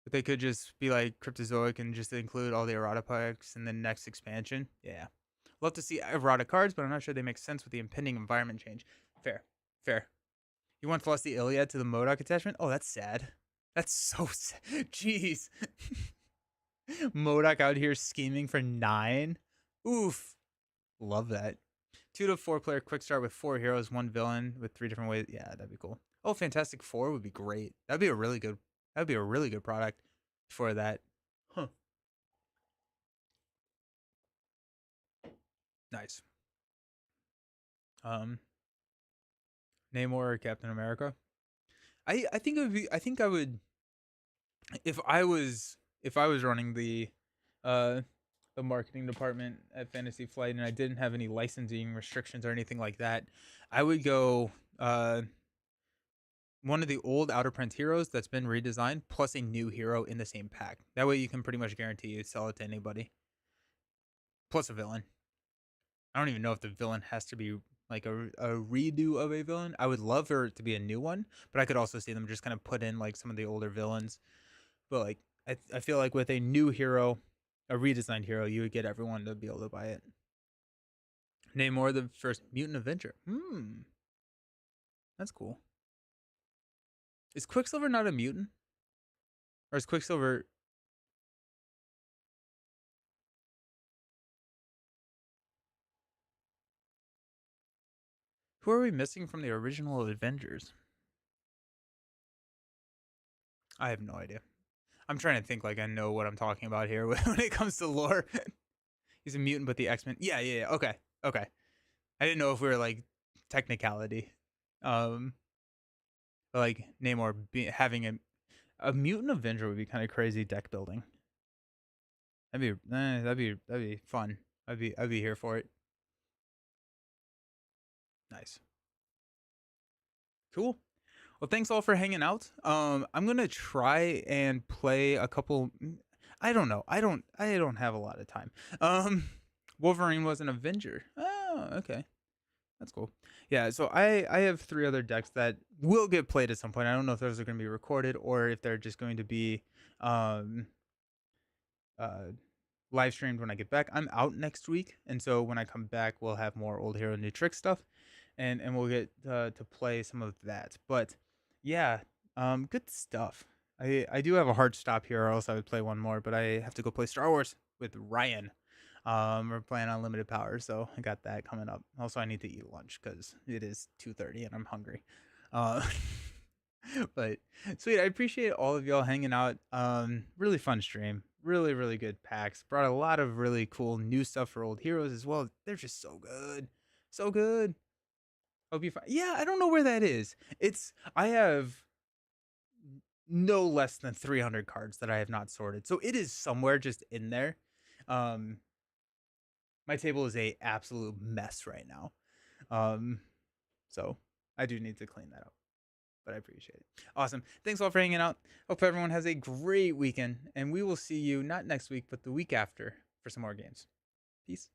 But they could just be like Cryptozoic and just include all the errata packs in the next expansion. Yeah. Love to see errata cards, but I'm not sure they make sense with the impending environment change. Fair. Fair. You want Flush the Iliad to the MODOK attachment? Oh, that's sad. That's so sad. Jeez. MODOK out here scheming for 9. Oof. Love that. 2 to 4 player quick start with 4 heroes, 1 villain with 3 different ways. Yeah, that'd be cool. Oh, Fantastic Four would be great. That'd be a really good product for that. Huh. Nice. Um, Namor or Captain America. I think it would be. I think I would if I was running uh the marketing department at Fantasy Flight and I didn't have any licensing restrictions or anything like that. I would go one of the old outer print heroes that's been redesigned plus a new hero in the same pack. That way you can pretty much guarantee you sell it to anybody. Plus a villain. I don't even know if the villain has to be like a redo of a villain. I would love for it to be a new one, but I could also see them just kind of put in like some of the older villains. But like I feel like with a new hero, a redesigned hero, you would get everyone to be able to buy it. Namor the first mutant Avenger. That's cool. Is Quicksilver not a mutant? Or is Quicksilver... Who are we missing from the original Avengers? I have no idea. I'm trying to think like I know what I'm talking about here when it comes to lore. He's a mutant, but the X-Men. Yeah. Okay. I didn't know if we were like technicality. Um, like Namor having a mutant Avenger would be kind of crazy deck building. That'd be fun. I'd be here for it. Nice. Cool. Well, thanks all for hanging out. I'm gonna try and play a couple. I don't know. I don't have a lot of time. Um, Wolverine was an Avenger. Oh, okay. That's cool. Yeah, so I have 3 other decks that will get played at some point. I don't know if those are going to be recorded or if they're just going to be um uh live streamed when I get back. I'm out next week, and so when I come back, we'll have more Old Hero New Trick stuff, and we'll get to play some of that. But yeah, good stuff. I do have a hard stop here, or else I would play one more. But I have to go play Star Wars with Ryan. We're playing on limited power, so I got that coming up. Also, I need to eat lunch because it is 2:30 and I'm hungry. Uh, but sweet, I appreciate all of y'all hanging out. Really fun stream. Really good packs. Brought a lot of really cool new stuff for old heroes as well. They're just so good, so good. Hope you find. Yeah, I don't know where that is. I have no less than 300 cards that I have not sorted, so it is somewhere just in there. Um, my table is a absolute mess right now. Um, so I do need to clean that up, but I appreciate it. Awesome. Thanks all for hanging out. Hope everyone has a great weekend, and we will see you not next week, but the week after for some more games. Peace.